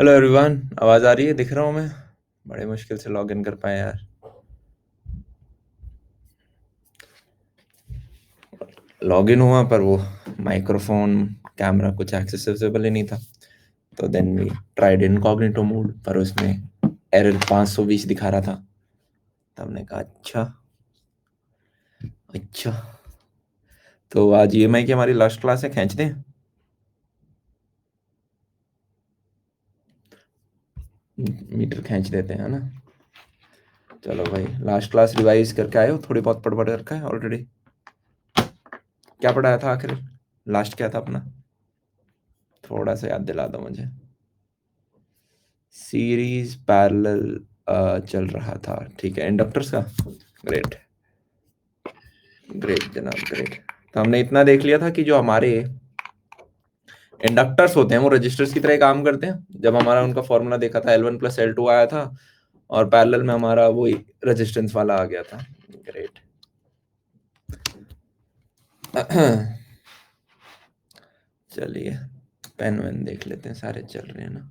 Hello everyone, आवाज़ आ रही है? दिख रहा हूँ मैं? बड़े मुश्किल से लॉग इन कर पाए यार। लॉग इन हुआ पर वो माइक्रोफोन कैमरा कुछ एक्सेसिबल ही नहीं था। तो then we tried incognito mode, पर उसमें एरर 520 दिखा रहा था। तब हमने कहा अच्छा अच्छा। तो आज ईएमआई की हमारी लास्ट क्लास है, खींच दें? मीटर खींच देते हैं, है ना? चलो भाई, लास्ट क्लास रिवाइज करके आए हो? थोड़ी बहुत पढ़ पढ़ रखा है ऑलरेडी? क्या पढ़ाया था आखिर? लास्ट क्या था अपना? थोड़ा सा याद दिला दो मुझे। सीरीज पैरेलल चल रहा था, ठीक है। इंडक्टर्स का ग्रेट। ग्रेट जनाब, ग्रेट। तो हमने इतना देख लिया था कि जो हमारे इंडक्टर्स होते हैं वो रजिस्टर्स की तरह काम करते हैं। जब हमारा उनका फॉर्मूला देखा था, L1 + L2 आया था, और पैरेलल में हमारा वही रेजिस्टेंस वाला आ गया था। ग्रेट। चलिए, पेन वेन देख लेते हैं, सारे चल रहे हैं ना?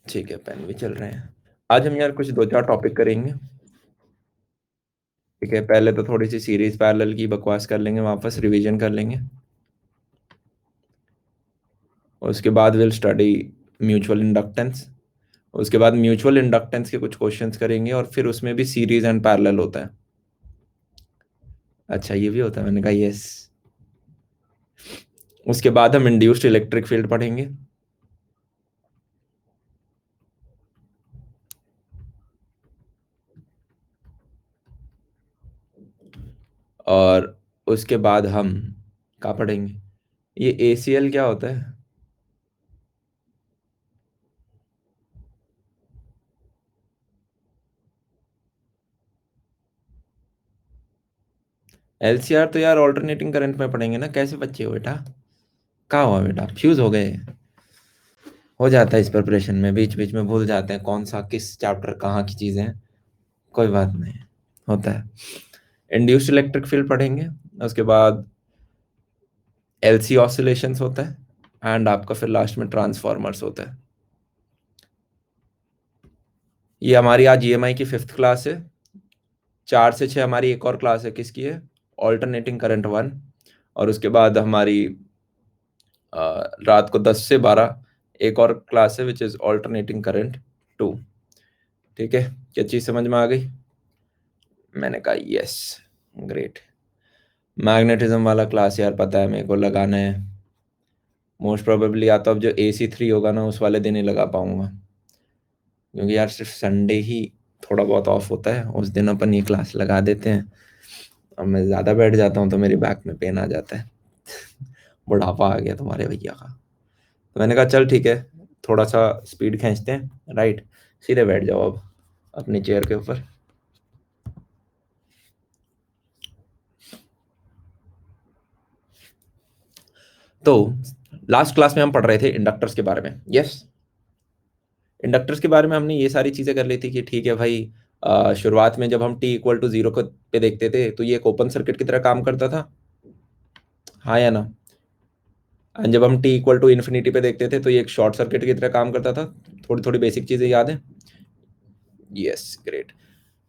ठीक है, पेन भी चल रहे हैं। आज हम यार कुछ दो चार टॉपिक करेंगे। ठीक है, पहले तो थोड़ी सी सीरीज पैरेलल की बकवास कर लेंगे, वापस रिवीजन कर लेंगे। उसके बाद विल स्टडी म्यूचुअल इंडक्टेंस। उसके बाद म्यूचुअल इंडक्टेंस के कुछ क्वेश्चंस करेंगे, और फिर उसमें भी सीरीज एंड पैरेलल होता है। अच्छा, ये भी होता है? मैंने कहा यस। उसके बाद हम इंड्यूस्ड इलेक्ट्रिक फील्ड पढ़ेंगे। और उसके बाद हम क्या पढ़ेंगे? ये एसीएल क्या होता है? एलसीआर तो यार ऑल्टरनेटिंग करंट में पढ़ेंगे ना। कैसे बच्चे हो बेटा? कहाँ हुआ बेटा, फ्यूज हो गए? हो जाता है इस प्रिपरेशन में, बीच बीच में भूल जाते हैं कौन सा किस चैप्टर कहाँ की चीजें हैं। कोई बात नहीं, होता है। इंड्यूस्ड इलेक्ट्रिक फील्ड पढ़ेंगे। उसके बाद एलसी ऑसिलेशंस होता है, एंड आपका फिर लास्ट में ट्रांसफॉर्मर्स होता है। ये हमारी आज ईएमआई की 5th क्लास है। 4 से 6 हमारी एक और क्लास है, किसकी है? Alternating current 1। और उसके बाद हमारी रात को 10 से 12 एक और क्लास है, विच इज ऑल्टरनेटिंग करंट 2। ठीक है, क्या चीज समझ में आ गई? मैंने कहा यस। ग्रेट। मैग्नेटिज्म वाला क्लास यार पता है मेरे को लगाना है। मोस्ट प्रोबेबली या तो अब जो AC3 होगा ना, उस वाले दिन ही लगा पाऊंगा, क्योंकि यार सिर्फ संडे ही थोड़ा बहुत ऑफ होता है, उस दिन अपन ये क्लास लगा देते हैं। अब मैं ज़्यादा बैठ जाता हूँ तो मेरी बैक में पेन आ जाता है। बुढ़ापा आ गया तुम्हारे भैया का। तो मैंने कहा चल ठीक है, थोड़ा सा स्पीड खींचते हैं, राइट? सीधे बैठ जाओ अब अपनी चेयर के ऊपर। तो लास्ट क्लास में हम पढ़ रहे थे इंडक्टर्स के बारे में, यस। इंडक्टर्स के बारे में हमने ये सारी चीज़ें कर ली थी कि ठीक है भाई, शुरुआत में जब हम t = 0 को पे देखते थे तो ये एक ओपन सर्किट की तरह काम करता था, हाँ या ना? एंड जब हम t = पे देखते थे तो ये एक शॉर्ट सर्किट की तरह काम करता था। थोड़ी थोड़ी बेसिक चीज़ें याद है? Yes, great.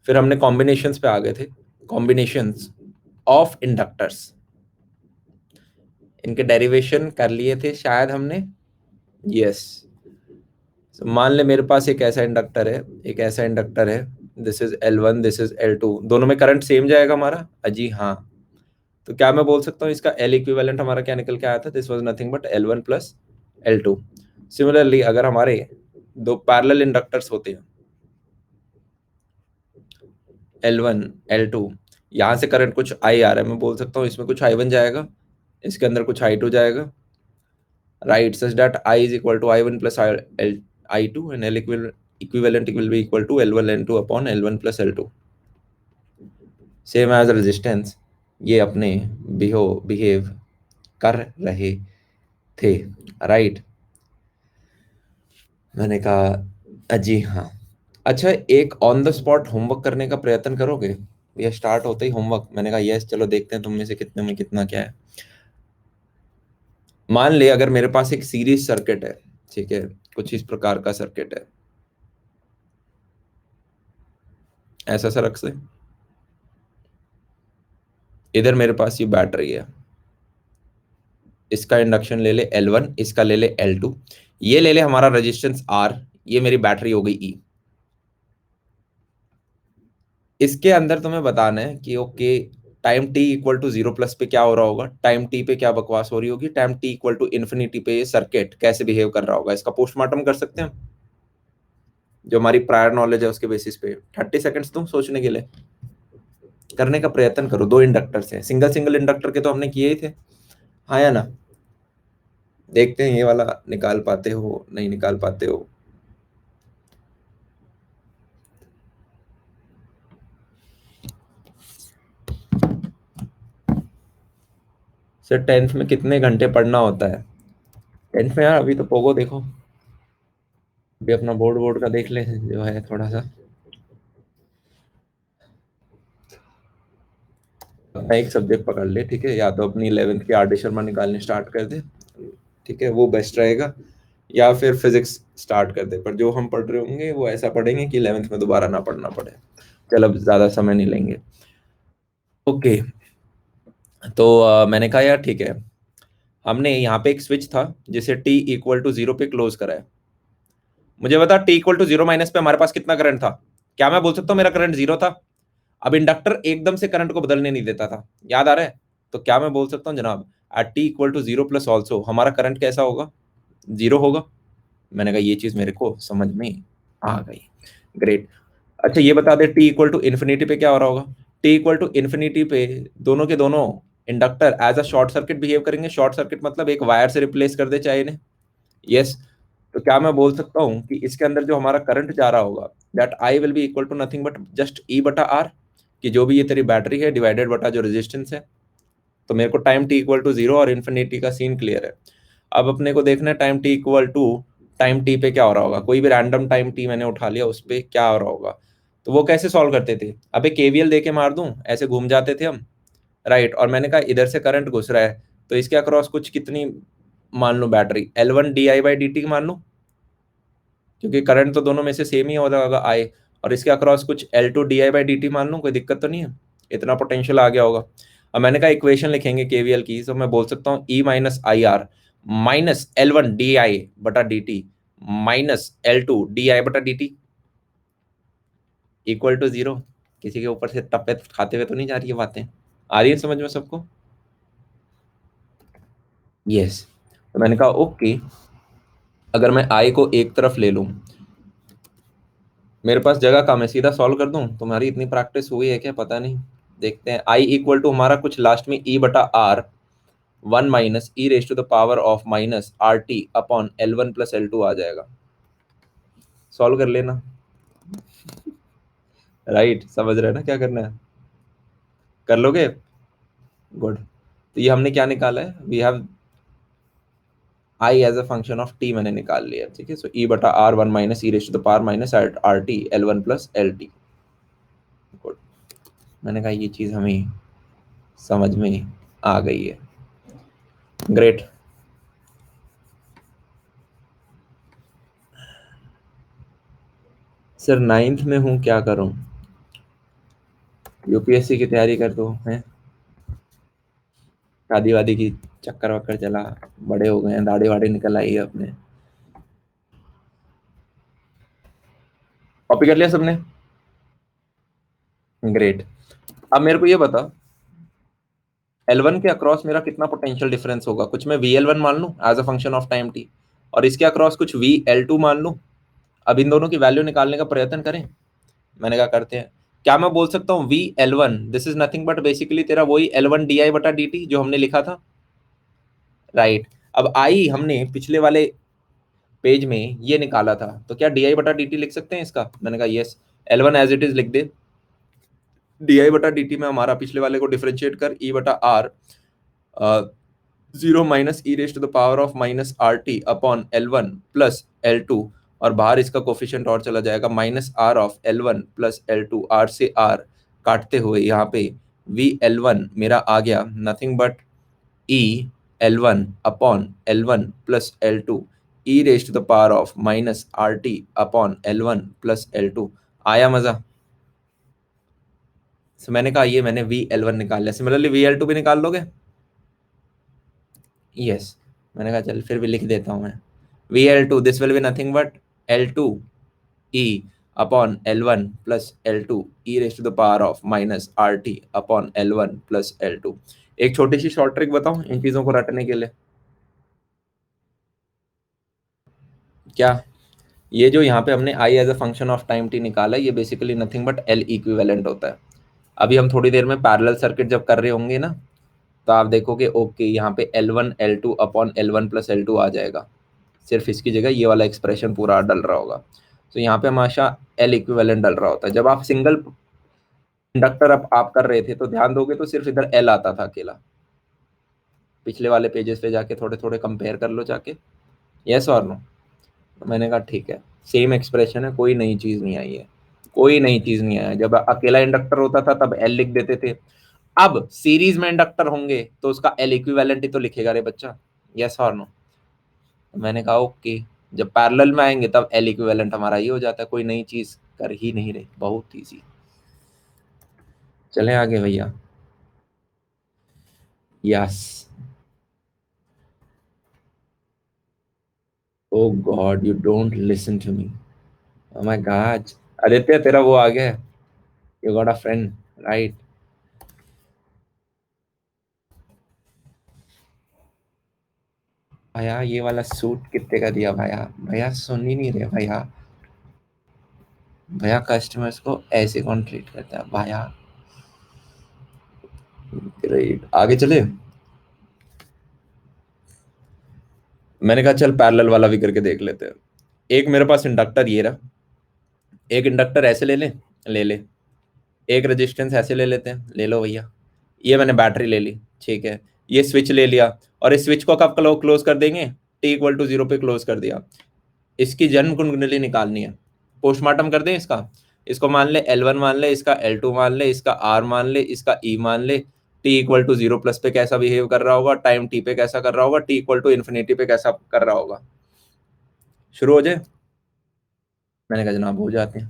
फिर हमने कॉम्बिनेशंस पे आ गए थे। कॉम्बिनेशंस ऑफ इंडक्टर्स, इनके डेरिवेशन कर लिए थे शायद हमने। यस। मान ले मेरे पास एक ऐसा इंडक्टर है, एक ऐसा इंडक्टर है। This is L1, this is L2, दोनों में करंट सेम जाएगा हमारा? अजी हाँ। तो क्या मैं बोल सकता हूँ इसका L इक्विवेलेंट हमारा क्या निकल के आया था? This was nothing but L1 + L2। Similarly अगर हमारे दो पैरेलल इंडक्टर्स होते हैं, L1 L2, यहाँ से करंट कुछ I आ रहा है, मैं बोल सकता हूँ इसमें कुछ I1 जाएगा, इसके अंदर कुछ I2 जाएगा, right? Such that I is equal to I1 + I2, and L equivalent will be equal to L1 L2 upon L1 + L2। Same as resistance ये अपने बिहेव कर रहे थे, राइट? मैंने कहा अजी हाँ। अच्छा, एक ऑन द स्पॉट होमवर्क करने का प्रयत्न करोगे? ये स्टार्ट होते ही होमवर्क? मैंने कहा यस, चलो देखते हैं तुम में से कितने में कितना क्या है। मान ले अगर मेरे पास एक सीरीज सर्किट है, ठीक है, कुछ इस प्रकार का सर्किट है, ऐसा सा रख से, इधर मेरे पास ये बैटरी है, इसका इंडक्शन ले ले L1, इसका ले ले L2, ये ले ले हमारा रेजिस्टेंस R, ये मेरी बैटरी हो गई E। इसके अंदर तुम्हें बताना है कि okay time t equal to 0+ पे क्या हो रहा होगा, टाइम t पे क्या बकवास हो रही होगी, time t equal to infinity पे ये सर्किट कैसे बिहेव कर रहा होगा, इसका पोस्टमार्टम कर सकते हैं हम, जो हमारी प्रायर नॉलेज है उसके बेसिस पे। 30 सेकंड्स तुम सोचने के लिए करने का प्रयत्न करो। दो इंडक्टर से, सिंगल सिंगल इंडक्टर के तो हमने किए ही थे, हाँ या ना? देखते हैं ये वाला निकाल पाते हो नहीं निकाल पाते हो। सर 10th में कितने घंटे पढ़ना होता है? 10th में यार अभी तो पोगो देखो, अभी अपना बोर्ड बोर्ड का देख ले जो है थोड़ा सा। अपना एक सब्जेक्ट पकड़ ले, ठीक है, या तो अपनी 11th की आर डी शर्मा निकालने स्टार्ट कर दे, ठीक है, वो बेस्ट रहेगा, या फिर फिजिक्स स्टार्ट कर दे, पर जो हम पढ़ रहे होंगे वो ऐसा पढ़ेंगे कि 11th में दोबारा ना पढ़ना पड़े। चल अब ज्यादा समय नहीं लेंगे। ओके, तो मैंने कहा यार ठीक है, हमने यहाँ पे एक स्विच था जिसे t इक्वल टू 0 पे क्लोज करा है। मुझे बता t इक्वल टू 0 माइनस पे हमारे पास कितना करंट था? क्या मैं बोल सकता हूँ मेरा करंट 0 था? अब इंडक्टर एकदम से करंट को बदलने नहीं देता था, याद आ रहा है? तो क्या मैं बोल सकता हूँ जनाब, at t equal to 0 plus also हमारा करंट कैसा होगा? 0 होगा। मैंने कहा ये चीज मेरे को समझ में आ गई। ग्रेट। अच्छा ये बता दे t इक्वल टू इन्फिनिटी पे क्या हो रहा होगा? t इक्वल टू इन्फिनिटी पे दोनों के दोनों inductor as a short circuit behave करेंगे। शॉर्ट सर्किट मतलब एक वायर से रिप्लेस कर दे चाहे इन्हें। यस। तो क्या मैं बोल सकता हूँ कि इसके अंदर जो हमारा करंट जा रहा होगा, that I will be equal to nothing but just E बटा आर, कि जो भी ये तेरी बैटरी है डिवाइडेड बटा जो रेजिस्टेंस है। तो मेरे को टाइम टी इक्वल टू 0 और इन्फिनिटी का सीन क्लियर है। अब अपने को देखना है time T equal to time T पे क्या हो रहा होगा। कोई भी रैंडम टाइम टी मैंने उठा लिया, उस पर क्या हो रहा होगा। तो वो कैसे सॉल्व करते थे? अबे केवीएल दे के मार दूं, ऐसे घूम जाते थे हम, राइट। और मैंने कहा इधर से करंट घुस रहा है, तो इसके अक्रॉस कुछ कितनी मान लो बैटरी L1 di/dt मान लो, क्योंकि करंट तो दोनों में से सेम ही होगा आई। और इसके अक्रॉस कुछ L2 di/dt मान लूँ, कोई दिक्कत तो नहीं है, इतना पोटेंशियल आ गया होगा। अब मैंने कहा इक्वेशन लिखेंगे केवीएल की, तो मैं बोल सकता हूँ E-IR minus L1 di/dt minus L2 di/dt equal to 0। किसी के ऊपर से टप्पे खाते हुए तो नहीं जा रही है बातें? आ रही है समझ में सबको? यस। तो मैंने कहा ओके, अगर मैं आई को एक तरफ ले लूं, मेरे पास जगह कम है, सीधा सॉल्व कर दूं? तुम्हारी इतनी प्रैक्टिस हुई है क्या पता नहीं। देखते हैं। आई इक्वल टू हमारा कुछ लास्ट में ई बटा R 1 minus E raise to the power of minus R T upon L1 + L2 आ जाएगा। सॉल्व कर लेना, राइट। समझ रहे हैं ना क्या करना है? कर लोगे? गुड। तो ये हमने क्या निकाला है? We have I as a function of T मैंने निकाल लिया, ठीक है। सो ई बटा R 1 minus E raise to the power minus R T L1 + L2। Good. मैंने कहा ये चीज हमें समझ में आ गई है। ग्रेट। सर 9th में हूँ, क्या करूँ? यूपीएससी की तैयारी कर दो है। शादी वादी की चक्कर वक्कर चला, बड़े हो गए हैं, दाढ़ी वाड़ी निकल आई है अपने। कॉपी कर लिया सबने? ग्रेट। अब मेरे को ये बता, L1 के अक्रॉस मेरा कितना पोटेंशियल डिफरेंस होगा? कुछ मैं VL1 मान लूं as a function of time T, और इसके अक्रॉस कुछ VL2 मान लूं। अब इन दोनों की वैल्यू निकालने का प्रयत्न करें। मैंने कहा करते हैं। क्या मैं बोल सकता हूँ VL1 this is nothing but basically तेरा वही L1 di/dt जो हमने लिखा था, राइट। अब आई हमने पिछले वाले पेज में ये निकाला था, तो क्या di/dt लिख सकते हैं इसका? मैंने कहा yes. L1 as it is लिख दे। di/dt में हमारा पिछले वाले को डिफरेंशिएट कर, ई बटा R 0 minus E raise to the power of minus R T upon L1 + L2, और बाहर इसका कोफिशिएंट और चला जाएगा, minus R of L1 + L2, R से आर काटते हुए यहाँ पे VL1 मेरा आ गया nothing but E L1 upon L1 plus L2 E raise to the power of minus RT upon L1 plus L2। आया मजा? so, मैंने कहा ये मैंने VL1 निकाल लिया, सिमिलरली VL2 भी निकाल लोगे? यस। मैंने कहा चल फिर भी लिख देता हूँ मैं, VL2 this will be nothing but L2 E upon L1 plus L2 E raise to the power of minus RT upon L1 plus L2। एक छोटी सी शॉर्ट ट्रिक बताऊं इन चीजों को रटने के लिए? क्या? ये जो यहाँ पे हमने I as a function of time T निकाला है, ये basically nothing but L equivalent होता है। अभी हम थोड़ी देर में पैरेलल सर्किट जब कर रहे होंगे ना, तो आप देखोगे ओके यहाँ पे L1 L2 upon L1 plus L2 आ जाएगा, सिर्फ इसकी जगह ये वाला एक्सप्रेशन पूरा डल रहा होगा। तो यहाँ पे हमेशा एल इक्विवेलेंट डल रहा होता है। जब आप सिंगल इंडक्टर आप कर रहे थे तो ध्यान दोगे तो सिर्फ इधर एल आता था अकेला। पिछले वाले पेजेस पे जाके थोड़े थोड़े कंपेयर कर लो जाके, यस और नो? तो मैंने कहा ठीक है, सेम एक्सप्रेशन है, कोई नई चीज नहीं आई है, कोई नई चीज नहीं आया। जब अकेला इंडक्टर होता था तब एल लिख देते थे, अब सीरीज में इंडक्टर होंगे तो उसका एल इक्विवेलेंट ही तो लिखेगा रे बच्चा, यस और नो? मैंने कहा ओके, जब पैरेलल में आएंगे तब एल इक्विवेलेंट हमारा ये हो जाता है, कोई नई चीज कर ही नहीं रहे, बहुत ईजी। चलें आगे भैया। Yes. O God you don't listen to me, O my God. Aditya तेरा वो आ गया है, you got a friend, right? भैया ये वाला सूट कितने का दिया भैया? भैया सुन ही नहीं रहे भैया, भैया कस्टमर्स को ऐसे कौन ट्रीट करता है भैया? ग्रेट, आगे चले। मैंने कहा चल पैरेलल वाला भी करके देख लेते हैं। एक मेरे पास इंडक्टर ये रहा, एक इंडक्टर ऐसे ले लें, ले ले। एक रेजिस्टेंस ऐसे ले लेते हैं, ले लो भैया। ये मैंने बैटरी ले ली, ठीक है। ये स्विच ले लिया, और इस स्विच को कब क्लोज कर देंगे? T=0 पे क्लोज कर दिया। इसकी जन्म कुंडली निकालनी है, पोस्टमार्टम कर दें इसका। इसको मान ले L1 मान ले, इसका L2 मान ले, इसका R मान ले, इसका E मान ले। T=0 प्लस पे कैसा बिहेव कर रहा होगा, टाइम T पे कैसा कर रहा होगा, T=∞ पे कैसा कर रहा होगा। शुरू हो जाए? मैंने कहा जनाब हो जाते हैं।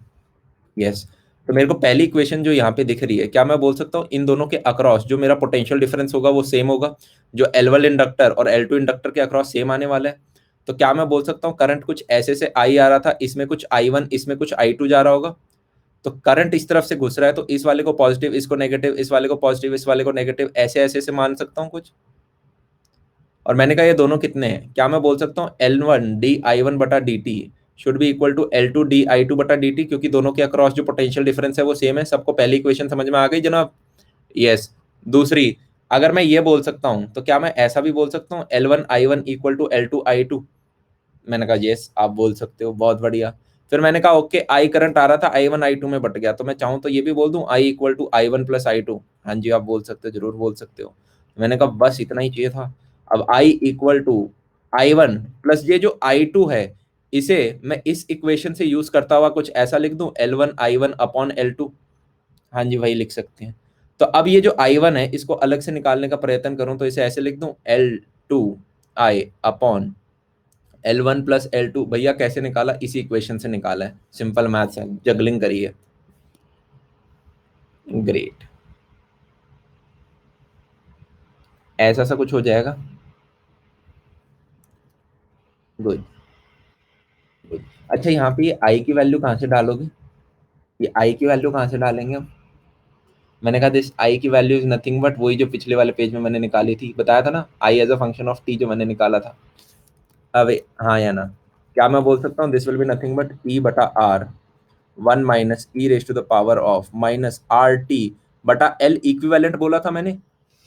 यस। तो मेरे को पहली इक्वेशन जो यहाँ पे दिख रही है, क्या मैं बोल सकता हूँ इन दोनों के अक्रॉस जो मेरा पोटेंशियल डिफरेंस होगा वो सेम होगा, जो L1 इंडक्टर और L2 इंडक्टर के अक्रॉस सेम आने वाला है। तो क्या मैं बोल सकता हूँ करंट कुछ ऐसे से I आ रहा था, इसमें कुछ I1 इसमें कुछ I2 जा रहा होगा। तो करंट इस तरफ से घुस रहा है तो इस वाले को पॉजिटिव, इसको नेगेटिव, इस वाले को पॉजिटिव, इस वाले को नेगेटिव, ऐसे ऐसे से मान सकता हूँ कुछ। और मैंने कहा ये दोनों कितने हैं, क्या मैं बोल सकता हूँ L1 dI1 बटा dt should be equal to L2 dI2 बटा dt, क्योंकि दोनों के अक्रॉस जो पोटेंशियल डिफरेंस है वो सेम है। सबको पहली इक्वेशन समझ में आ गई जनाब? यस। दूसरी, अगर मैं ये बोल सकता हूँ तो क्या मैं ऐसा भी बोल सकता हूँ L1 I1 equal to L2 I2? मैंने कहा यस आप बोल सकते हो, बहुत बढ़िया। फिर मैंने कहा ओके आई करंट आ रहा था I1 I2 में बट गया, तो मैं चाहूँ तो ये भी बोल दूं I equal to I1 plus I2। हाँ जी आप बोल सकते हो, जरूर बोल सकते हो। मैंने कहा बस इतना ही चाहिए था। अब I equal to I1 plus ये जो I2 है, इसे मैं इस इक्वेशन से यूज करता हुआ कुछ ऐसा लिख दूं L1 I1 अपॉन L2। हाँ जी वही लिख सकते हैं। तो अब ये जो I1 है इसको अलग से निकालने का प्रयत्न करूं तो इसे ऐसे लिख दूं L2 I upon L1 plus L2। भैया कैसे निकाला? इसी इक्वेशन से निकाला है, सिंपल मैथ्स है, जगलिंग करिए। ग्रेट, ऐसा सा कुछ हो जाएगा। Good good. अच्छा यहाँ पे ये आई की वैल्यू कहाँ से डालोगे? ये आई की वैल्यू कहाँ से डालेंगे हम? मैंने कहा दिस आई की वैल्यू इज नथिंग बट वही जो पिछले वाले पेज में मैंने निकाली थी, बताया था ना I as a function of T जो मैंने निकाला था। अब हाँ या ना? क्या मैं बोल सकता हूँ this will be nothing but E बटा R 1 minus E raise to the power of minus R T बटा एल इक्विवेलेंट बोला था मैंने।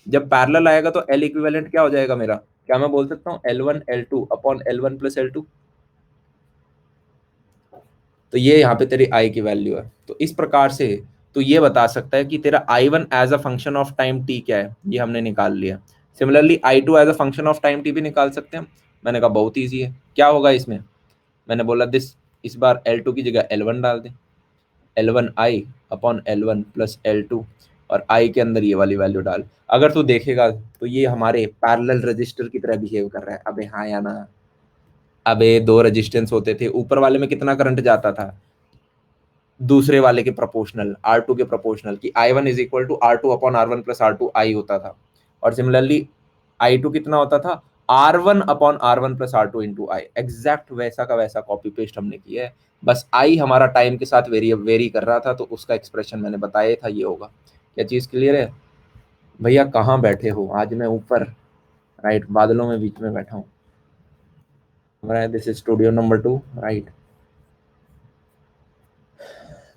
जब पैरेलल आएगा तो एल इक्विवेलेंट क्या हो जाएगा मेरा? क्या मैं बोल सकता हूँ L1 L2 upon L1 plus L2? तो ये यहाँ पे तेरी आई की वैल्यू है। तो इस प्रकार से तो ये बता सकता है कि तेरा I1 as a function of time t क्या है, ये हमने निकाल लिया। Similarly I2 as a function of time t भी निकाल सकते हैं। मैंने कहा बहुत ईजी है, क्या होगा इसमें? मैंने बोला दिस, इस बार L2 की जगह L1 डाल दें, L1 I upon L1 plus L2। और आई के अंदर ये वाली वैल्यू डाल। अगर तू देखेगा तो ये हमारे पैरेलल रजिस्टर की तरह बिहेव कर रहा है। अबे हाँ या ना? अबे दो रजिस्टेंस होते थे, ऊपर वाले में कितना करंट जाता था? दूसरे वाले के प्रोपोर्शनल, R2 के प्रोपोर्शनल, कि I1 is equal to R2 upon R1 plus R2 I होता था। और सिमिलरली I2 कितना होता था? R1 upon R1 plus R2 into I. Exact वैसा का वैसा कॉपी पेस्ट हमने किया है, बस आई हमारा टाइम के साथ वेरी कर रहा था, तो उसका एक्सप्रेशन मैंने बताया था, ये होगा। क्या चीज क्लियर है भैया? कहाँ बैठे हो? आज मैं ऊपर राइट बादलों में बीच में बैठा हूँ। This is studio number 2 right,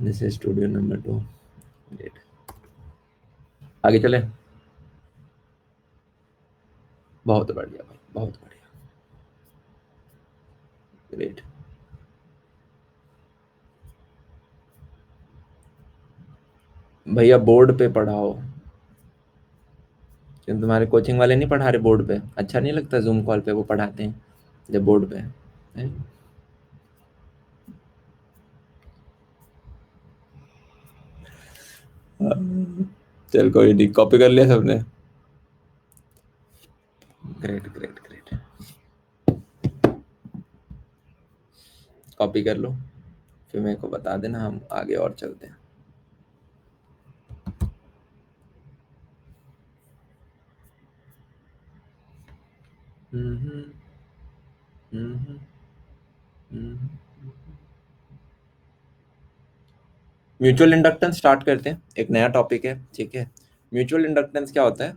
this is studio number 2। आगे चले। बहुत बढ़िया भाई, बहुत बढ़िया, ग्रेट। भैया बोर्ड पे पढ़ाओ, क्यों तुम्हारे कोचिंग वाले नहीं पढ़ा रहे बोर्ड पे? अच्छा नहीं लगता जूम कॉल पे वो पढ़ाते हैं जब बोर्ड पे है? चल कोई नहीं, कॉपी कर लिया सबने? ग्रेट ग्रेट ग्रेट, कॉपी कर लो, फिर मेरे को बता देना, हम आगे और चलते हैं। हम्म हम्म हम्म। म्यूचुअल इंडक्टेंस स्टार्ट करते हैं, एक नया टॉपिक है, ठीक है। म्यूचुअल इंडक्टेंस क्या होता है?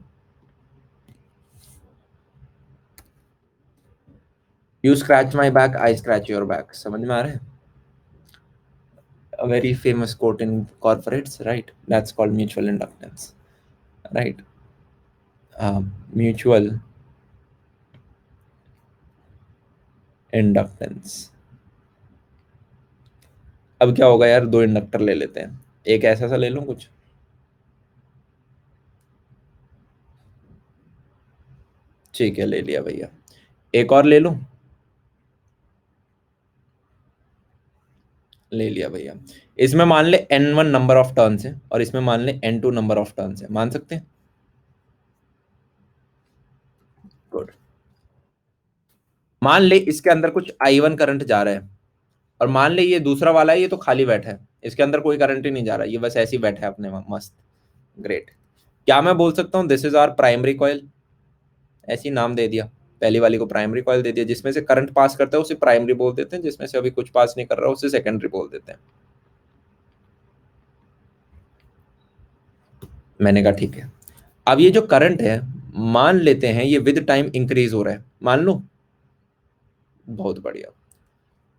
You scratch my back, I scratch your back, समझ में आ रहा है? A very famous quote in corporates, right? That's called mutual inductance, right? Mutual inductance। अब क्या होगा यार, दो इंडक्टर ले लेते हैं, एक ऐसा सा ले लूं कुछ, ठीक है ले लिया भैया। एक और ले लूं, ले लिया भैया। इसमें मान ले N1 नंबर ऑफ टर्न्स है और इसमें मान ले N2 नंबर ऑफ टर्न्स है, मान सकते हैं? गुड। मान ले इसके अंदर कुछ I1 करंट जा रहा है, और मान ले ये दूसरा वाला है, ये तो खाली बैठा है, इसके अंदर कोई करंट ही नहीं जा रहा, ये बस ऐसे ही बैठा है अपने वहां मस्त। ग्रेट। क्या मैं बोल सकता हूँ this is our primary coil? ऐसे ही नाम दे दिया, पहली वाली को प्राइमरी कॉइल दे दिया, जिसमें से करंट पास करता है उसे प्राइमरी बोल देते हैं, जिसमें से अभी कुछ पास नहीं कर रहा उसे सेकेंडरी बोल देते हैं। मैंने कहा ठीक है। अब ये जो करंट है, मान लेते हैं ये विद टाइम इंक्रीज हो रहा है, मान लो। बहुत बढ़िया।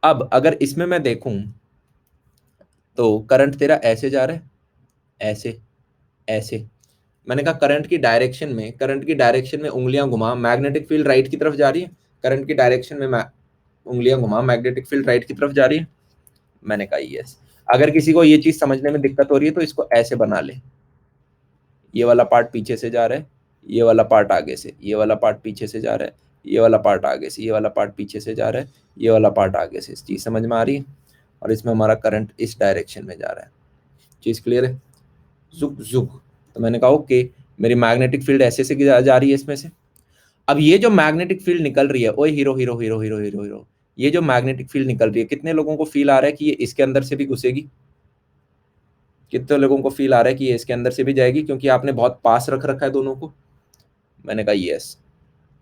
अब अगर इसमें मैं देखूं तो करंट तेरा ऐसे जा रहा है, ऐसे, ऐसे। मैंने कहा करंट की डायरेक्शन में उंगलियां घुमा, मैग्नेटिक फील्ड राइट की तरफ जा रही है। करंट की डायरेक्शन में उंगलियां घुमा, मैग्नेटिक फील्ड राइट की तरफ जा रही है। मैंने कहा यस। अगर किसी को ये चीज समझने में दिक्कत हो रही है तो इसको ऐसे बना ले, ये वाला पार्ट पीछे से जा रहा है, ये वाला पार्ट आगे से, ये वाला पार्ट पीछे से जा रहा है, ये वाला पार्ट आगे से, ये वाला पार्ट पीछे से जा रहा है, ये वाला पार्ट आगे से। इस चीज समझ में आ रही है? और इसमें हमारा करंट इस डायरेक्शन में जा रहा है। चीज क्लियर है? जुक जुक। तो मैंने कहा ओके, मेरी मैग्नेटिक फील्ड ऐसे से जा रही है इसमें से। अब ये जो मैग्नेटिक फील्ड निकल रही है, ओए hero hero hero hero hero hero, ये जो मैग्नेटिक फील्ड निकल रही है, कितने लोगों को फील आ रहा है कि ये इसके अंदर से भी घुसेगी? कितने लोगों को फील आ रहा है कि ये इसके अंदर से भी जाएगी, क्योंकि आपने बहुत पास रख रखा है दोनों को? मैंने कहा यस।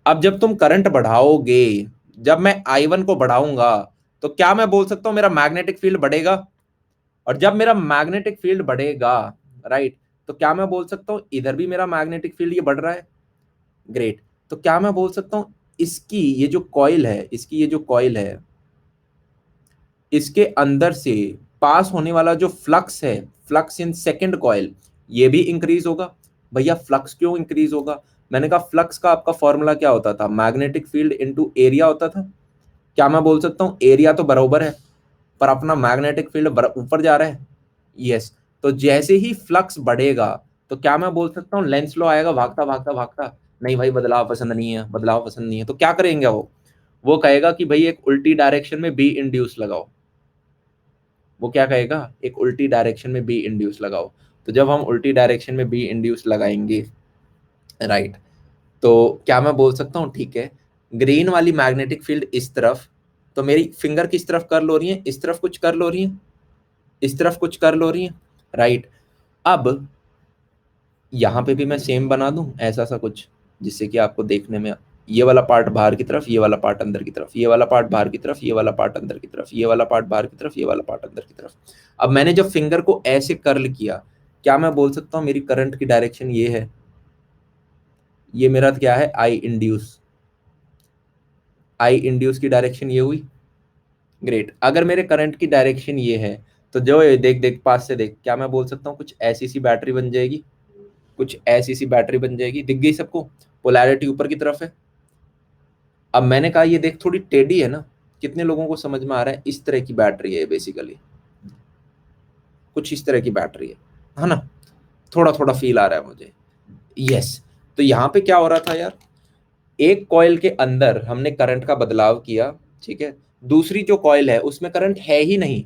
अब जब तुम करंट बढ़ाओगे, जब मैं I1 को बढ़ाऊंगा, तो क्या मैं बोल सकता हूं मेरा मैग्नेटिक फील्ड बढ़ेगा? और जब मेरा मैग्नेटिक फील्ड बढ़ेगा, राइट, तो क्या मैं बोल सकता हूं इधर भी मेरा मैग्नेटिक फील्ड ये बढ़ रहा है? ग्रेट। तो क्या मैं बोल सकता हूं इसकी ये जो कॉइल है, इसकी ये जो कॉइल है, इसके अंदर से पास होने वाला जो फ्लक्स है, फ्लक्स इन सेकंड कॉइल, ये भी इंक्रीज होगा। भैया फ्लक्स क्यों इंक्रीज होगा? मैंने कहा फ्लक्स का आपका फॉर्मूला क्या होता था? मैग्नेटिक फील्ड इनटू एरिया होता था। क्या मैं बोल सकता हूँ एरिया तो बराबर है, पर अपना मैग्नेटिक फील्ड ऊपर जा रहा है? यस। तो जैसे ही फ्लक्स बढ़ेगा, तो क्या मैं बोल सकता हूँ लेंस लो आएगा भागता भागता भागता, नहीं भाई बदलाव पसंद नहीं है, बदलाव पसंद नहीं है, तो क्या करेंगे वो कहेगा कि भाई एक उल्टी डायरेक्शन में बी इंड्यूस लगाओ। वो क्या कहेगा? एक उल्टी डायरेक्शन में बी इंड्यूस लगाओ। तो जब हम उल्टी डायरेक्शन में बी इंड्यूस लगाएंगे, राइट, तो क्या मैं बोल सकता हूँ ठीक है, ग्रीन वाली मैग्नेटिक फील्ड इस तरफ, तो मेरी फिंगर किस तरफ कर्ल हो रही है, इस तरफ कुछ कर्ल हो रही है, इस तरफ कुछ कर्ल हो रही है, राइट। अब यहाँ पे भी मैं सेम बना दूं ऐसा सा कुछ, जिससे कि आपको देखने में ये वाला पार्ट बाहर की तरफ, ये वाला पार्ट अंदर की तरफ, ये वाला पार्ट बाहर की तरफ, ये वाला पार्ट अंदर की तरफ, ये वाला पार्ट बाहर की तरफ, ये वाला पार्ट अंदर की तरफ। अब मैंने जब फिंगर को ऐसे कर्ल किया, क्या मैं बोल सकता हूँ मेरी करंट की डायरेक्शन ये है, ये मेरा क्या है, आई इंड्यूस, आई इंड्यूस की डायरेक्शन ये हुई। ग्रेट। अगर मेरे करंट की डायरेक्शन ये है, तो जो ये देख देख पास से देख, क्या मैं बोल सकता हूँ कुछ ऐसी सी बैटरी बन जाएगी, कुछ ऐसी सी बैटरी बन जाएगी, दिख गई सबको, पोलैरिटी ऊपर की तरफ है। अब मैंने कहा ये देख थोड़ी टेढ़ी है ना, कितने लोगों को समझ में आ रहा है, इस तरह की बैटरी है बेसिकली, कुछ इस तरह की बैटरी है ना, थोड़ा थोड़ा फील आ रहा है मुझे, यस। तो यहाँ पे क्या हो रहा था यार, एक कॉइल के अंदर हमने करंट का बदलाव किया, ठीक है, दूसरी जो कॉइल है उसमें करंट है ही नहीं,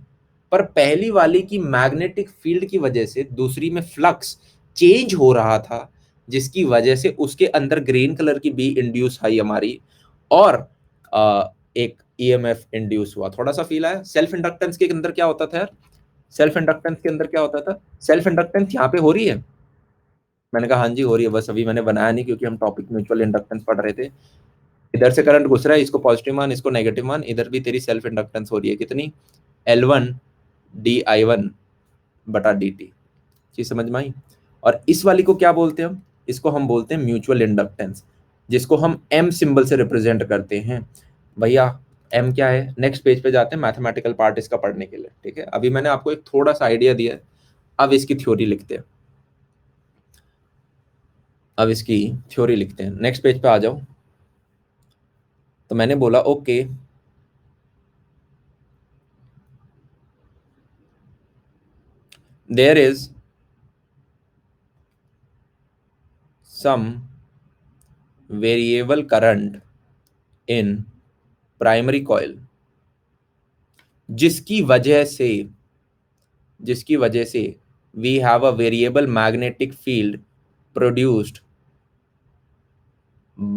पर पहली वाली की मैग्नेटिक फील्ड की वजह से दूसरी में फ्लक्स चेंज हो रहा था, जिसकी वजह से उसके अंदर ग्रीन कलर की बी इंड्यूस आई हमारी, और एक ईएमएफ इंड्यूस हुआ, थोड़ा सा फील आया। सेल्फ इंडक्टेंस के अंदर क्या होता था यार, सेल्फ इंडक्टेंस के अंदर क्या होता था, सेल्फ इंडक्टेंस यहाँ पे हो रही है, मैंने कहा हाँ जी हो रही है, बस अभी मैंने बनाया नहीं क्योंकि हम टॉपिक म्यूचुअल इंडक्टेंस पढ़ रहे थे। इधर से करंट घुस रहा है, इसको पॉजिटिव मान, इसको नेगेटिव मान, इधर भी तेरी सेल्फ इंडक्टेंस हो रही है कितनी, L1 di1 बटा dt। चीज समझ में आई। और इस वाली को क्या बोलते हैं हम, इसको हम बोलते हैं म्यूचुअल इंडक्टेंस, जिसको हम m सिंबल से रिप्रेजेंट करते हैं। भैया m क्या है, नेक्स्ट पेज पे जाते हैं मैथमेटिकल पार्ट इसका पढ़ने के लिए, ठीक है। अभी मैंने आपको एक थोड़ा सा आइडिया दिया है, अब इसकी थ्योरी लिखते हैं, अब इसकी थ्योरी लिखते हैं, नेक्स्ट पेज पे आ जाओ। तो मैंने बोला okay, there is some variable current in primary coil, जिसकी वजह से, जिसकी वजह से we have a variable magnetic field produced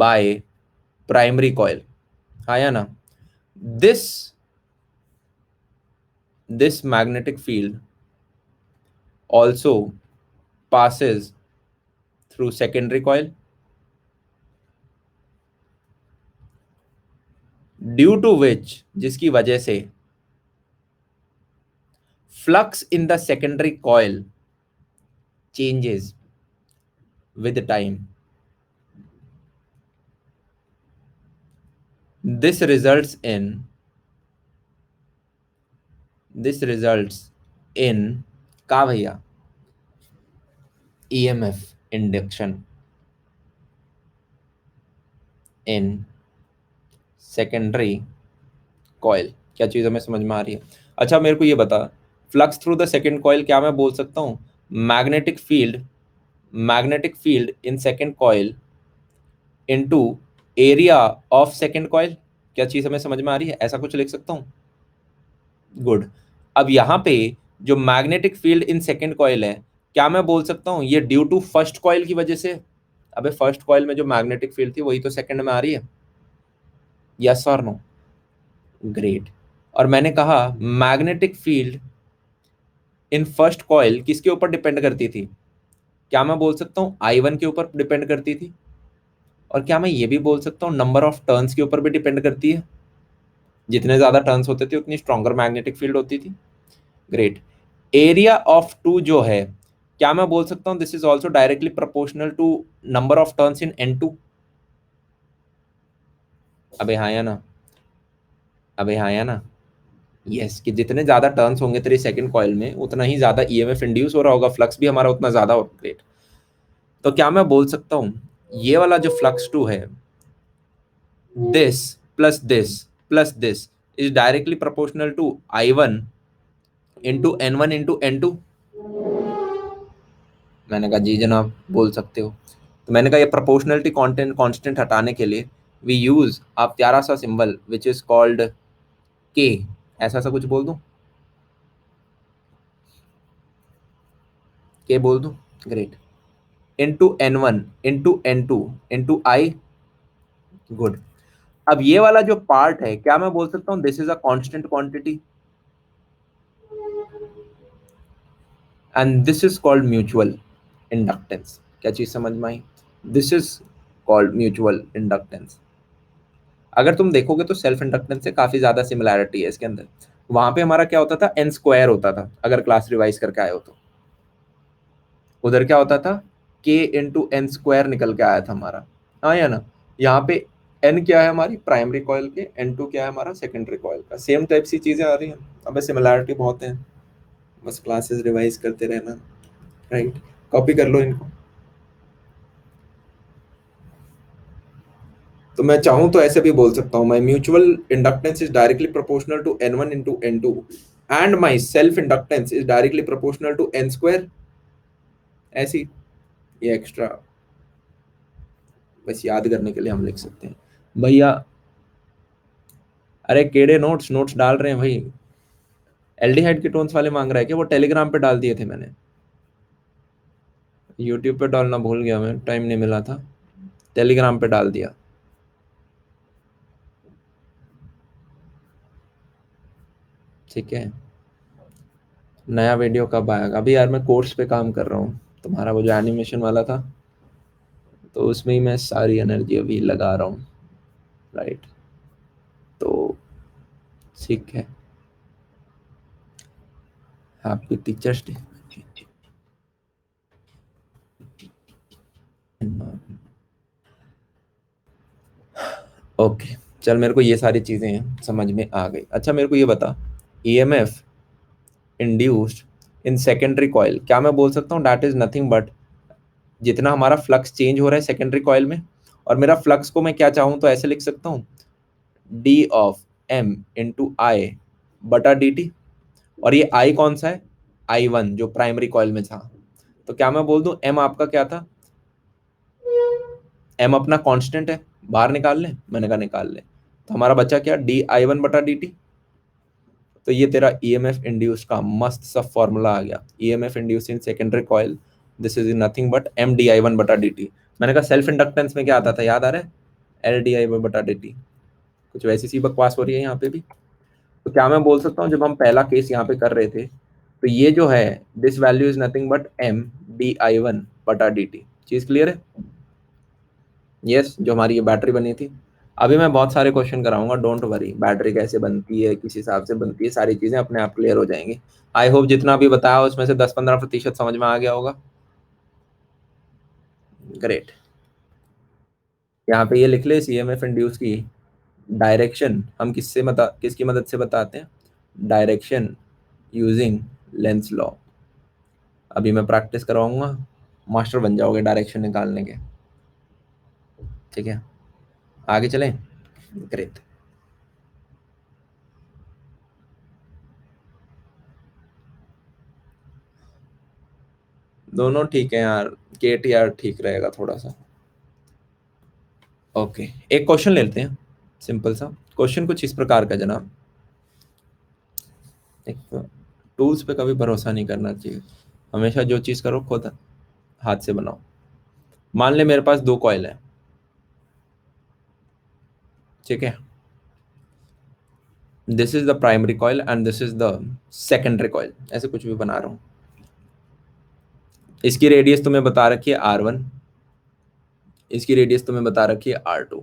by primary coil, आया ना। This magnetic field also passes through secondary coil, due to which, जिसकी वजह से flux in the secondary coil changes with time. This results in का भैया EMF induction in secondary coil। क्या चीज हमें समझ में आ रही है। अच्छा मेरे को ये बता, flux through the second coil, क्या मैं बोल सकता हूँ magnetic field in second coil into area of second coil, क्या चीज हमें समझ में आ रही है, ऐसा कुछ लिख सकता हूँ। गुड। अब यहाँ पे जो magnetic field in second coil है, क्या मैं बोल सकता हूँ ये ड्यू टू फर्स्ट कॉइल की वजह से, अबे फर्स्ट कॉइल में जो मैग्नेटिक फील्ड थी वही तो सेकंड में आ रही है, यस और नो। ग्रेट। और मैंने कहा magnetic field in first coil किसके ऊपर डिपेंड करती थी, क्या मैं बोल सकता हूँ I1 के ऊपर डिपेंड करती थी, और क्या मैं ये भी बोल सकता हूँ नंबर ऑफ टर्न्स के ऊपर भी डिपेंड करती है, जितने ज्यादा टर्न्स होते थे उतनी स्ट्रॉन्गर मैग्नेटिक फील्ड होती थी। ग्रेट। एरिया ऑफ टू जो है, क्या मैं बोल सकता हूँ this is also directly proportional to number of turns in N2। अबे हाँ या ना, अबे हाँ या ना, यस, कि जितने ज्यादा टर्न्स होंगे तेरे सेकंड कॉइल में उतना ही ज्यादा ईएमएफ इंड्यूस हो रहा होगा, फ्लक्स भी हमारा उतना ज्यादा होगा। ग्रेट। तो क्या मैं बोल सकता हूँ ये वाला जो फ्लक्स टू है, this plus this plus this is directly proportional to I1 into N1 into N2। मैंने कहा जी जनाब बोल सकते हो। तो मैंने कहा ये प्रोपोर्शनलिटी कांस्टेंट हटाने के लिए वी यूज अ प्यारा सा सिंबल विच इज कॉल्ड के, ऐसा सा कुछ बोल दूं, के बोल दूं, great, into N1 into N2 into I, good. अब ये वाला जो पार्ट है, क्या मैं बोल सकता हूं this is a constant quantity, and this is called mutual inductance. क्या चीज समझ में आई? This is called mutual inductance. अगर तुम देखोगे तो सेल्फ इंडक्टेंस से काफी ज्यादा सिमिलैरिटी है इसके अंदर। वहां पे हमारा क्या होता था, एन स्क्वायर होता था, अगर क्लास रिवाइज करके आए हो तो। उधर क्या होता था, के इंटू एन स्क्वायर निकल के आया था हमारा, हाँ या ना? यहाँ पे एन क्या है हमारी प्राइमरी कॉइल के, एन टू क्या है हमारा सेकेंडरी कॉइल का, सेम टाइप सी चीजें आ रही हैं। अब सिमिलैरिटी बहुत है, बस क्लासेस रिवाइज करते रहना, राइट? कॉपी कर लो इनको। तो मैं चाहूं तो ऐसे भी बोल सकता हूँ, my mutual inductance is directly proportional to N1 into N2 and my self inductance is directly proportional to N square. ऐसी ये एक्स्ट्रा बस याद करने के लिए हम लिख सकते हैं भैया। अरे केड़े नोट्स नोट्स डाल रहे हैं भाई, एल्डिहाइड कीटोन्स वाले मांग रहा है क्या? वो टेलीग्राम पे डाल दिए थे मैंने, यूट्यूब पे डालना भूल गया मैं, टाइम नहीं मिला था, टेलीग्राम पे डाल दिया। ठीक है, नया वीडियो कब आएगा? अभी यार मैं कोर्स पे काम कर रहा हूँ, तुम्हारा वो जो एनिमेशन वाला था, तो उसमें ही मैं सारी एनर्जी अभी लगा रहा हूँ, राइट? तो ठीक है, हैप्पी टीचर्स डे। ओके, चल मेरे को ये सारी चीजें समझ में आ गई। अच्छा मेरे को ये बता, EMF induced in secondary coil, क्या मैं बोल सकता हूँ दैट इज नथिंग बट जितना हमारा फ्लक्स चेंज हो रहा है सेकेंडरी कॉइल में, और मेरा फ्लक्स को मैं क्या चाहूँ तो ऐसे लिख सकता हूँ, डी ऑफ एम इंटू आई बटा डी टी। और ये आई कौन सा है, I1 जो प्राइमरी कॉइल में था। तो क्या मैं बोल दूं एम आपका क्या था, एम अपना कांस्टेंट है, बाहर निकाल लें, मैंने कहा निकाल लें, तो हमारा बचा क्या, DI1 बटा डी टी। तो ये तेरा ईएमएफ इंड्यूस का मस्त सा फॉर्मूला आ गया, EMF induce in secondary coil, this is nothing but MDI1 बटा डी टी। मैंने कहा सेल्फ इंडक्टेंस में क्या आता था, याद आ रहा है, LDI1 बटा डी टी। कुछ वैसी सी बकवास हो रही है यहाँ पे भी। तो क्या मैं बोल सकता हूँ, जब हम पहला केस यहाँ पे कर रहे थे, तो ये जो है this value is nothing but MDI1 बटा डी टी। चीज क्लियर है? यस, जो हमारी ये बैटरी बनी थी। अभी मैं बहुत सारे क्वेश्चन कराऊंगा, डोंट वरी, बैटरी कैसे बनती है, किस हिसाब से बनती है, सारी चीजें अपने आप क्लियर हो जाएंगी। आई होप जितना भी बताया उसमें से 10-15% समझ में आ गया होगा। ग्रेट। यहाँ पे ये लिख ले, CMF इंड्यूस की डायरेक्शन हम किसकी मदद से बताते हैं, डायरेक्शन यूजिंग लेंस लॉ। अभी मैं प्रैक्टिस करवाऊंगा, मास्टर बन जाओगे डायरेक्शन निकालने के। ठीक है, आगे चलें। ग्रेट। दोनों ठीक है यार, KTR ठीक रहेगा थोड़ा सा। ओके, एक क्वेश्चन लेते हैं, सिंपल सा क्वेश्चन कुछ इस प्रकार का जनाब। एक टूल्स पे कभी भरोसा नहीं करना चाहिए, हमेशा जो चीज़ करो खुद हाथ से बनाओ। मान ले मेरे पास दो कॉइल है, ठीक है, this is the primary coil and this is the secondary coil, ऐसे कुछ भी बना रहा हूँ। इसकी रेडियस तुम्हें बता रखी है R1, इसकी रेडियस तुम्हें बता रखी है R2,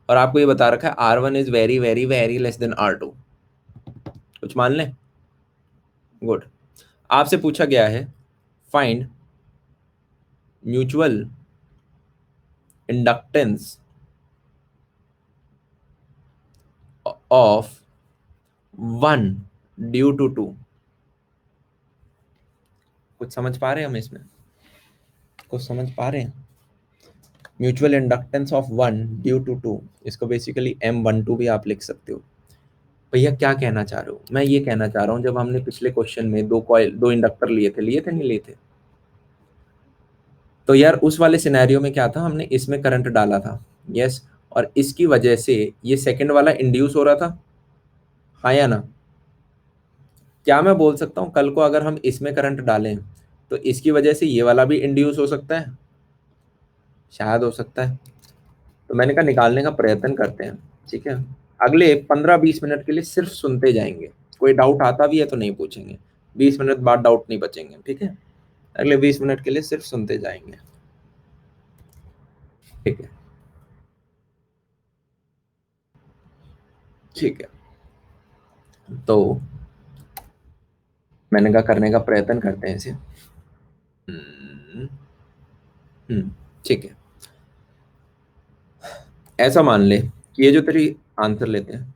और आपको ये बता रखा है R1 is very very very less than R2। कुछ मान लें, गुड। आपसे पूछा गया है find mutual inductance of 1 due to 2। कुछ समझ पा रहे हैं हम इसमें, कुछ समझ पा रहे हैं? Mutual inductance of 1 due to 2, इसको बेसिकली M12 भी आप लिख सकते हो। भैया क्या कहना चाह रहे हो? मैं ये कहना चाह रहा हूँ, जब हमने पिछले क्वेश्चन में दो इंडक्टर लिए थे नहीं लिए थे, तो यार उस वाले सिनेरियो में क्या था, हमने इसमें करंट डाला था, यस, और इसकी वजह से ये सेकंड वाला इंड्यूस हो रहा था, हाँ या ना? क्या मैं बोल सकता हूँ कल को अगर हम इसमें करंट डालें तो इसकी वजह से ये वाला भी इंड्यूस हो सकता है, शायद हो सकता है। तो मैंने कहा निकालने का प्रयत्न करते हैं, ठीक है। अगले 15-20 मिनट के लिए सिर्फ सुनते जाएंगे, कोई डाउट आता भी है तो नहीं पूछेंगे, 20 मिनट बाद डाउट नहीं बचेंगे, ठीक है। अगले 20 मिनट के लिए सिर्फ सुनते जाएंगे, ठीक है। ठीक है, तो मैंने कहा करने का प्रयत्न करते हैं इसे। हम्म, ठीक है। ऐसा मान ले कि ये जो तेरी आंसर लेते हैं,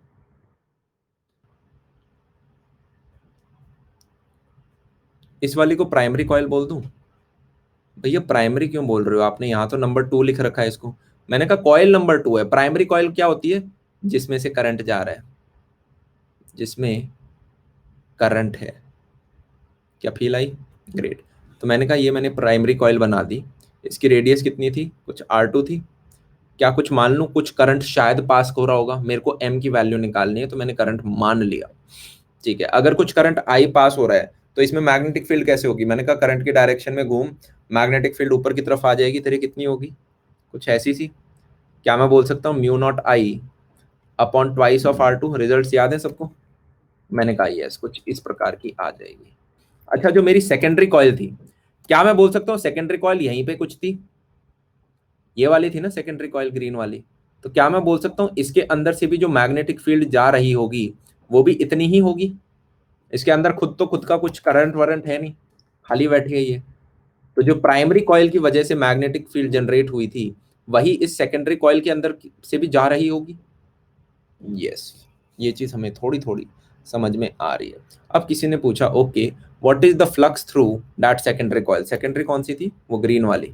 इस वाली को प्राइमरी कॉइल बोल दूं। भैया प्राइमरी क्यों बोल रहे हो, आपने यहाँ तो नंबर 2 लिख रखा है इसको। मैंने कहा कॉइल नंबर 2 है, प्राइमरी कॉइल क्या होती है, जिसमें से करंट जा रहा है, जिसमें करंट है। क्या फील आई? ग्रेट। तो मैंने कहा ये मैंने प्राइमरी कॉइल बना दी, इसकी रेडियस कितनी थी, कुछ R2 थी। क्या कुछ मान लूं कुछ करंट शायद पास हो रहा होगा, मेरे को M की वैल्यू निकालनी है तो मैंने करंट मान लिया, ठीक है। अगर कुछ करंट I पास हो रहा है तो इसमें मैग्नेटिक फील्ड कैसे होगी, मैंने कहा करंट की डायरेक्शन में घूम, मैग्नेटिक फील्ड ऊपर की तरफ आ जाएगी, तेरी कितनी होगी, कुछ ऐसी सी। क्या मैं बोल सकता हूँ mu naught I upon twice of R2, result याद है सबको। मैंने कहा यस, कुछ इस प्रकार की आ जाएगी। अच्छा, जो मेरी सेकेंडरी कॉइल थी, क्या मैं बोल सकता हूँ सेकेंडरी कॉइल यहीं पे कुछ थी, ये वाली थी ना सेकेंडरी कॉइल ग्रीन वाली। तो क्या मैं बोल सकता हूँ इसके अंदर से भी जो मैग्नेटिक फील्ड जा रही होगी वो भी इतनी ही होगी, इसके अंदर खुद तो खुद का कुछ करंट वरंट है नहीं, खाली बैठी है ये। तो जो प्राइमरी कॉइल की वजह से मैग्नेटिक फील्ड जनरेट हुई थी वही इस सेकेंडरी कॉइल के अंदर से भी जा रही होगी। यस, ये चीज हमें थोड़ी थोड़ी समझ में आ रही है। अब किसी ने पूछा okay what is the flux through that secondary coil, secondary कौन सी थी, वो ग्रीन वाली।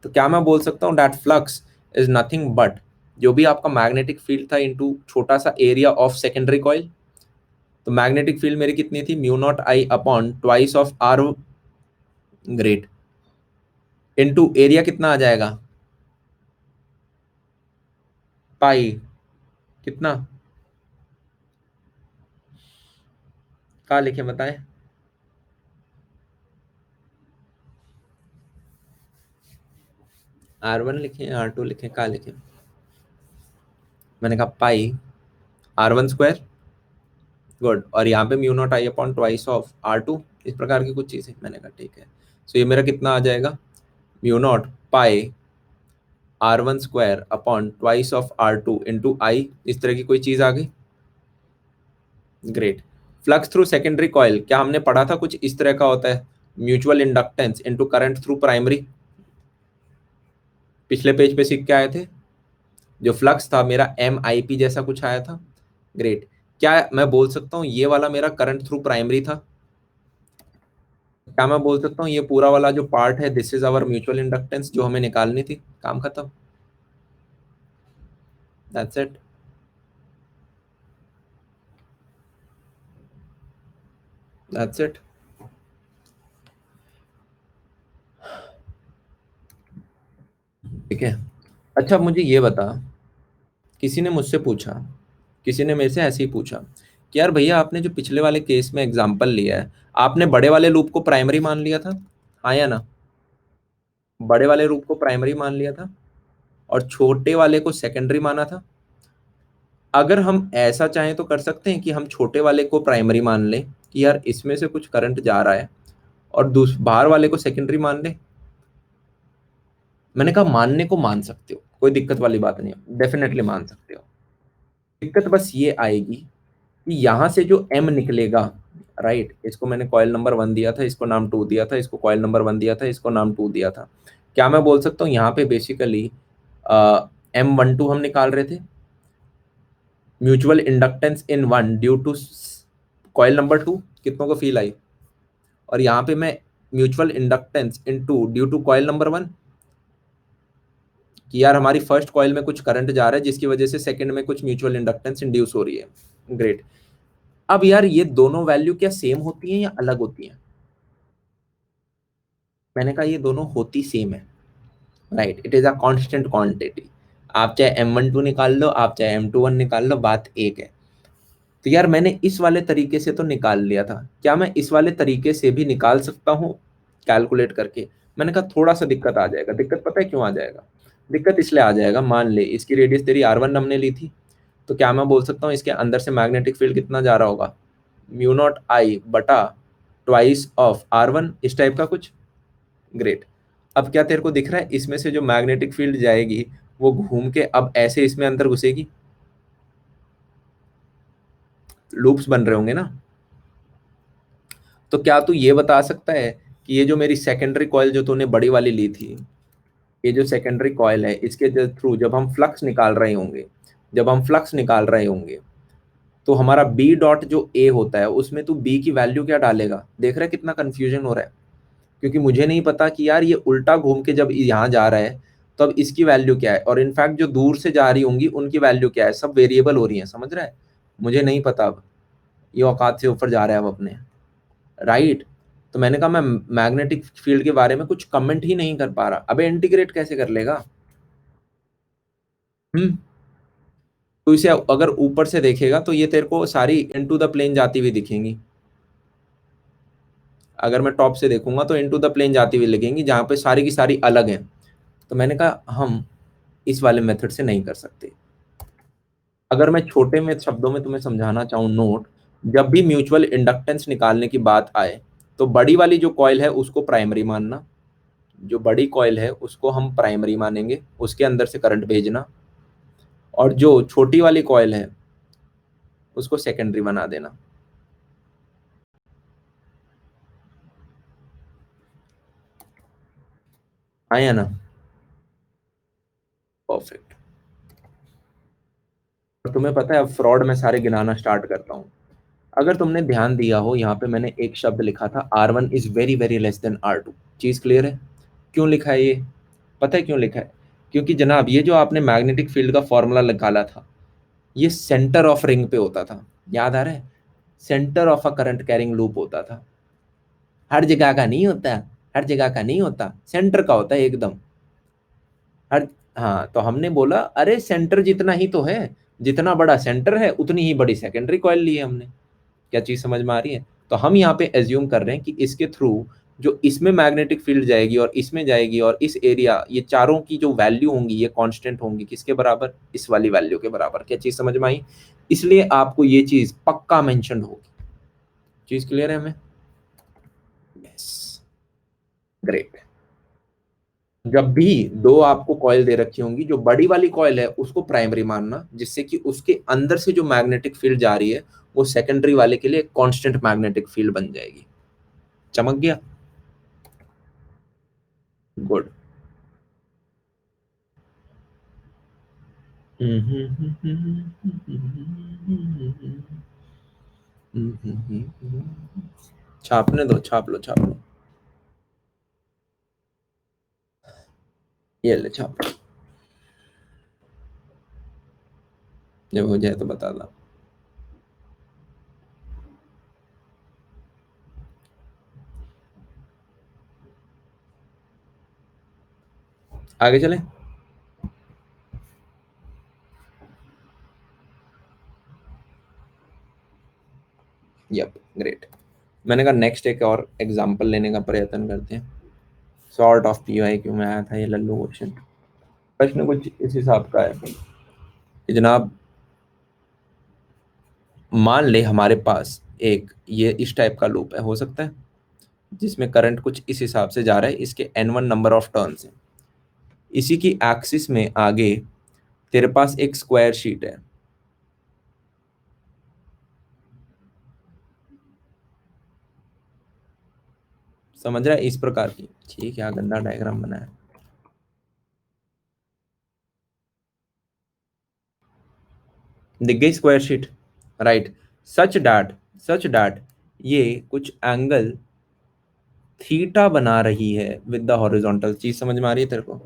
तो क्या मैं बोल सकता हूँ that flux is nothing but जो भी आपका मैग्नेटिक फील्ड था इनटू छोटा सा एरिया ऑफ सेकेंडरी कॉइल। तो मैग्नेटिक फील्ड मेरी कितनी थी, mu naught I upon twice of R, great, into area कितना आ जाएगा, पाई, कितना, कहाँ लिखे बताएं। R1 लिखे, R2 लिखे, कहाँ लिखे। मैंने कहा पाई R1 स्क्वायर, गुड, और यहाँ पे mu naught I upon twice of R2, इस प्रकार की कुछ चीजें। मैंने कहा ठीक है, सो ये मेरा कितना आ जाएगा, mu naught pi R1 square upon twice of R2 into I, इस तरह की कोई चीज आ गई। Great. Flux through secondary coil क्या हमने पढ़ा था, कुछ इस तरह का होता है, mutual inductance into current through primary. पिछले पेज पे सीख के आए थे, जो फ्लक्स था मेरा MIP जैसा कुछ आया था। ग्रेट। क्या मैं बोल सकता हूँ ये वाला मेरा करंट थ्रू प्राइमरी था, क्या मैं बोल सकता हूँ ये पूरा वाला जो पार्ट है this is our mutual inductance जो हमें निकालनी थी, काम खत्म, दैट्स इट। That's it. ठीक है। अच्छा मुझे ये बता, किसी ने मुझसे पूछा, किसी ने मेरे से ऐसे ही पूछा कि यार भैया आपने जो पिछले वाले केस में एग्जांपल लिया है, आपने बड़े वाले लूप को प्राइमरी मान लिया था, हाँ या ना, बड़े वाले लूप को प्राइमरी मान लिया था और छोटे वाले को सेकेंडरी माना था। अगर हम ऐसा चाहें तो कर सकते हैं कि हम छोटे वाले को प्राइमरी मान लें कि यार इसमें से कुछ करंट जा रहा है, और बाहर वाले को सेकेंडरी मान लें। मैंने कहा मानने को मान सकते हो, कोई दिक्कत वाली बात नहीं है, डेफिनेटली मान सकते हो। दिक्कत बस ये आएगी कि यहां से जो M निकलेगा, राइट, इसको मैंने कॉइल नंबर 1 दिया था, इसको नाम 2 दिया था, इसको कॉइल नंबर 1 दिया था, इसको नाम 2 दिया था। क्या मैं बोल सकता हूँ यहाँ पे बेसिकली M12 हम निकाल रहे थे, mutual inductance in 1 due to coil number 2, कितनों को फील आई, और यहाँ पे मैं mutual inductance in 2 due to coil number 1, कि यार हमारी फर्स्ट कॉइल में कुछ करंट जा रहा है जिसकी वजह से सेकंड में कुछ म्यूचुअल इंडक्टेंस इंड्यूस हो रही है। ग्रेट। अब यार ये दोनों वैल्यू क्या सेम होती हैं या अलग होती हैं, मैंने कहा ये दोनों होती सेम है, right, it is a constant quantity. आप चाहे M12 निकाल लो, आप चाहे M21 निकाल लो, बात एक है। तो यार मैंने इस वाले तरीके से तो निकाल लिया था, क्या मैं इस वाले तरीके से भी निकाल सकता हूँ, कैलकुलेट करके। मैंने कहा थोड़ा सा दिक्कत आ जाएगा। दिक्कत पता है क्यों आ जाएगा? दिक्कत इसलिए आ जाएगा, मान ले इसकी रेडियस तेरी R1 हमने ली थी, तो क्या मैं बोल सकता हूँ इसके अंदर से मैग्नेटिक फील्ड कितना जा रहा होगा? म्यू नॉट आई बटा ट्वाइस ऑफ R1, इस टाइप का कुछ। ग्रेट। अब क्या तेरे को दिख रहा है इसमें से जो मैग्नेटिक फील्ड जाएगी वो घूम के अब ऐसे इसमें अंदर घुसेगी? लूप्स बन रहे होंगे ना? तो क्या तू ये बता सकता है कि ये जो मेरी सेकेंडरी कॉइल जो तूने बड़ी वाली ली थी, ये जो सेकेंडरी कॉइल है, इसके थ्रू जब हम फ्लक्स निकाल रहे होंगे, जब हम फ्लक्स निकाल रहे होंगे, तो हमारा बी डॉट जो ए होता है उसमें तू बी की वैल्यू क्या डालेगा? देख रहा है कितना कंफ्यूजन हो रहा है? क्योंकि मुझे नहीं पता कि यार ये उल्टा घूम के जब यहाँ जा रहा है तो अब इसकी वैल्यू क्या है, और इनफैक्ट जो दूर से जा रही होंगी उनकी वैल्यू क्या है, सब वेरिएबल हो रही है, समझ रहा है? मुझे नहीं पता अब, ये औकात से ऊपर जा रहा है अब अपने, राइट? तो मैंने कहा मैं मैग्नेटिक फील्ड के बारे में कुछ कमेंट ही नहीं कर पा रहा। अबे इंटीग्रेट कैसे कर लेगा? हम्म। तो इसे अगर ऊपर से देखेगा तो ये तेरे को सारी इनटू द प्लेन जाती हुई दिखेंगी। अगर मैं टॉप से देखूंगा तो इनटू द प्लेन जाती हुई लगेंगी, जहां पे सारी की सारी अलग हैं। तो मैंने कहा हम इस वाले मेथड से नहीं कर सकते। अगर मैं छोटे में शब्दों में तुम्हें समझाना चाहूँ, नोट, जब भी म्यूचुअल इंडक्टेंस निकालने की बात आए तो बड़ी वाली जो कॉइल है उसको प्राइमरी मानना, जो बड़ी कॉइल है उसको हम प्राइमरी मानेंगे, उसके अंदर से करंट भेजना, और जो छोटी वाली कॉइल है उसको सेकेंडरी बना देना। आया ना? परफेक्ट। और तुम्हें पता है अब फ्रॉड में सारे गिनाना स्टार्ट करता हूँ। अगर तुमने ध्यान दिया हो यहाँ पे मैंने एक शब्द लिखा था, R1 is very very less than R2। चीज क्लियर है? क्यों लिखा है ये? पता है क्यों लिखा है? क्योंकि जनाब ये जो आपने मैग्नेटिक फील्ड का फॉर्मूला निकाला था, ये सेंटर ऑफ रिंग पे होता था, याद आ रहा है? Centre of a current carrying loop होता था। हर जगह का नहीं होता, हर जगह का नहीं होता, सेंटर का होता है एकदम। हर, हाँ, तो हमने बोला अरे सेंटर जितना ही तो है, जितना बड़ा सेंटर है उतनी ही बड़ी सेकेंडरी कॉइल ली है हमने। क्या चीज समझ में आ रही है? तो हम यहाँ पे एज्यूम कर रहे हैं कि इसके थ्रू जो इसमें मैग्नेटिक फील्ड जाएगी और इसमें जाएगी और इस एरिया, ये चारों की जो वैल्यू होंगी ये कांस्टेंट होंगी, किसके बराबर? इस वाली वैल्यू के बराबर। क्या चीज समझ में आई? इसलिए आपको ये चीज पक्का मेंशन होगी। चीज क्लियर है हमें? यस। ग्रेट। जब भी दो आपको कॉइल दे रखी होंगी, जो बड़ी वाली कॉइल है उसको प्राइमरी मानना, जिससे कि उसके अंदर से जो मैग्नेटिक फील्ड जा रही है वो सेकेंडरी वाले के लिए कांस्टेंट मैग्नेटिक फील्ड बन जाएगी। चमक गया? गुड। छापने दो, छाप लो छाप लो। ये ले छाप लो, जब हो जाए तो बता दो। आगे चले। Yup, great. मैंने कहा नेक्स्ट एक और एग्जांपल लेने का प्रयत्न करते हैं। सॉर्ट ऑफ PYQ में आया था ये लल्लू क्वेश्चन। प्रश्न कुछ इस हिसाब का है कि जनाब, मान ले हमारे पास एक ये इस टाइप का लूप है, हो सकता है, जिसमें करंट कुछ इस हिसाब से जा रहा है, इसके N1 नंबर ऑफ टर्न्स हैं। इसी की एक्सिस में आगे तेरे पास एक स्क्वायर शीट है, समझ रहा है? इस प्रकार की। ठीक है, गंदा डायग्राम बनाया। दिख गई square sheet? Right. Such that, such that ये कुछ एंगल थीटा बना रही है विद द हॉरिजॉन्टल। चीज समझ में आ रही है तेरे को?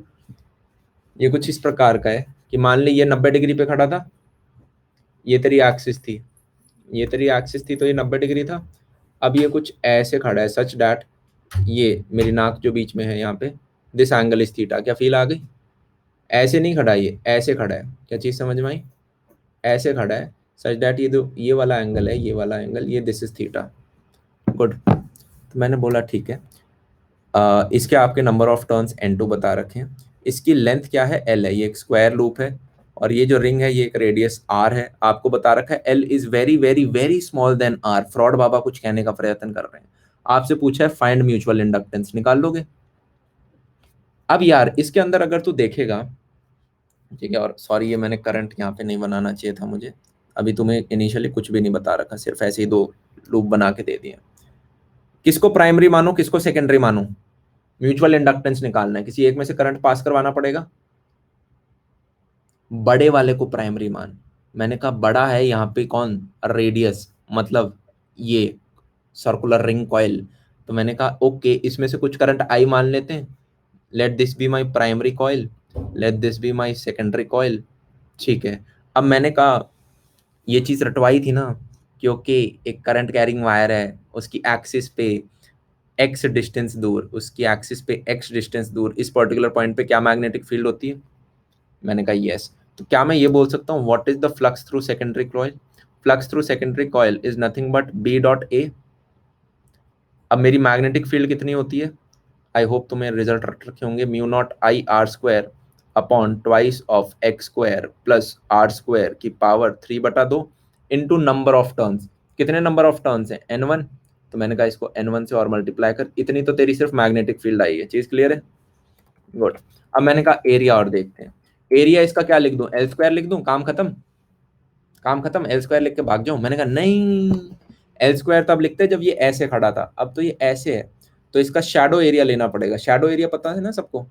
ये कुछ इस प्रकार का है कि मान ली ये 90 डिग्री पे खड़ा था, ये तेरी एक्सिस थी, ये तेरी एक्सिस थी, तो ये 90 डिग्री था। अब ये कुछ ऐसे खड़ा है, सच डैट ये मेरी नाक जो बीच में है यहाँ पे, दिस एंगल इज थीटा। क्या फील आ गई? ऐसे नहीं खड़ा, ये ऐसे खड़ा है। क्या चीज समझ में आई? ऐसे खड़ा है, सच दैट ये जो ये वाला एंगल है, ये वाला एंगल, ये दिस इज थीटा। गुड। तो मैंने बोला ठीक है, इसके आपके नंबर ऑफ टर्न्स N2 बता रखे हैं। इसकी लेंथ क्या है, L है, ये एक स्क्वायर लूप है, और ये जो रिंग है ये एक रेडियस R है। आपको बता रखा है L is very very very small than R। Fraud बाबा कुछ कहने का प्रयत्न कर रहे हैं। आपसे पूछा है फाइंड म्यूचुअल इंडक्टेंस, निकाल लोगे? अब यार इसके अंदर अगर तू देखेगा, ठीक है, और सॉरी ये मैंने करंट यहाँ पे नहीं बनाना चाहिए था मुझे, अभी तुम्हें इनिशियली कुछ भी नहीं बता रखा, सिर्फ ऐसे ही दो लूप बना के दे दिए। किसको प्राइमरी मानो, किसको सेकेंडरी मानो? म्यूचुअल इंडक्टेंस निकालना है, किसी एक में से करंट पास करवाना पड़ेगा। बड़े वाले को प्राइमरी मान। मैंने कहा बड़ा है यहाँ पे कौन, रेडियस, मतलब ये सर्कुलर रिंग कॉइल। तो मैंने कहा ओके, इसमें से कुछ करंट आई मान लेते हैं, let this be my primary coil, let this be my secondary coil. ठीक है, अब मैंने कहा ये चीज रटवाई थी ना, क्योंकि एक करंट कैरिंग वायर है, उसकी एक्सिस पे एक्स डिस्टेंस दूर, उसकी एक्सिस पे एक्स डिस्टेंस दूर इस पर्टिकुलर पॉइंट पे क्या मैग्नेटिक फील्ड होती है? मैंने कहा यस। तो क्या मैं ये बोल सकता हूँ what is the flux through secondary coil? Flux through secondary coil is nothing but B dot A. अब मेरी मैग्नेटिक फील्ड कितनी होती है? आई होप तुम्हें रिजल्ट रट रखे होंगे, mu naught I R square upon twice of X square plus R square की power 3/2 into number of turns. कितने नंबर ऑफ टर्न्स हैं? N1। तो मैंने कहा इसको N1 से और मल्टीप्लाई कर, इतनी तो तेरी सिर्फ मैग्नेटिक फील्ड आई है। चीज क्लियर है? गुड। अब मैंने कहा एरिया और देखते हैं। एरिया इसका क्या लिख दूं, एल स्क्वायर लिख दूं, काम खत्म, काम खत्म, एल स्क्वायर लिख के भाग जाऊं? मैंने कहा नहीं, एल स्क्वायर तब लिखते जब ये ऐसे खड़ा था, अब तो ये ऐसे है, तो इसका शैडो एरिया लेना पड़ेगा। शैडो एरिया पता है ना सबको,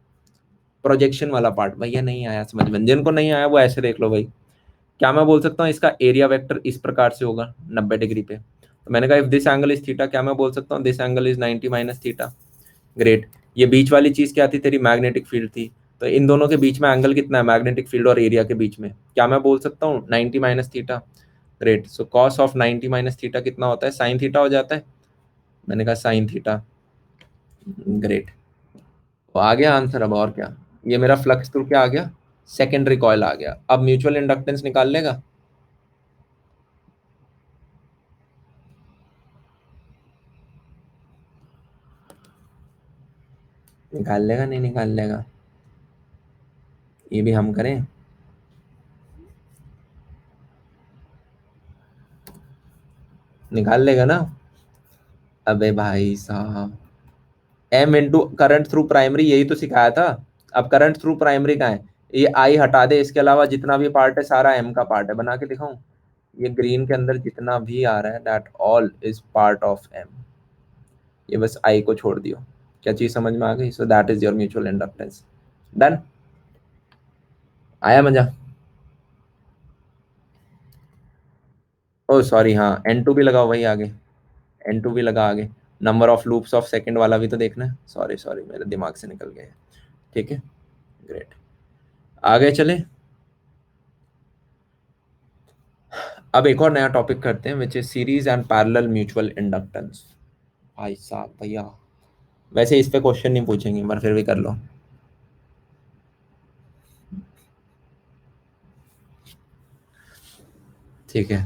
प्रोजेक्शन वाला पार्ट। भैया नहीं आया समझ में, जिनको नहीं आया वो ऐसे देख लो भाई। क्या मैं बोल सकता हूँ इसका एरिया वेक्टर इस प्रकार से होगा 90 डिग्री पे? तो मैंने कहा if this angle is theta, क्या मैं बोल सकता हूँ this angle is 90 minus theta? Great. ये बीच वाली चीज क्या थी, तेरी मैग्नेटिक फील्ड थी। तो इन दोनों के बीच में एंगल कितना है, मैग्नेटिक फील्ड और एरिया के बीच में? क्या मैं बोल सकता हूँ 90 minus theta? Great. So cos of 90 minus theta कितना होता है, साइन थीटा हो जाता है। मैंने कहा साइन थीटा। ग्रेट। तो आ गया आंसर। अब और क्या, ये मेरा फ्लक्स थ्रू क्या आ गया, सेकेंडरी कॉइल आ गया। अब म्यूचुअल इंडक्टेंस निकाल लेगा? निकाल लेगा नहीं निकाल लेगा? ये भी हम करें? निकाल लेगा ना? अबे भाई साहब, M into current through primary, यही तो सिखाया था। अब करंट थ्रू प्राइमरी का है, ये आई हटा दे, इसके अलावा जितना भी पार्ट है सारा एम का पार्ट है। बना के दिखाऊं? ये ग्रीन के अंदर जितना भी आ रहा है that all is part of M, ये बस आई को छोड़ दियो। क्या चीज समझ में आ गई? So that is your mutual inductance. Done. आया मजा? ओ सॉरी, हाँ N2 भी लगाओ भाई आगे, N2 भी लगा आगे। Number of loops of second वाला भी तो देखना है। सॉरी सॉरी मेरे दिमाग से निकल गया है। ठीक है, ग्रेट। आगे चले। अब एक और नया टॉपिक करते हैं which is series and parallel mutual inductance. भाई साहब भैया, वैसे इस पे क्वेश्चन नहीं पूछेंगे पर फिर भी कर लो। ठीक है,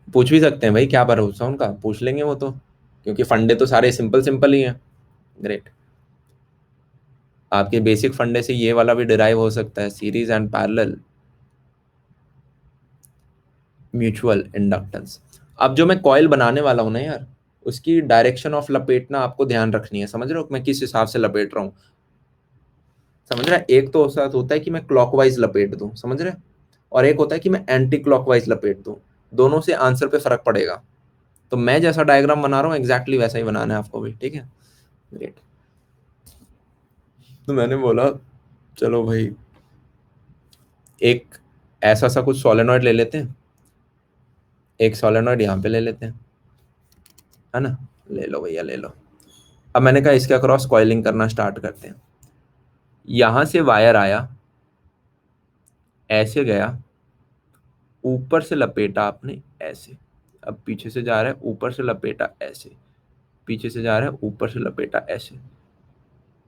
पूछ भी सकते हैं भाई, क्या भरोसा उनका, पूछ लेंगे वो तो, क्योंकि फंडे तो सारे सिंपल सिंपल ही हैं। ग्रेट। आपके बेसिक फंडे से ये वाला भी डिराइव हो सकता है, series and parallel mutual inductance. अब जो मैं कॉइल बनाने वाला हूं ना यार, उसकी डायरेक्शन ऑफ लपेटना आपको ध्यान रखनी है। समझ रहे हो मैं किस हिसाब से लपेट रहा हूँ? समझ रहे हैं? एक तो साथ होता है कि मैं क्लॉकवाइज लपेट दूं, समझ रहे हैं, और एक होता है कि मैं एंटी क्लॉकवाइज लपेट दूं। दोनों से आंसर पे फर्क पड़ेगा। तो मैं जैसा डायग्राम बना रहा हूँ एग्जैक्टली वैसा ही बनाना है आपको भी, ठीक है? ग्रेट। तो मैंने बोला चलो भाई एक ऐसा सा कुछ सोलेनॉइड ले लेते हैं, एक सोलेनॉइड यहाँ पे ले लेते हैं, है ना? ले लो भैया ले लो। अब मैंने कहा इसके अक्रॉस कॉइलिंग करना स्टार्ट करते हैं। यहां से वायर आया, ऐसे गया, ऊपर से लपेटा आपने ऐसे, अब पीछे से जा रहा है, ऊपर से लपेटा ऐसे, पीछे से जा रहा है, ऊपर से लपेटा ऐसे।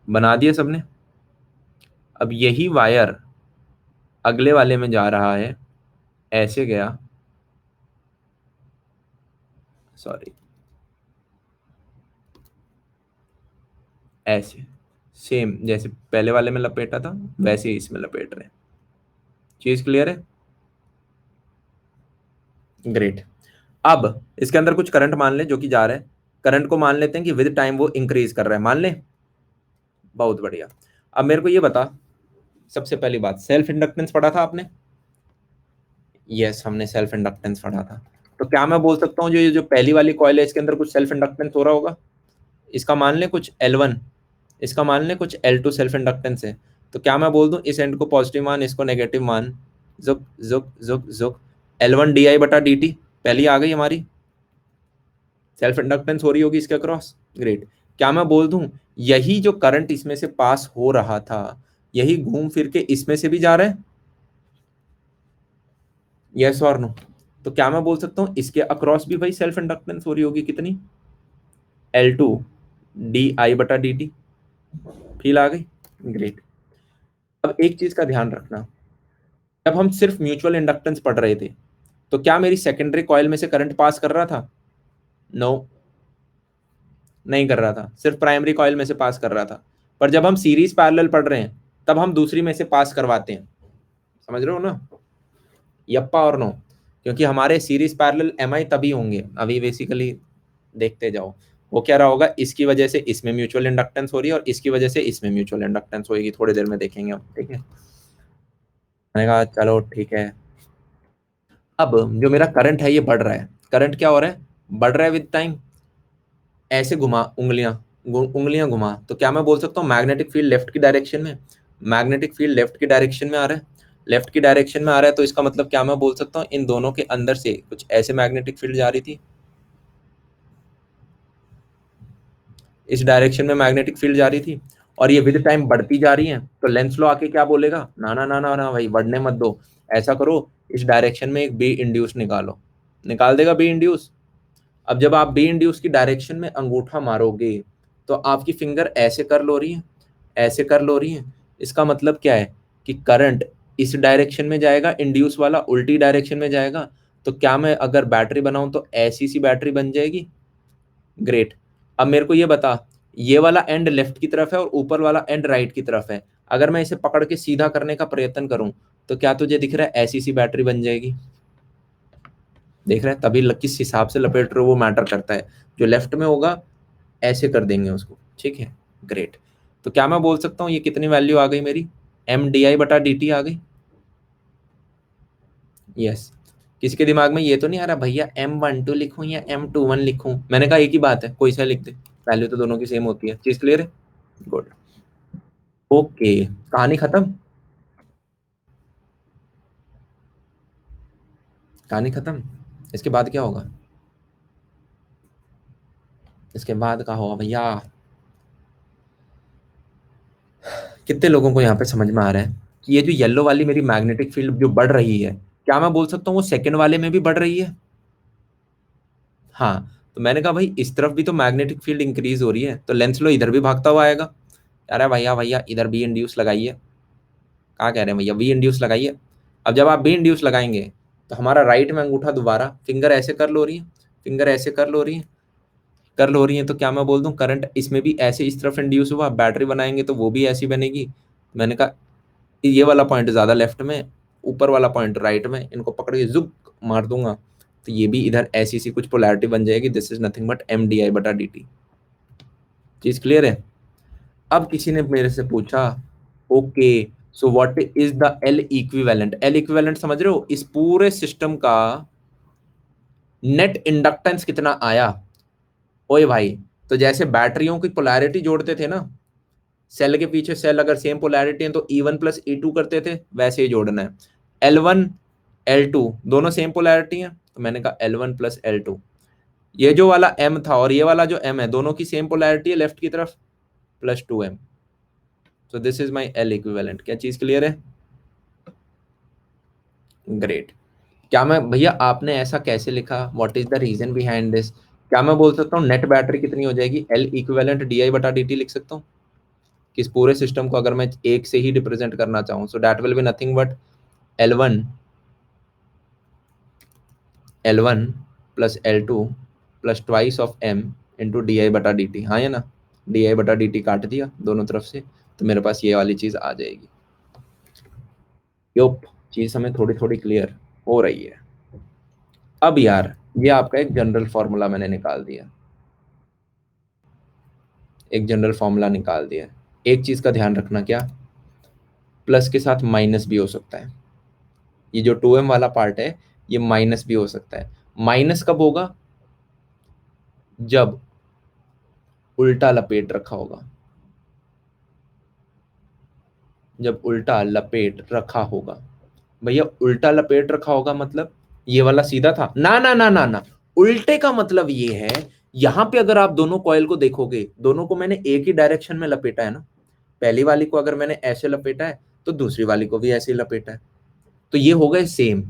बना दिया सबने? अब यही वायर अगले वाले में जा रहा है, ऐसे गया, सॉरी, ऐसे सेम जैसे पहले वाले में लपेटा था वैसे ही इसमें लपेट रहे हैं। चीज क्लियर है? ग्रेट। अब इसके अंदर कुछ करंट मान लें जो कि जा रहा है। करंट को मान लेते हैं कि विद टाइम वो इंक्रीज कर रहा है, मान लें। बहुत बढ़िया। अब मेरे को ये बता, सबसे पहली बात, सेल्फ इंडक्टेंस पढ़ा था आपने? यस, हमने सेल्फ इंडक्टेंस पढ़ा था। तो क्या मैं बोल सकता हूँ जो ये जो पहली वाली कॉइल है इसके अंदर कुछ सेल्फ इंडक्टेंस हो रहा होगा? इसका मान लें कुछ L1, इसका मान लें कुछ L2 सेल्फ इंडक्टेंस है। तो क्या मैं बोल दूं इस एंड को पॉजिटिव मान, इसको नेगेटिव मान, जुक जुक जुक जुक, L1 di बटा dt पहली आ गई हमारी, सेल्फ इंडक्टेंस हो रही होगी इसके अक्रॉस। ग्रेट। क्या मैं बोल दूं यही जो करंट इसमें से पास हो रहा था यही घूम फिर के इसमें से भी जा रहा है? यस और नो? तो क्या मैं बोल सकता हूं इसके अक्रॉस भी भाई सेल्फ इंडक्टेंस हो रही होगी कितनी? L2 di बटा dt। फील आ गई? ग्रेट। अब एक चीज का ध्यान रखना, जब हम सिर्फ म्यूचुअल इंडक्टेंस पढ़ रहे थे तो क्या मेरी सेकेंडरी कॉइल में से करंट पास कर रहा था? नो, नहीं कर रहा था, सिर्फ प्राइमरी कॉइल में से पास कर रहा था। पर जब हम सीरीज पैरेलल पढ़ रहे हैं तब हम दूसरी में से पास करवाते हैं। समझ रहे हो ना? यप्पा और नो? क्योंकि हमारे सीरीज पैरेलल एम आई तभी होंगे, अभी बेसिकली देखते जाओ। वो क्या रहा होगा, इसकी वजह से इसमें म्यूचुअल इंडक्टेंस हो रही है और इसकी वजह से इसमें म्यूचुअल इंडक्टेंस होगी, थोड़ी देर में देखेंगे हम, ठीक है। मैंने कहा चलो ठीक है। अब जो मेरा करंट है ये बढ़ रहा है, करंट क्या हो रहा है, बढ़ रहा है विद टाइम। ऐसे घुमा उंगलियां, उंगलियां घुमा, तो क्या मैं बोल सकता हूँ मैग्नेटिक फील्ड लेफ्ट की डायरेक्शन में, मैग्नेटिक फील्ड लेफ्ट की डायरेक्शन में आ रहा है, लेफ्ट की डायरेक्शन में आ रहा है। तो इसका मतलब क्या मैं बोल सकता हूँ इन दोनों के अंदर से कुछ ऐसे मैग्नेटिक फील्ड जा रही थी, इस डायरेक्शन में मैग्नेटिक फील्ड जा रही थी, और ये विद टाइम बढ़ती जा रही है। तो लेंस लो आके क्या बोलेगा, ना ना ना ना ना भाई बढ़ने मत दो, ऐसा करो इस डायरेक्शन में एक बी इंड्यूस निकालो, निकाल देगा बी इंड्यूस। अब जब आप बी इंड्यूस की डायरेक्शन में अंगूठा मारोगे तो आपकी फिंगर ऐसे कर्ल हो रही है, ऐसे कर्ल हो रही है। इसका मतलब क्या है कि करंट इस डायरेक्शन में जाएगा, इंड्यूस वाला उल्टी डायरेक्शन में जाएगा। तो क्या मैं अगर बैटरी बनाऊं तो ऐसी सी बैटरी बन जाएगी? ग्रेट। अब मेरे को ये बता, ये वाला एंड लेफ्ट की तरफ है और ऊपर वाला एंड राइट की तरफ है, अगर मैं इसे पकड़ के सीधा करने का प्रयत्न करूं तो क्या तुझे दिख रहा है ऐसी सी बैटरी बन जाएगी? देख रहा है? तभी किस हिसाब से लपेट रहे हो वो मैटर करता है। जो लेफ्ट में होगा ऐसे कर देंगे उसको, ठीक है। ग्रेट। तो क्या मैं बोल सकता हूँ ये कितनी वैल्यू आ गई मेरी, एम डी आई बटा डी टी आ गई? यस। किसी के दिमाग में ये तो नहीं आ रहा भैया M12 लिखूं या M21 लिखूं? मैंने कहा एक ही बात है, कोई सा लिख दे, वैल्यू तो दोनों की सेम होती है। चीज क्लियर है? गुड। ओके, कहानी खत्म, कहानी खत्म। इसके बाद क्या होगा, इसके बाद क्या होगा भैया? कितने लोगों को यहाँ पे समझ में आ रहा है कि ये जो येलो वाली मेरी मैग्नेटिक फील्ड जो बढ़ रही है, क्या मैं बोल सकता हूँ वो सेकंड वाले में भी बढ़ रही है? हाँ। तो मैंने कहा भाई इस तरफ भी तो मैग्नेटिक फील्ड इंक्रीज हो रही है, तो लेंस लो इधर भी भागता हुआ आएगा। अरे भैया भैया इधर बी इंड्यूस लगाइए, कहाँ कह रहे हैं भैया, बी इंड्यूस लगाइए। अब जब आप बी इंड्यूस लगाएंगे तो हमारा राइट में अंगूठा दोबारा, फिंगर ऐसे कर लो रही है, फिंगर ऐसे कर लो रही है, कर लो रही है। तो क्या मैं बोल दूं करंट इसमें भी ऐसे इस तरफ इंड्यूस हुआ, बैटरी बनाएंगे तो वो भी ऐसी बनेगी। मैंने कहा ये वाला पॉइंट ज्यादा लेफ्ट में, ऊपर वाला पॉइंट राइट में, इनको पकड़ के जुक मार दूंगा तो ये भी इधर ऐसी सी कुछ पोलैरिटी बन जाएगी। This is nothing but M D I बटा डी टी। चीज क्लियर है? अब किसी ने मेरे से पूछा okay so what is the L equivalent, L equivalent समझ रहे हो, इस पूरे सिस्टम का नेट इंडक्टेंस कितना आया? ओए भाई, तो जैसे बैटरियों की पोलैरिटी जोड़ते थे ना, सेल के पीछे सेल अगर सेम पोलैरिटी है तो E1 प्लस E2 करते थे, वैसे ही जोड़ना है। L1 L2 दोनों सेम पोलैरिटी है, तो मैंने कहा L1 प्लस L2। ये जो वाला M था और ये वाला जो M है दोनों की सेम पोलैरिटी है लेफ्ट की तरफ, plus 2M। So this is my L equivalent. क्या चीज क्लियर है? ग्रेट। क्या मैं भैया आपने ऐसा कैसे लिखा, what is the reason behind this? क्या मैं बोल सकता हूँ नेट बैटरी कितनी हो जाएगी, L इक्विवेलेंट डी आई बटा डी टी लिख सकता हूँ कि इस पूरे सिस्टम को अगर मैं एक से ही रिप्रेजेंट करना चाहूँ, so that will be nothing but L1 L1 plus L2 plus twice of M into D I बटा डी टी। हाँ या ना? डी आई बटा डी टी काट दिया दोनों तरफ से, तो मेरे पास ये वाली चीज आ जाएगी। योप, चीज हमें थोड़ी थोड़ी क्लियर हो रही है। अब यार ये आपका एक जनरल फॉर्मूला मैंने निकाल दिया, एक जनरल फॉर्मूला निकाल दिया। एक चीज का ध्यान रखना, क्या प्लस के साथ माइनस भी हो सकता है। ये जो 2m वाला पार्ट है ये माइनस भी हो सकता है। माइनस कब होगा? जब उल्टा लपेट रखा होगा, जब उल्टा लपेट रखा होगा। भैया उल्टा लपेट रखा होगा मतलब ये वाला सीधा था ना ना ना ना ना। उल्टे का मतलब ये है, यहां पे अगर आप दोनों कॉइल को देखोगे, दोनों को मैंने एक ही डायरेक्शन में लपेटा है ना। पहली वाली को अगर मैंने ऐसे लपेटा है तो दूसरी वाली को भी ऐसे ही लपेटा है, तो ये हो गए सेम।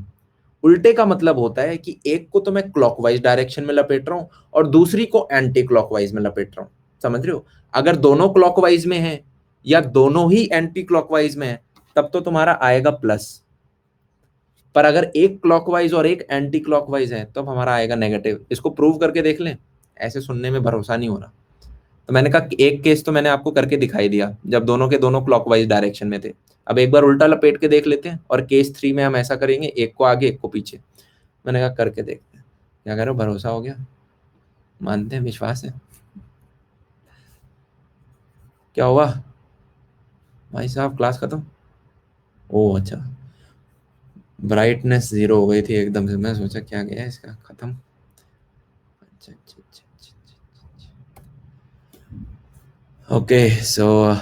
उल्टे का मतलब होता है कि एक को तो मैं क्लॉकवाइज डायरेक्शन में लपेट रहा हूं और दूसरी को एंटी क्लॉकवाइज में लपेट रहा हूं। समझ रहे हो? अगर दोनों क्लॉकवाइज में है या दोनों ही एंटी क्लॉकवाइज में है तब तो तुम्हारा आएगा प्लस, पर अगर एक क्लॉकवाइज और एक एंटी क्लॉकवाइज है तो हमारा आएगा नेगेटिव। इसको प्रूव करके देख लें, ऐसे सुनने में भरोसा नहीं हो रहा। तो मैंने कहा कि एक केस तो मैंने आपको करके दिखाई दिया जब दोनों के दोनों क्लॉकवाइज डायरेक्शन में थे। अब एक बार उल्टा लपेट के देख लेते हैं, और केस 3 में हम ऐसा करेंगे, एक को आगे एक को पीछे। मैंने कहा करके देखते हैं। क्या कह रहे हो, भरोसा हो गया? मानते हैं, विश्वास है? क्या हुआ भाई साहब, क्लास खत्म? ओ अच्छा, ब्राइटनेस 0 हो गई थी एकदम से, मैं सोचा क्या गया इसका खत्म। अच्छा अच्छा अच्छा अच्छा। ओके सो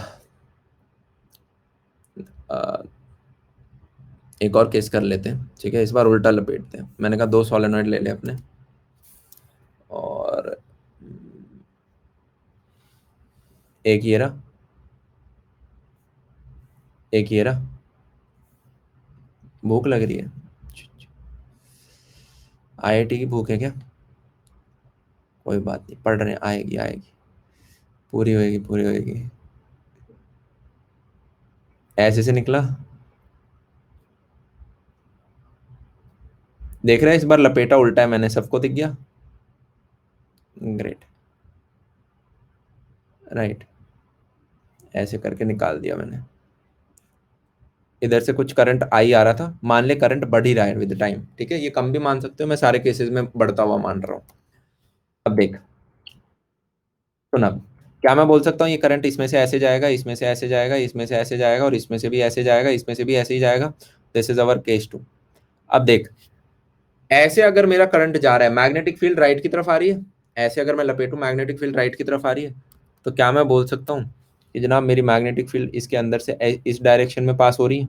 एक और केस कर लेते हैं, ठीक है? इस बार उल्टा लपेटते हैं। मैंने कहा 2 सोलेनॉइड ले ले अपने, और एक ये रहा, एक ये रहा। भूख लग रही है? आईआईटी की भूख है क्या? कोई बात नहीं, पढ़ रहे हैं, आएगी आएगी, पूरी होएगी पूरी होएगी। ऐसे से निकला, देख रहे हैं? इस बार लपेटा उल्टा है मैंने, सबको दिख गया। ग्रेट, राइट, ऐसे करके निकाल दिया मैंने। इधर से कुछ करंट आई आ रहा था, मान ले करंट बढ़ ही रहा है विद टाइम, ठीक है? ये कम भी मान सकते हो, मैं सारे केसेस में बढ़ता हुआ मान रहा हूँ। अब देख, सुन, अब क्या मैं बोल सकता हूँ, ये करंट इसमें से ऐसे जाएगा, इसमें से ऐसे जाएगा, इसमें से ऐसे जाएगा, और इसमें से भी ऐसे जाएगा, इसमें से भी ऐसे ही जाएगा। This is our case 2। अब देख, ऐसे अगर मेरा करंट जा रहा है, मैग्नेटिक फील्ड राइट की तरफ आ रही है, ऐसे अगर मैं लपेटूं मैग्नेटिक फील्ड राइट की तरफ आ रही है, तो क्या मैं बोल सकता हूँ कि जनाब मेरी मैग्नेटिक फील्ड इसके अंदर से इस डायरेक्शन में पास हो रही है?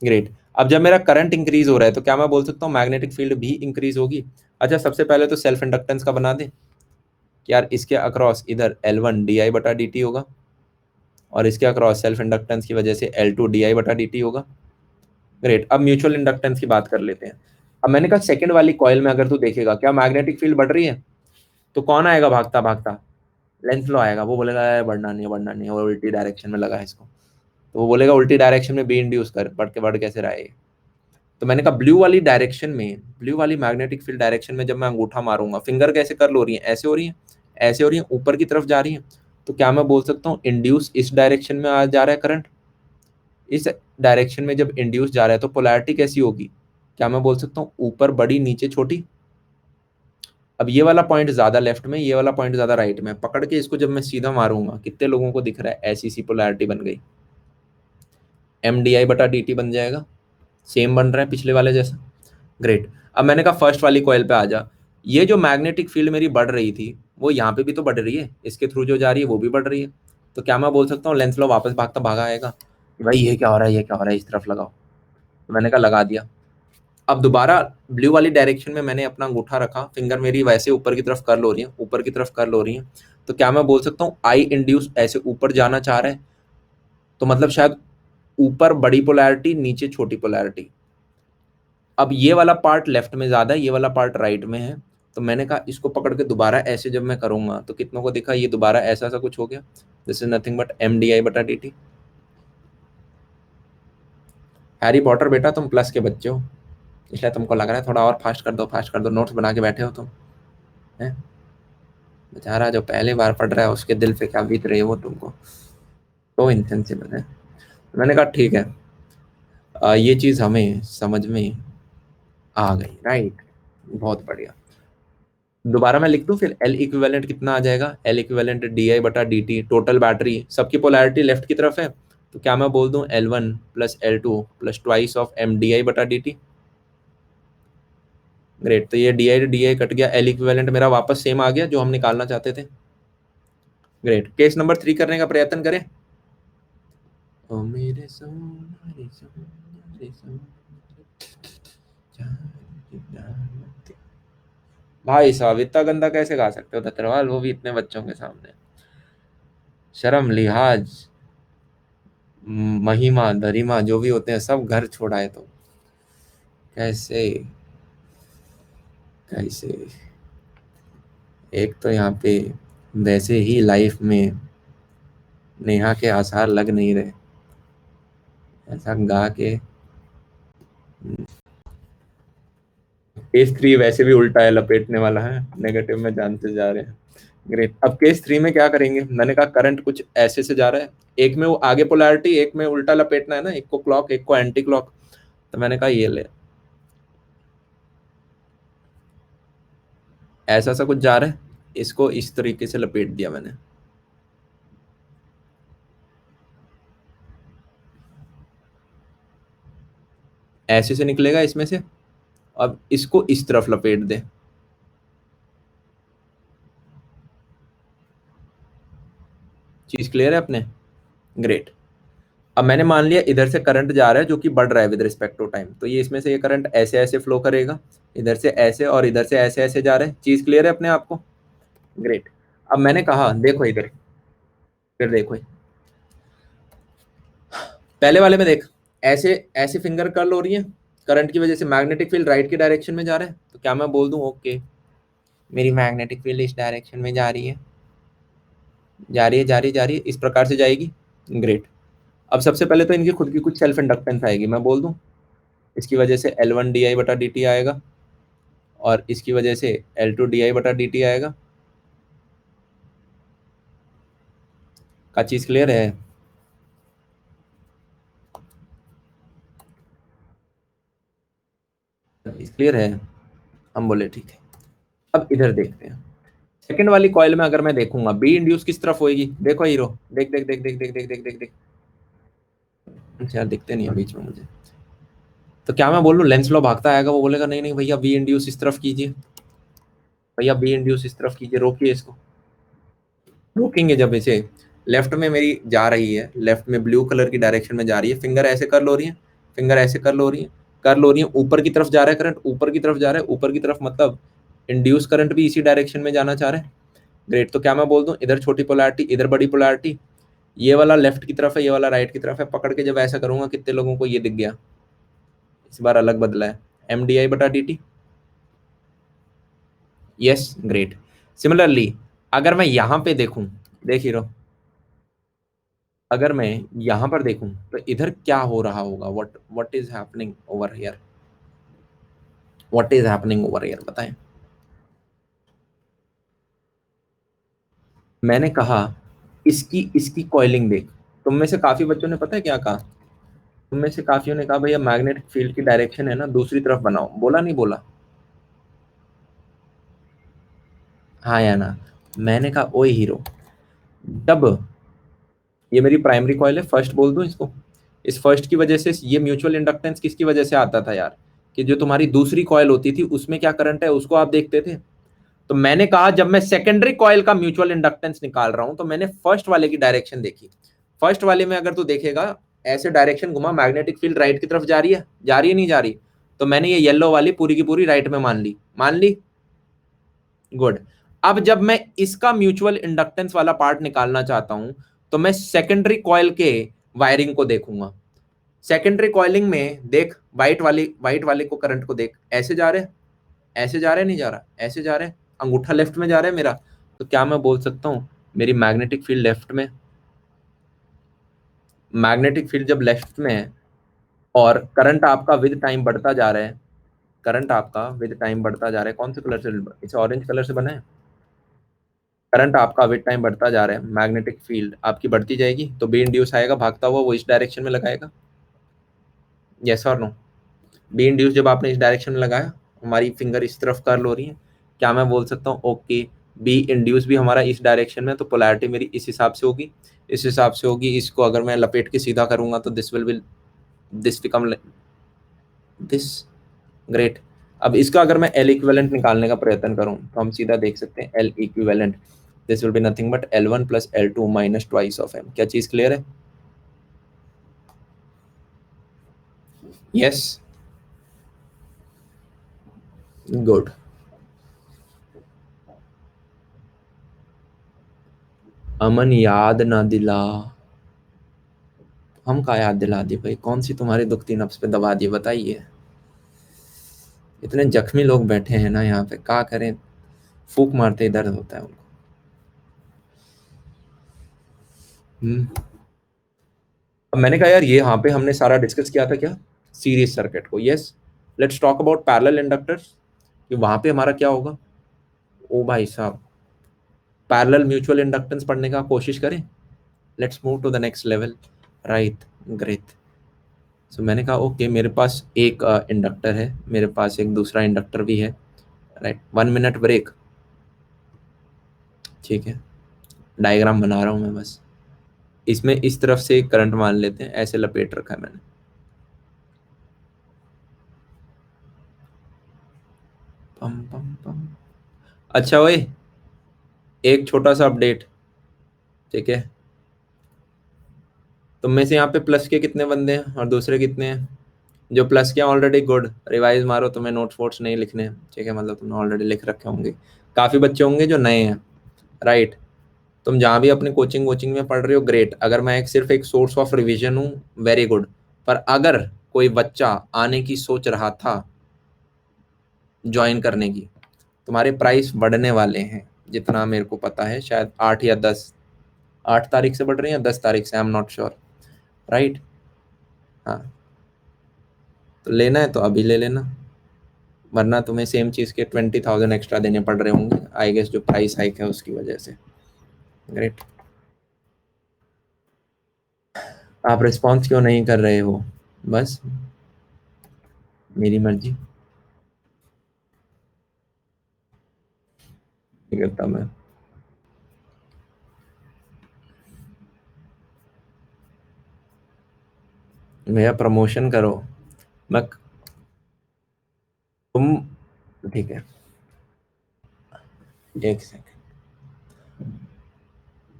ग्रेट। अब जब मेरा करंट इंक्रीज हो रहा है तो क्या मैं बोल सकता हूँ मैग्नेटिक फील्ड भी इंक्रीज होगी? अच्छा, सबसे पहले तो सेल्फ इंडक्टेंस का बना दे कि यार इसके अक्रॉस इधर L1 डी आई बटा डी टी होगा, और इसके अक्रॉस सेल्फ इंडक्टेंस की वजह से L2 डी आई बटा डी टी होगा। ग्रेट। अब म्यूचुअल इंडक्टेंस की बात कर लेते हैं। अब मैंने कहा सेकंड वाली कॉइल में अगर तू देखेगा, क्या मैग्नेटिक फील्ड बढ़ रही है? तो कौन आएगा भागता भागता? लेंथ लो आएगा। वो बोलेगा "यार, बढ़ना नहीं है, बढ़ना नहीं है, वो उल्टी डायरेक्शन में लगा है इसको"। तो वो बोलेगा उल्टी डायरेक्शन में बी इंड्यूस कर, बढ़ कैसे रहा है ये? तो मैंने कहा ब्लू वाली डायरेक्शन में, ब्लू वाली मैग्नेटिक फील्ड डायरेक्शन में जब मैं अंगूठा मारूंगा, फिंगर कैसे कर्ल हो रही है? ऐसे हो रही है, ऐसे हो रही है, ऊपर की तरफ जा रही है। तो क्या मैं बोल सकता हूँ इंड्यूस इस डायरेक्शन में आ जा रहा है करंट? इस डायरेक्शन में जब इंड्यूस जा रहा है तो पोलैरिटी कैसी होगी? क्या मैं बोल सकता हूँ ऊपर बड़ी नीचे छोटी? अब ये वाला पॉइंट ज्यादा लेफ्ट में, ये वाला पॉइंट ज्यादा राइट में, पकड़ के इसको जब मैं सीधा मारूंगा, कितने लोगों को दिख रहा है ऐसी सी पोलैरिटी बन गई? एम डी आई बटा डी टी बन जाएगा। सेम बन रहा है पिछले वाले जैसा। ग्रेट। अब मैंने कहा फर्स्ट वाली कॉइल पे आ जा। ये जो मैग्नेटिक फील्ड मेरी बढ़ रही थी वो यहाँ पे भी तो बढ़ रही है, इसके थ्रू जो जा रही है वो भी बढ़ रही है। तो क्या मैं बोल सकता हूँ लेंस लो वापस भागता भागा आएगा कि भाई ये क्या हो रहा है, ये क्या हो रहा है, इस तरफ लगाओ। तो मैंने कहा लगा दिया। अब दोबारा ब्लू वाली डायरेक्शन में मैंने अपना अंगूठा रखा, फिंगर मेरी वैसे ऊपर की तरफ कर्ल हो रही है, ऊपर की तरफ कर्ल हो रही है। तो क्या मैं बोल सकता हूँ आई इंड्यूस ऐसे ऊपर जाना चाह रहा है? तो मतलब शायद ऊपर बड़ी पोलैरिटी, नीचे छोटी पोलैरिटी। अब ये वाला पार्ट लेफ्ट में ज्यादा है, ये वाला पार्ट राइट में है। तो मैंने कहा इसको पकड़ के दोबारा ऐसे जब मैं करूंगा तो कितनों को दिखा, ये दोबारा ऐसा सा कुछ हो गया। This is nothing but M D I बटा डी टी। हैरी पॉटर बेटा, तुम प्लस के बच्चे हो, इसलिए तुमको लग रहा है थोड़ा और फास्ट कर दो, फास्ट कर दो, नोट्स बना के बैठे हो तुम, हैं? बेचारा जो पहली बार पढ़ रहा है उसके दिल पे क्या बीत रही है वो तुमको तो इनसेंसिबल है। मैंने कहा ठीक है, ये चीज हमें समझ में आ गई, राइट, बहुत बढ़िया। दोबारा मैं लिख दूं फिर, एल इक्विवेलेंट कितना आ जाएगा, एल इक्विवेलेंट डी आई बटा डी टी, टोटल बैटरी सबकी पोलैरिटी लेफ्ट की तरफ है, तो क्या मैं बोल दूं L one plus L two plus twice of M D I बटा डी टी। ग्रेट, तो ये डी आई कट गया, एल इक्विवेलेंट मेरा वापस सेम आ गया जो हम निकालना चाहते थे। ग्रेट, केस नंबर 3 करने का प्रयत्न करें। ओ मेरे सोना रे सोना रे सोना, भाई साहब इतना गंदा कैसे गा सकते हो दत्तरवाल, वो भी इतने बच्चों के सामने। शर्म लिहाज महिमा गरिमा जो भी होते हैं सब घर छोड़ाए तो कैसे, कैसे। एक तो यहाँ पे वैसे ही लाइफ में नेहा के आसार लग नहीं रहे, ऐसा गा के। केस 3 वैसे भी उल्टा है, लपेटने वाला है, नेगेटिव में जानते जा रहे हैं। ग्रेट, अब केस 3 में क्या करेंगे, मैंने कहा करंट कुछ ऐसे से जा रहा है, एक में वो आगे पोलैरिटी, एक में उल्टा लपेटना है ना, एक को क्लॉक एक को एंटी क्लॉक, तो मैंने कहा ये ले, ऐसा सा कुछ जा रहा है, इसको इस तरीके से लपेट दिया मैंने, ऐसे से निकलेगा इसमें से। अब इसको इस तरफ लपेट दे, चीज क्लियर है अपने। ग्रेट, अब मैंने मान लिया इधर से करंट जा रहा है जो कि बढ़ रहा है विद रिस्पेक्ट टू टाइम, तो ये इसमें से ये करंट ऐसे ऐसे फ्लो करेगा, इधर से ऐसे और इधर से ऐसे ऐसे जा रहे हैं, चीज क्लियर है अपने आपको। ग्रेट, अब मैंने कहा देखो इधर, फिर देखो पहले वाले में देख, ऐसे ऐसे फिंगर कर्ल हो रही है, करंट की वजह से मैग्नेटिक फील्ड राइट की डायरेक्शन में जा रहा है, तो क्या मैं बोल दूं ओके मेरी मैग्नेटिक फील्ड इस डायरेक्शन में जा रही है, जा रही है जा रही है जा रही है, इस प्रकार से जाएगी। ग्रेट, अब सबसे पहले तो इनकी खुद की कुछ सेल्फ इंडक्टेंस आएगी, मैं बोल दूं इसकी वजह से एल वन डी आई बटा डी टी आएगा, और इसकी वजह से एल टू डी आई बटा डी टी आएगा। का चीज क्लियर है। क्लियर है, हम बोले ठीक है। अब इधर देखते हैं, सेकंड वाली कॉइल में अगर मैं देखूंगा बी इंड्यूस किस तरफ होएगी, देखो हीरो, देख देख देख देख देख देख देख देख देख, अच्छा यार दिखते नहीं है बीच में मुझे, तो क्या मैं बोल लूं लेंस लो भागता आएगा, वो बोलेगा नहीं नहीं भैया बी इंड्यूस इस तरफ कीजिए, भैया बी इंड्यूस इस तरफ कीजिए, रोकिए इसको, रोकेंगे जब इसे, लेफ्ट में मेरी जा रही है, लेफ्ट में ब्लू कलर की डायरेक्शन में जा रही है, फिंगर ऐसे कर्ल हो रही है, फिंगर ऐसे कर्ल हो रही है, कर्ल हो रही है, ऊपर की तरफ जा रहा है करंट, ऊपर की तरफ जा रहा है, ऊपर की तरफ मतलब इंड्यूस करंट भी इसी डायरेक्शन में जाना चाह रहा है। ग्रेट, तो क्या मैं बोल दूं इधर छोटी पोलैरिटी इधर बड़ी पोलैरिटी, ये वाला लेफ्ट की तरफ है ये वाला राइट की तरफ है, पकड़ के जब ऐसा करूंगा कितने लोगों को ये दिख गया, इस बार अलग बदला है, एम डी आई बटा D T. Yes great, similarly अगर मैं यहां पे देखूं, देख हीरो, अगर मैं यहां पर देखूं तो इधर क्या हो रहा होगा, what what is happening over here, what is happening over here बताएं। मैंने कहा इसकी इसकी कॉइलिंग देख, तुम में से काफी बच्चों ने पता है क्या कहा, तुम में से काफियों ने कहा भैया मैग्नेटिक फील्ड की डायरेक्शन है ना दूसरी तरफ बनाओ, बोला नहीं बोला, हाँ या ना। मैंने कहा ओए हीरो, जब ये मेरी प्राइमरी कॉइल है, फर्स्ट बोल दूं इसको, इस फर्स्ट की वजह से ये म्यूचुअल इंडक्टेंस किसकी वजह से आता था यार, कि जो तुम्हारी दूसरी कॉइल होती थी उसमें क्या करंट है उसको आप देखते थे, तो मैंने कहा जब मैं सेकेंडरी कॉइल का म्यूचुअल इंडक्टेंस निकाल रहा हूं तो मैंने फर्स्ट वाले की डायरेक्शन देखी, फर्स्ट वाले में अगर तू देखेगा ऐसे डायरेक्शन घुमा, मैग्नेटिक फील्ड राइट की तरफ जा रही है, जा रही है नहीं जा रही, तो मैंने ये येलो वाली पूरी की पूरी राइट में मान ली, मान ली। गुड, अब जब मैं इसका म्यूचुअल इंडक्टेंस वाला पार्ट निकालना चाहता हूं तो मैं सेकेंडरी कॉइल के वायरिंग को देखूंगा, सेकेंडरी कॉइलिंग में देख व्हाइट वाले को करंट को देख, ऐसे जा रहे, ऐसे जा रहे नहीं जा रहा, ऐसे जा रहे, अंगूठा लेफ्ट में जा रहा है मेरा, तो क्या मैं बोल सकता हूँ मेरी मैग्नेटिक फील्ड लेफ्ट में, मैग्नेटिक फील्ड जब लेफ्ट में है और करंट आपका विद टाइम बढ़ता जा रहा है, करंट आपका विद टाइम बढ़ता जा रहा है, कौन से कलर से, इसे ऑरेंज कलर से बना है, करंट आपका विद टाइम बढ़ता जा रहा है, मैग्नेटिक फील्ड आपकी बढ़ती जाएगी, तो बी इंड्यूस आएगा भागता हुआ, वो इस डायरेक्शन में लगाएगा। यस और नो? बी इंड्यूस जब आपने इस डायरेक्शन में लगाया, हमारी फिंगर इस तरफ कर्ल हो रही है, क्या मैं बोल सकता हूँ ओके बी इंड्यूस भी हमारा इस डायरेक्शन में, तो पोलैरिटी मेरी इस हिसाब से होगी, इस हिसाब से होगी। इसको अगर मैं लपेट के सीधा करूंगा तो दिस बिकम दिस। ग्रेट। अब इसका अगर मैं एल इक्विवेलेंट निकालने का प्रयत्न करूं तो हम सीधा देख सकते हैं L equivalent, this will be nothing but L1 plus L2 minus twice of M. क्या चीज क्लियर है? Yes, good. अमन याद ना दिला। हम का याद दिला दी भाई, कौन सी तुम्हारी दुखती नफ्स पे दबा दी बताइए। इतने जख्मी लोग बैठे हैं ना यहाँ पे, क्या करें, फूक मारते ही दर्द होता है उनको। हम्म। अब मैंने कहा यार ये यहाँ पे हमने सारा डिस्कस किया था क्या, सीरीज सर्किट को। Yes, let's talk about parallel inductors, कि वहां पे हमारा क्या होगा। ओ भाई साहब, पैरेलल म्यूचुअल इंडक्टेंस पढ़ने का कोशिश करें। Let's move to the next level. Right, great. So मैंने कहा ओके मेरे पास एक इंडक्टर है, मेरे पास एक दूसरा इंडक्टर भी है। Right, 1 minute break. ठीक है, डायग्राम बना रहा हूँ मैं बस। इसमें इस तरफ से करंट मान लेते हैं, ऐसे लपेट रखा है मैंने। पम पम पम। अच्छा ओए, एक छोटा सा अपडेट। ठीक है, तुम में से यहाँ पे प्लस के कितने बंदे हैं और दूसरे कितने हैं? जो प्लस के ऑलरेडी गुड, रिवाइज मारो, तुम्हें नोट्स वोट्स नहीं लिखने हैं, ठीक है, मतलब तुमने ऑलरेडी लिख रखे होंगे। काफी बच्चे होंगे जो नए हैं। राइट, तुम जहाँ भी अपनी कोचिंग वोचिंग में पढ़ रहे हो ग्रेट, अगर मैं एक सिर्फ एक सोर्स ऑफ रिवीजन हूँ वेरी गुड। पर अगर कोई बच्चा आने की सोच रहा था ज्वाइन करने की, तुम्हारे प्राइस बढ़ने वाले हैं, जितना मेरे को पता है शायद 8 या 10, 8 तारीख से बढ़ रहे हैं या 10 तारीख से, I am not sure. Right, हाँ, तो लेना है तो अभी ले लेना, वरना तुम्हें सेम चीज़ के 20,000 एक्स्ट्रा देने पड़ रहे होंगे आई गेस, जो प्राइस हाइक है उसकी वजह से। ग्रेट। आप रिस्पॉन्स क्यों नहीं कर रहे हो? बस मेरी मर्जी, नहीं करता मैं। मेरा प्रमोशन करो। मैं तुम ठीक है, एक सेकंड।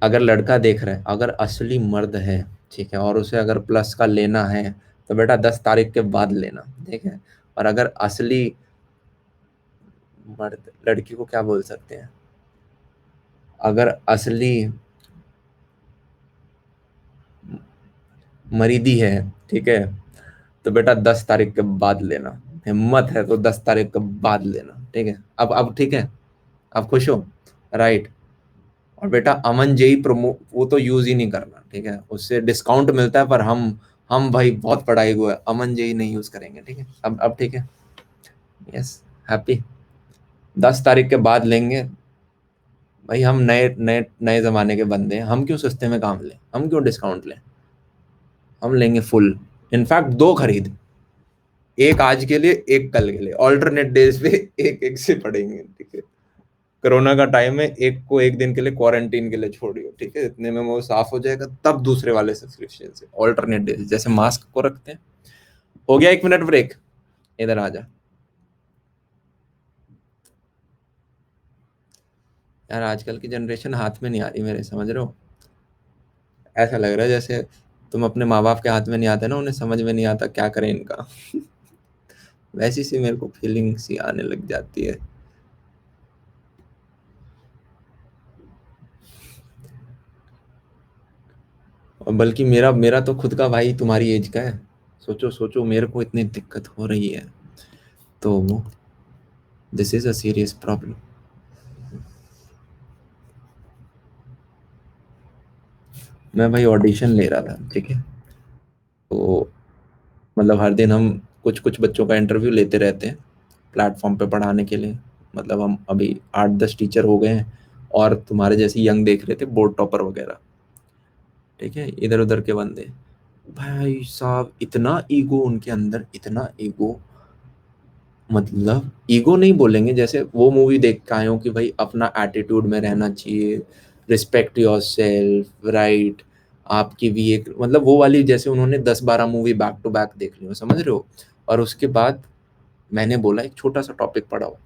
अगर लड़का देख रहा है, अगर असली मर्द है, ठीक है, और उसे अगर प्लस का लेना है तो बेटा 10 तारीख के बाद लेना, ठीक है। और अगर असली मर्द, लड़की को क्या बोल सकते हैं, अगर असली मरीदी है, ठीक है, तो बेटा 10 तारीख के बाद लेना। हिम्मत है तो 10 तारीख के बाद लेना, ठीक है। अब ठीक है, अब खुश हो? राइट। और बेटा अमन जेई प्रोमो वो तो यूज ही नहीं करना, ठीक है, उससे डिस्काउंट मिलता है, पर हम भाई बहुत पढ़ाई हुआ है, अमन जेई नहीं यूज करेंगे, ठीक है। अब ठीक है। Yes, happy. 10 तारीख के बाद लेंगे। भाई हम नए नए नए जमाने के बंदे हैं, हम क्यों सस्ते में काम लें, हम क्यों डिस्काउंट लें, हम लेंगे फुल। इनफैक्ट दो खरीद, एक आज के लिए एक कल के लिए, ऑल्टरनेट डेज पे एक एक से पढ़ेंगे, ठीक है। कोरोना का टाइम है, एक को एक दिन के लिए क्वारंटीन के लिए छोड़ियो, ठीक है, इतने में वो साफ हो जाएगा, तब दूसरे वाले सब्सक्रिप्शन से ऑल्टरनेट डेज, जैसे मास्क को रखते हैं। हो गया 1 मिनट ब्रेक, इधर आ जा। यार आजकल की जनरेशन हाथ में नहीं आ रही मेरे, समझ रहे हो? ऐसा लग रहा है जैसे तुम अपने माँ बाप के हाथ में नहीं आते ना, उन्हें समझ में नहीं आता क्या करें इनका। वैसी सी मेरे को फीलिंग सी आने लग जाती है। और बल्कि मेरा मेरा तो खुद का भाई तुम्हारी एज का है। सोचो सोचो, मेरे को इतनी दिक्कत हो रही है, तो this is a serious problem. मैं भाई ऑडिशन ले रहा था, ठीक है, तो मतलब हर दिन हम कुछ कुछ बच्चों का इंटरव्यू लेते रहते हैं प्लेटफॉर्म पे पढ़ाने के लिए। मतलब हम अभी 8-10 टीचर हो गए हैं, और तुम्हारे जैसे यंग देख रहे थे बोर्ड टॉपर वगैरह, ठीक है, इधर उधर के बंदे। भाई साहब इतना ईगो उनके अंदर, इतना ईगो, मतलब ईगो नहीं बोलेंगे, जैसे वो मूवी देख के आए हो कि भाई अपना एटीट्यूड में रहना चाहिए, रिस्पेक्ट योर सेल्फ, राइट, आपकी भी एक, मतलब वो वाली, जैसे उन्होंने 10-12 मूवी बैक टू बैक देख ली हो, समझ रहे हो। और उसके बाद मैंने बोला एक छोटा सा टॉपिक पढ़ाओ,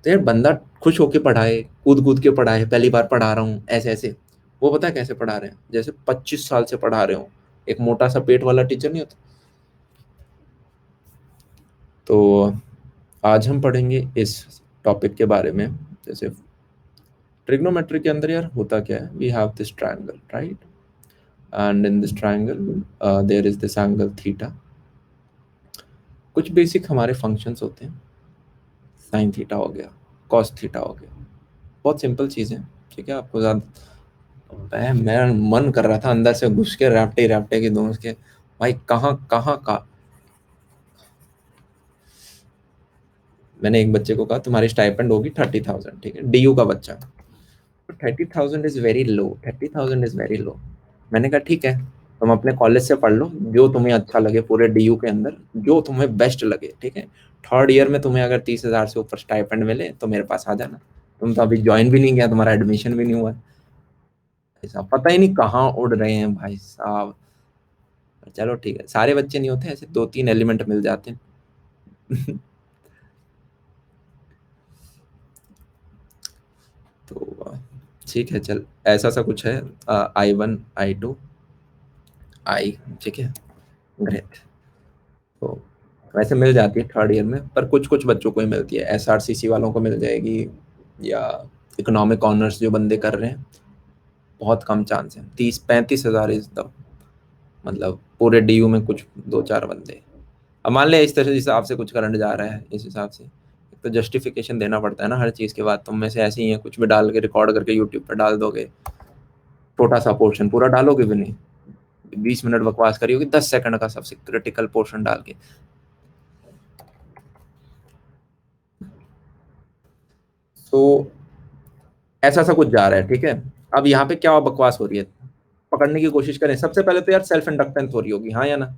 तो यार बंदा खुश होके पढ़ाए, कूद कूद के पढ़ाए, पहली बार पढ़ा रहा हूँ ऐसे ऐसे। वो पता है कैसे पढ़ा रहे हैं, जैसे 25 साल से पढ़ा रहे हो, एक मोटा सा पेट वाला टीचर नहीं होता। तो आज हम पढ़ेंगे इस टॉपिक के बारे में, जैसे ट्रिग्नोमेट्री के अंदर यार होता क्या है, we have this triangle, right, and in this triangle there is this angle theta. कुछ बेसिक हमारे फंक्शंस होते हैं, साइन थीटा हो गया, कॉस थीटा हो गया, बहुत सिंपल चीज़ें, ठीक है, आपको ज़्यादा। मैं मन कर रहा था अंदर से घुस के रैप्टे रैप्टे के दोस्त के, भाई कहाँ कहाँ का। मैंने एक बच्चे को कहा तुम्हारी स्टाइपेंड होगी 30,000, ठीक है, DU का बच्चा, 30,000 is very low, 30,000 is very low. मैंने कहा ठीक है, तुम अपने कॉलेज से पढ़ लो, जो तुम्हें अच्छा लगे पूरे DU के अंदर, जो तुम्हें बेस्ट लगे, ठीक है। 3rd ईयर में तुम्हें अगर 30,000 से ऊपर स्टाइपेंड मिले तो मेरे पास आ जाना। तुम तो अभी ज्वाइन भी नहीं किया, तुम्हारा एडमिशन भी नहीं हुआ है। ऐसा पता ही नहीं कहाँ उड़ रहे हैं भाई साहब। चलो ठीक है, सारे बच्चे नहीं होते ऐसे, 2-3 एलिमेंट मिल जाते हैं। तो ठीक है, चल ऐसा सा कुछ है, I1 I2 I, ठीक है, ग्रेट। तो वैसे मिल जाती है 3rd ईयर में, पर कुछ कुछ बच्चों को ही मिलती है, SRCC वालों को मिल जाएगी, या इकोनॉमिक ऑनर्स जो बंदे कर रहे हैं, बहुत कम चांस है। 30-35 हज़ार इज द, मतलब पूरे DU में कुछ 2-4 बंदे। अब मान ले इस तरह हिसाब से कुछ करंट जा रहा है, इस हिसाब से तो जस्टिफिकेशन देना पड़ता है ना हर चीज़ के बाद। तुम में से ऐसे ही है, कुछ भी डाल के रिकॉर्ड करके यूट्यूब पर डाल दोगे, छोटा सा पोर्शन, पूरा डालोगे भी नहीं, 20 मिनट बकवास करी होगी, 10 सेकंड का सबसे क्रिटिकल पोर्शन डाल के। तो ऐसा सा कुछ जा रहा है, ठीक है। अब यहाँ पे क्या बकवास हो रही है, पकड़ने की कोशिश करें। सबसे पहले तो यार सेल्फ इंडक्टेंस हो रही होगी, हाँ या ना।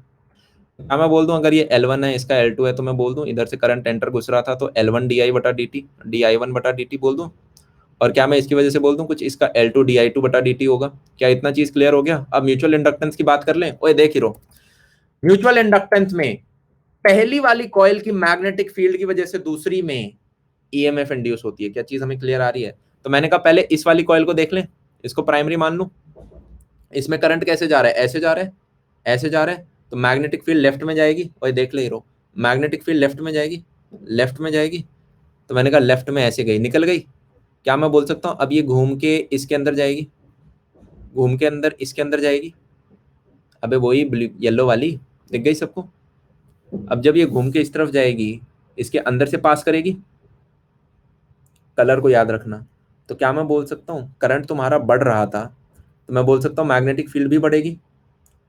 हाँ, मैं बोल दूं अगर ये L1 है, इसका L2 है, तो मैं बोल दूं इधर से करंट एंटर घुस रहा था, तो L1 DI बटा DT, DI1 बटा DT बोल दूं। और क्या मैं इसकी वजह से बोल दूं कुछ इसका L2 DI2 बटा DT होगा। क्या इतना चीज क्लियर हो गया। अब म्यूचुअल इंडक्टेंस की बात कर लें। ओए देख हीरो, म्यूचुअल इंडक्टेंस में पहली वाली कॉइल की मैग्नेटिक फील्ड की वजह से दूसरी में EMF इंड्यूस होती है। क्या चीज हमें क्लियर आ रही है। तो मैंने कहा पहले इस वाली कॉइल को देख लें, इसको प्राइमरी मान लूं। इसमें करंट कैसे जा रहा है, ऐसे जा रहा है, ऐसे जा रहा है, तो मैग्नेटिक फील्ड लेफ्ट में जाएगी। और देख ले हीरो, मैग्नेटिक फील्ड लेफ्ट में जाएगी, लेफ्ट में जाएगी। तो मैंने कहा लेफ्ट में ऐसे गई, निकल गई। क्या मैं बोल सकता हूँ अब ये घूम के इसके अंदर जाएगी, घूम के अंदर इसके अंदर जाएगी। अबे वही ब्लू येलो वाली, दिख गई सबको। अब जब ये घूम के इस तरफ जाएगी, इसके अंदर से पास करेगी, कलर को याद रखना। तो क्या मैं बोल सकता हूँ करंट तुम्हारा बढ़ रहा था, तो मैं बोल सकता हूँ मैग्नेटिक फील्ड भी बढ़ेगी।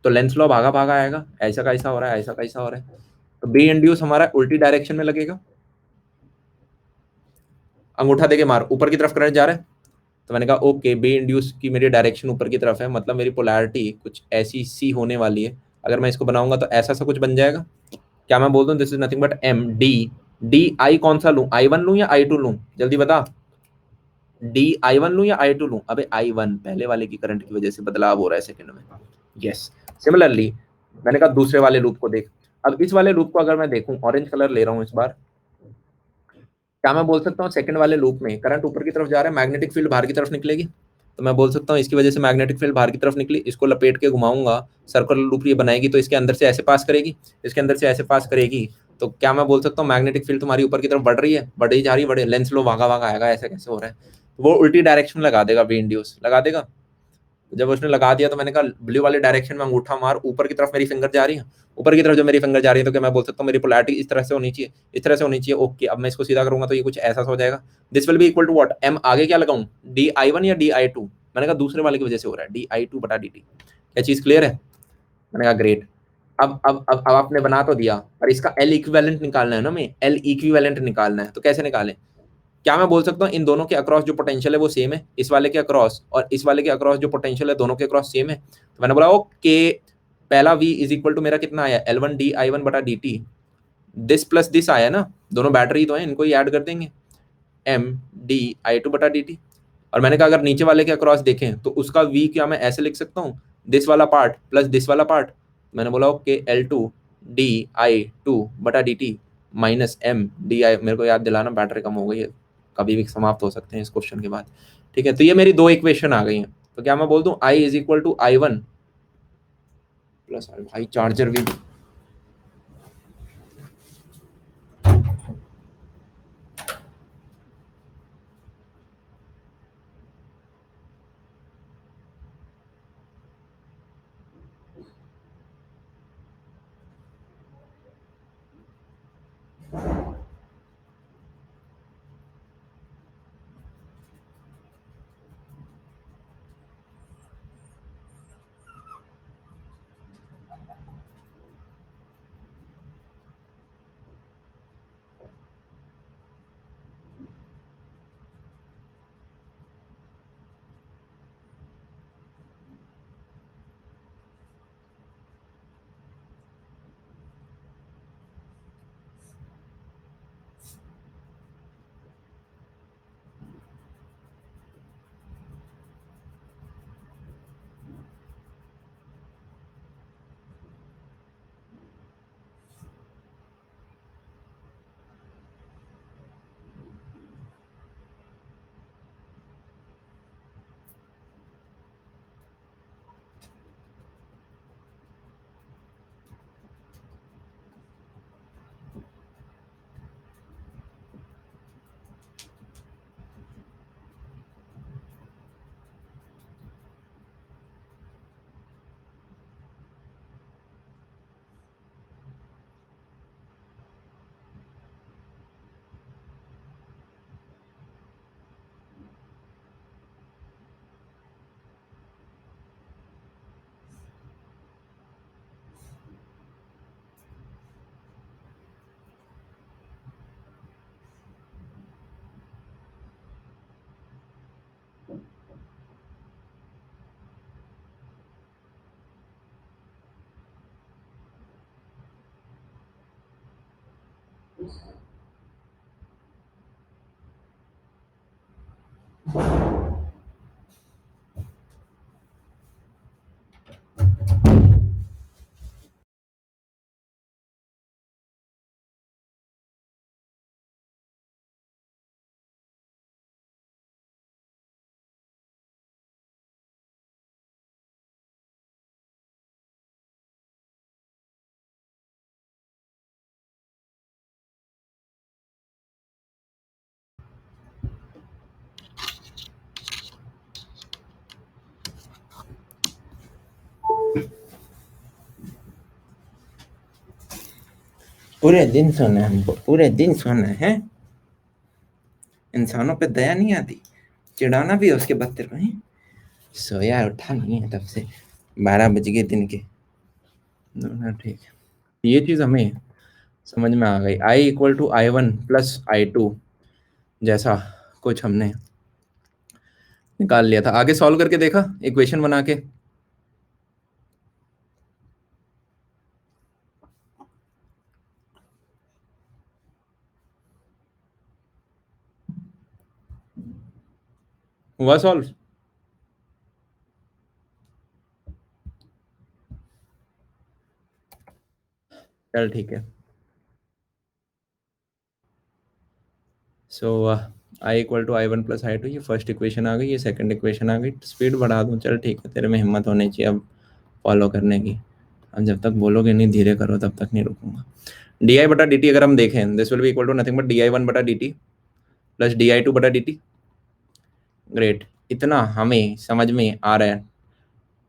तो लेंस लॉ भागा भागा आएगा, ऐसा कैसा हो रहा है, ऐसा कैसा हो रहा है। तो बी इंड्यूस हमारा उल्टी डायरेक्शन में लगेगा। अंगूठा देके मार, ऊपर की तरफ करंट जा रहा है। तो मैंने कहा ओके, बी इंड्यूस की मेरी डायरेक्शन ऊपर की तरफ है, मतलब मेरी पोलैरिटी कुछ ऐसी सी होने वाली है। अगर मैं इसको बनाऊंगा तो ऐसा सा कुछ बन जाएगा। क्या मैं बोल दूं this is nothing but M D. D I कौन सा लूं, I1 लूं या I2 लूं, जल्दी बता। DI1 लूं या I2 लूं। अबे I1 पहले वाले की करंट की वजह से बदलाव हो रहा है सेकंड में। यस, सिमिलरली मैंने कहा दूसरे वाले लूप को देख। अब इस वाले लूप को अगर मैं देखूं, ऑरेंज कलर ले रहा हूं इस बार। क्या मैं बोल सकता हूँ सेकंड वाले लूप में करंट ऊपर की तरफ जा रहा है, मैग्नेटिक फील्ड बाहर की तरफ निकलेगी। तो मैं बोल सकता हूँ इसकी वजह से मैग्नेटिक फील्ड बाहर की तरफ निकली, इसको लपेट के घुमाऊंगा, सर्कुलर लूप ये बनाएगी, तो इसके अंदर से ऐसे पास करेगी, इसके अंदर से ऐसे पास करेगी। तो क्या मैं बोल सकता हूँ मैग्नेटिक फील्ड तुम्हारी ऊपर की तरफ बढ़ रही है, बढ़ी जा रही है, बढ़े, लेंस लो भागा भागा आएगा, ऐसा कैसे हो रहा है। वो उल्टी डायरेक्शन लगा देगा, बी इंड्यूस लगा देगा। जब उसने लगा दिया तो मैंने कहा ब्लू वाले डायरेक्शन में अंगूठा मार, ऊपर की तरफ मेरी फिंगर जा रही है, ऊपर की तरफ जो मेरी फिंगर जा रही है, तो क्या मैं बोल सकता हूँ मेरी पोलैरिटी इस तरह से होनी चाहिए, इस तरह से होनी चाहिए। ओके, अब मैं इसको सीधा करूंगा तो ये कुछ ऐसा हो जाएगा। This will be equal to what, M आगे क्या लगाऊं, DI1 या DI2। मैंने कहा दूसरे वाले की वजह से हो रहा है, DI2 बटा DT। क्या चीज क्लियर है। मैंने कहा ग्रेट। अब आपने बना तो दिया, और इसका L इक्विवेलेंट निकालना है ना, हमें L इक्विवेलेंट निकालना है। तो कैसे निकालें, क्या मैं बोल सकता हूँ इन दोनों के अक्रॉस जो पोटेंशियल है वो सेम है, इस वाले के अक्रॉस और इस वाले के अक्रॉस जो पोटेंशियल है दोनों के अक्रॉस सेम है। तो मैंने बोला ओके, पहला V इज इक्वल टू मेरा कितना आया, L1 डी आई वन बटा D T, this plus this आया ना, दोनों बैटरी तो है, इनको ही ऐड कर देंगे, M डी आई टू बटा डी टी। और मैंने कहा अगर नीचे वाले के अक्रॉस देखें तो उसका V क्या मैं ऐसे लिख सकता हूँ, दिस वाला पार्ट प्लस दिस वाला पार्ट। मैंने बोला okay L2 D I two बटा D T minus M D I, मेरे को याद दिलाना बैटरी कम हो गई है, कभी भी समाप्त हो सकते हैं इस क्वेश्चन के बाद। ठीक है, तो ये मेरी दो इक्वेशन आ गई हैं। तो क्या मैं बोल दूं I is equal to I one plus, भाई चार्जर भी पूरे दिन सोना है हमको, पूरे दिन सोना है, इंसानों पे दया नहीं आती, चिढ़ाना भी है उसके बाद तेरे को हैं? सोया उठा नहीं है तब से, 12 बज गए दिन के। ठीक है, ये चीज हमें समझ में आ गई, I equal to I one plus I two जैसा कुछ हमने निकाल लिया था। आगे सॉल्व करके देखा इक्वेशन बना के, हुआ सॉल्व? चल ठीक है। So I equal to I one plus I two, ये फर्स्ट इक्वेशन आ गई, ये सेकंड इक्वेशन आ गई। स्पीड बढ़ा दूं, चल ठीक है, तेरे में हिम्मत होनी चाहिए अब फॉलो करने की। अब जब तक बोलोगे नहीं धीरे करो तब तक नहीं रुकूंगा। डी आई बटा डी टी अगर हम देखें, this will be equal to nothing but D I one बटा D T plus D I two बटा डी टी। ग्रेट, इतना हमें समझ में आ रहा है।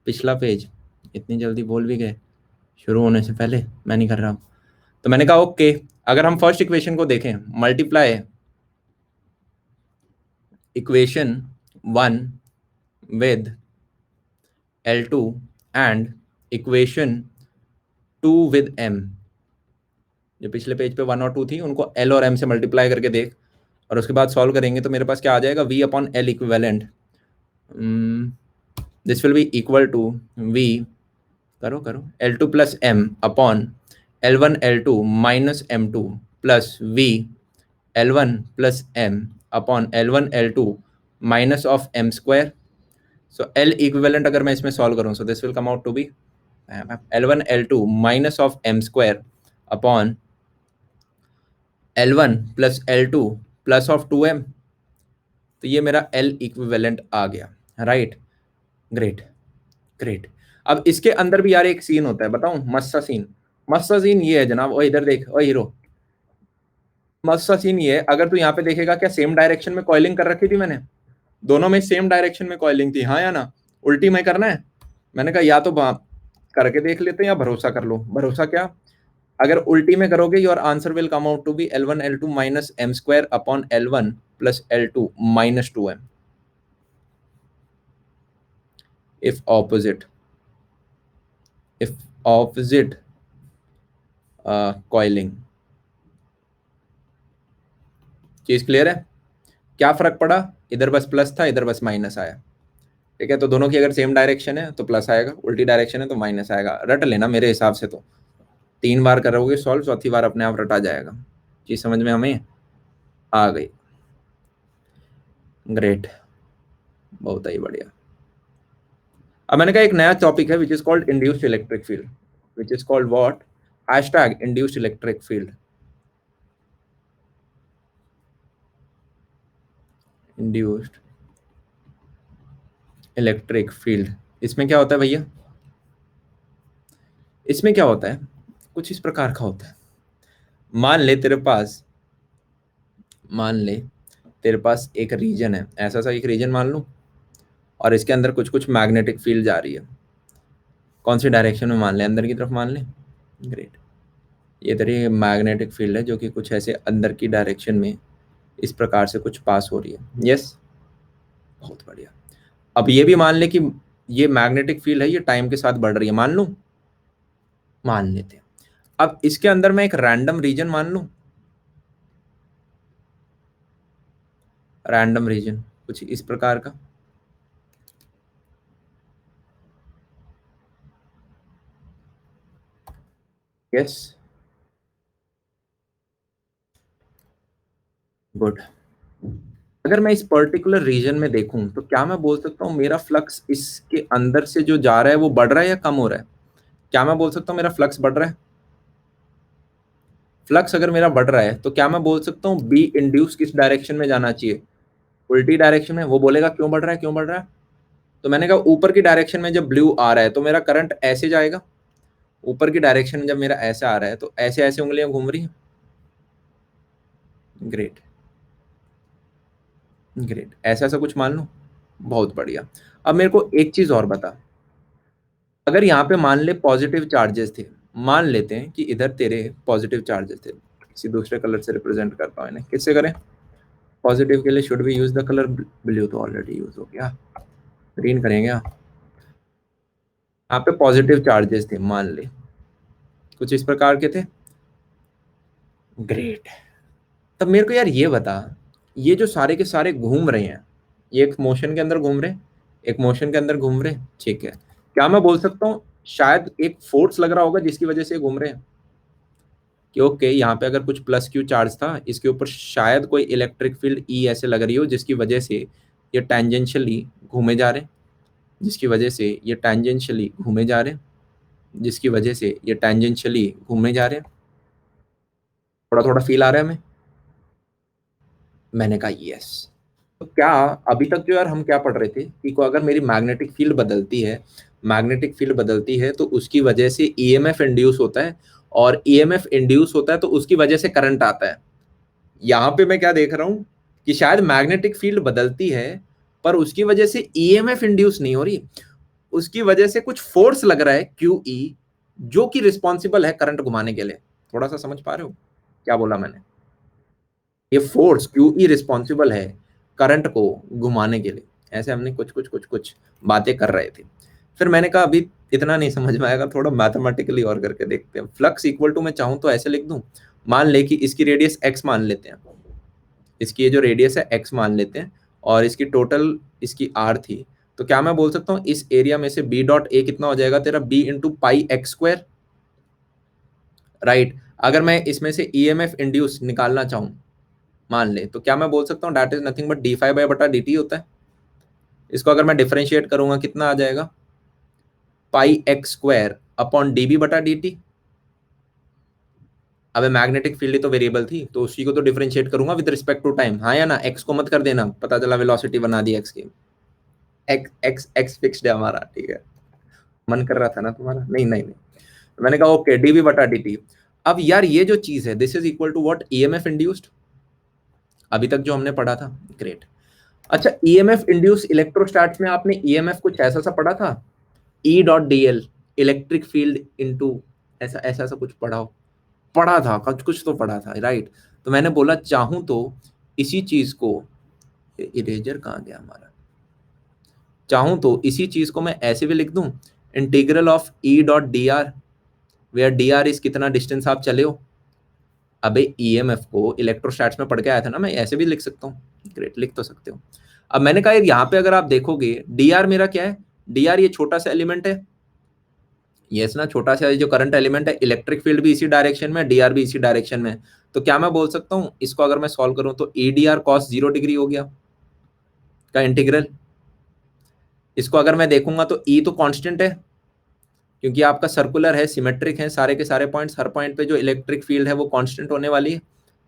पिछला पेज इतनी जल्दी बोल भी गए शुरू होने से पहले, मैं नहीं कर रहा हूँ। तो मैंने कहा ओके, अगर हम फर्स्ट इक्वेशन को देखें, multiply equation 1 with L2 and equation 2 with M। जो पिछले पेज पे 1 और 2 थी उनको L और M से मल्टीप्लाई करके देख, और उसके बाद सॉल्व करेंगे तो मेरे पास क्या आ जाएगा, v upon L equivalent, this will be equal to v, करो करो, L2 plus m upon L1 L2 minus M2 plus v L1 plus m upon L1 L2 minus of m square. So L equivalent अगर मैं इसमें solve करूं, so this will come out to be L1 L2 minus of m square upon L1 plus L2 plus of 2m. तो ये मेरा L equivalent आ गया, right. Great great. अब इसके अंदर भी यार एक सीन होता है, बताऊं मस्त सा सीन. मस्त सा सीन ये है जनाब, ओ इधर देख, ओ हीरो, मस्त सा सीन ये है. अगर तू यहाँ पे देखेगा, क्या सेम डायरेक्शन में कॉइलिंग कर रखी थी मैंने, दोनों में सेम डायरेक्शन में कॉइलिंग थी, हाँ या ना. उल्टी में करना है. मैंने कहा या तो करके देख लेते हैं या भरोसा कर लो. भरोसा क्या, अगर उल्टी में करोगे your answer will come out to be L1 L2 minus m square upon L1 plus L2 minus 2m. if opposite coiling. चीज क्लियर है. क्या फर्क पड़ा, इधर बस प्लस था, इधर बस माइनस आया. ठीक है, तो दोनों की अगर सेम डायरेक्शन है तो प्लस आएगा, उल्टी डायरेक्शन है तो माइनस आएगा. रट लेना मेरे हिसाब से. तो 3 बार करोगे सॉल्व, चौथी बार अपने आप रटा जाएगा. चीज समझ में हमें आ गई. ग्रेट, बहुत ही बढ़िया. अब मैंने कहा एक नया टॉपिक है which is called induced electric field. Which is called what, hashtag induced electric field. Induced electric field. इसमें क्या होता है भैया, इसमें क्या होता है, कुछ इस प्रकार का होता है. मान ले तेरे पास एक रीजन है, ऐसा सा एक रीजन मान लूं, और इसके अंदर कुछ कुछ मैग्नेटिक फील्ड जा रही है. कौन सी डायरेक्शन में मान ले, अंदर की तरफ मान ले. ग्रेट. ये तेरी मैग्नेटिक फील्ड है जो कि कुछ ऐसे अंदर की डायरेक्शन में इस प्रकार से कुछ पास हो रही है. यस, बहुत बढ़िया. अब ये भी मान ले कि ये मैग्नेटिक फील्ड है, ये टाइम के साथ बढ़ रही है, मान लूं, मान लेते हैं. अब इसके अंदर मैं एक रैंडम रीजन मान लूं, रैंडम रीजन कुछ इस प्रकार का. Yes, good. अगर मैं इस पर्टिकुलर रीजन में देखूं तो क्या मैं बोल सकता हूं मेरा फ्लक्स इसके अंदर से जो जा रहा है वो बढ़ रहा है या कम हो रहा है. क्या मैं बोल सकता हूं मेरा फ्लक्स बढ़ रहा है. फ्लक्स अगर मेरा बढ़ रहा है तो क्या मैं बोल सकता हूँ बी इंड्यूस किस डायरेक्शन में जाना चाहिए, उल्टी डायरेक्शन में. वो बोलेगा क्यों बढ़ रहा है, क्यों बढ़ रहा है. तो मैंने कहा ऊपर की डायरेक्शन में जब ब्लू आ रहा है तो मेरा करंट ऐसे जाएगा. ऊपर की डायरेक्शन में जब मेरा ऐसा आ रहा है तो ऐसे ऐसे उंगलियां घूम रही हैं. Great great. ऐसा ऐसा कुछ मान लो, बहुत बढ़िया. अब मेरे को एक चीज और बता, अगर यहाँ पे मान ले पॉजिटिव चार्जेस थे, मान लेते हैं कि इधर तेरे पॉजिटिव चार्जेस थे, किसी दूसरे कलर से रिप्रेजेंट करता हूँ इन्हें, किससे करें. पॉजिटिव के लिए should we use the colour blue, तो ऑलरेडी यूज हो गया, ग्रीन करेंगे. यहाँ पे पॉजिटिव चार्जेस थे, मान ले कुछ इस प्रकार के थे. ग्रेट. तब मेरे को यार ये बता, ये जो सारे के सारे घूम रहे हैं, ये एक मोशन के अंदर घूम रहे, एक मोशन के अंदर घूम रहे, ठीक है. क्या मैं बोल सकता हूँ शायद एक फोर्स लग रहा होगा जिसकी वजह से ये घूम रहे हैं, कि ओके यहाँ पे अगर कुछ प्लस क्यू चार्ज था, इसके ऊपर शायद कोई इलेक्ट्रिक फील्ड ई ऐसे लग रही हो जिसकी वजह से ये टेंजेंशियली घूमे जा रहे हैं, जिसकी वजह से ये टेंजेंशियली घूमे जा रहे हैं, जिसकी वजह से ये टेंजेंशियली घूमे जा रहे हैं. थोड़ा थोड़ा फील आ रहा है हमें. मैंने कहा यस. तो क्या अभी तक जो यार हम क्या पढ़ रहे थे कि को अगर मेरी मैग्नेटिक फील्ड बदलती है, मैग्नेटिक फील्ड बदलती है तो उसकी वजह से ईएमएफ इंड्यूस होता है, और ईएमएफ इंड्यूस होता है तो उसकी वजह से करंट आता है. यहाँ पे मैं क्या देख रहा हूँ कि शायद मैग्नेटिक फील्ड बदलती है पर उसकी वजह से ईएमएफ इंड्यूस नहीं हो रही, उसकी वजह से कुछ फोर्स लग रहा है क्यू ई, जो कि रिस्पॉन्सिबल है करंट घुमाने के लिए. थोड़ा सा समझ पा रहे हो क्या बोला मैंने. ये फोर्स क्यू ई रिस्पॉन्सिबल है करंट को घुमाने के लिए. ऐसे हमने कुछ कुछ कुछ कुछ बातें कर रहे थे. फिर मैंने कहा अभी इतना नहीं समझ में आएगा, थोड़ा मैथमेटिकली और करके देखते हैं. फ्लक्स इक्वल टू मैं चाहूं तो ऐसे लिख दूं, मान ले कि इसकी रेडियस एक्स मान लेते हैं, इसकी ये जो रेडियस है x मान लेते हैं, और इसकी टोटल इसकी r थी, तो क्या मैं बोल सकता हूँ इस एरिया में से b डॉट ए कितना हो जाएगा तेरा, b into pi X square, right. अगर मैं इसमें से ईएमएफ इंड्यूस निकालना चाहूँ मान ले, तो क्या मैं बोल सकता हूँ that is nothing but D phi by बटा डी टी होता है। इसको अगर मैं डिफरेंशिएट करूंगा कितना आ जाएगा, pi X square upon D B बटा डी टी। अबे मैग्नेटिक फील्ड तो वेरिएबल थी, तो उसी को तो डिफरेंशिएट करूंगा विद रिस्पेक्ट टू टाइम, हाँ या ना, एक्स को मत कर देना, पता चला वेलोसिटी बना दी एक्स की। एक्स एक्स एक्स फिक्स्ड है हमारा, ठीक है। मन कर रहा था ना तुम्हारा, नहीं नहीं नहीं, मैंने कहा ओके डी वी बटा डी टी। अब यार ये जो चीज है this is equal to what, EMF induced, अभी तक जो हमने पढ़ा था, ग्रेट। अच्छा ईएमएफ इंड्यूस इलेक्ट्रोस्टैट्स में आपने ईएमएफ कुछ ऐसा सा पढ़ा था, ई dot D L, electric field into, ऐसा ऐसा ऐसा कुछ पढ़ा था, कुछ कुछ तो पढ़ा था, राइट। तो मैंने बोला चाहूं तो इसी चीज को, इरेजर कहाँ गया हमारा, चाहूं तो इसी चीज को मैं ऐसे भी लिख दूं, integral of E dot D R, where D R is कितना डिस्टेंस आप चले हो। अबे ईएमएफ को इलेक्ट्रोस्टैट्स में पढ़ के आया था ना, मैं ऐसे भी लिख सकता हूँ, ग्रेट, लिख तो सकते हो। अब मैंने कहा यार यहाँ पे अगर आप देखोगे डी आर मेरा क्या है, डी आर ये छोटा सा एलिमेंट है, ये ना छोटा सा जो करंट एलिमेंट है, इलेक्ट्रिक फील्ड भी इसी डायरेक्शन में, डी आर भी इसी डायरेक्शन में, तो क्या मैं बोल सकता हूँ इसको अगर मैं सॉल्व करूँ तो E D R cos 0 degree हो गया का इंटीग्रल। इसको अगर मैं देखूंगा तो ई तो कांस्टेंट है, क्योंकि आपका सर्कुलर है, सिमेट्रिक है सारे के सारे पॉइंट्स, हर पॉइंट पे जो इलेक्ट्रिक फील्ड है वो कांस्टेंट होने वाली है,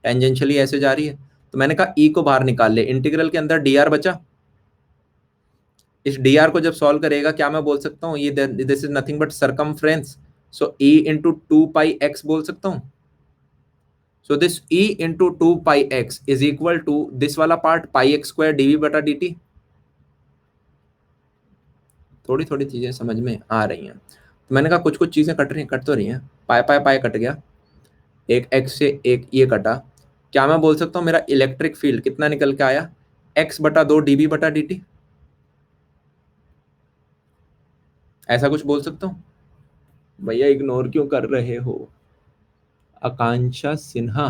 टेंजेंशियली ऐसे जा रही है। तो मैंने कहा ई को बाहर निकाल ले, इंटीग्रल के अंदर डी आर बचा, इस डी आर को जब सॉल्व करेगा क्या मैं बोल सकता हूँ, ये this is nothing but circumference, so E into two pi X बोल सकता हूँ। So this E into two pi X is equal to this वाला part pi X square D V बटा डी टी। थोड़ी थोड़ी चीजें समझ में आ रही हैं, तो मैंने कहा कुछ कुछ चीजें कट रही, कट तो रही हैं, पाई पाई पाई कट गया, एक एक्स से एक ये कटा, क्या मैं बोल सकता हूँ मेरा इलेक्ट्रिक फील्ड कितना निकल के आया, एक्स बटा दो डीबी बटा डी टी, ऐसा कुछ बोल सकता हूँ। भैया इग्नोर क्यों कर रहे हो, आकांक्षा सिन्हा,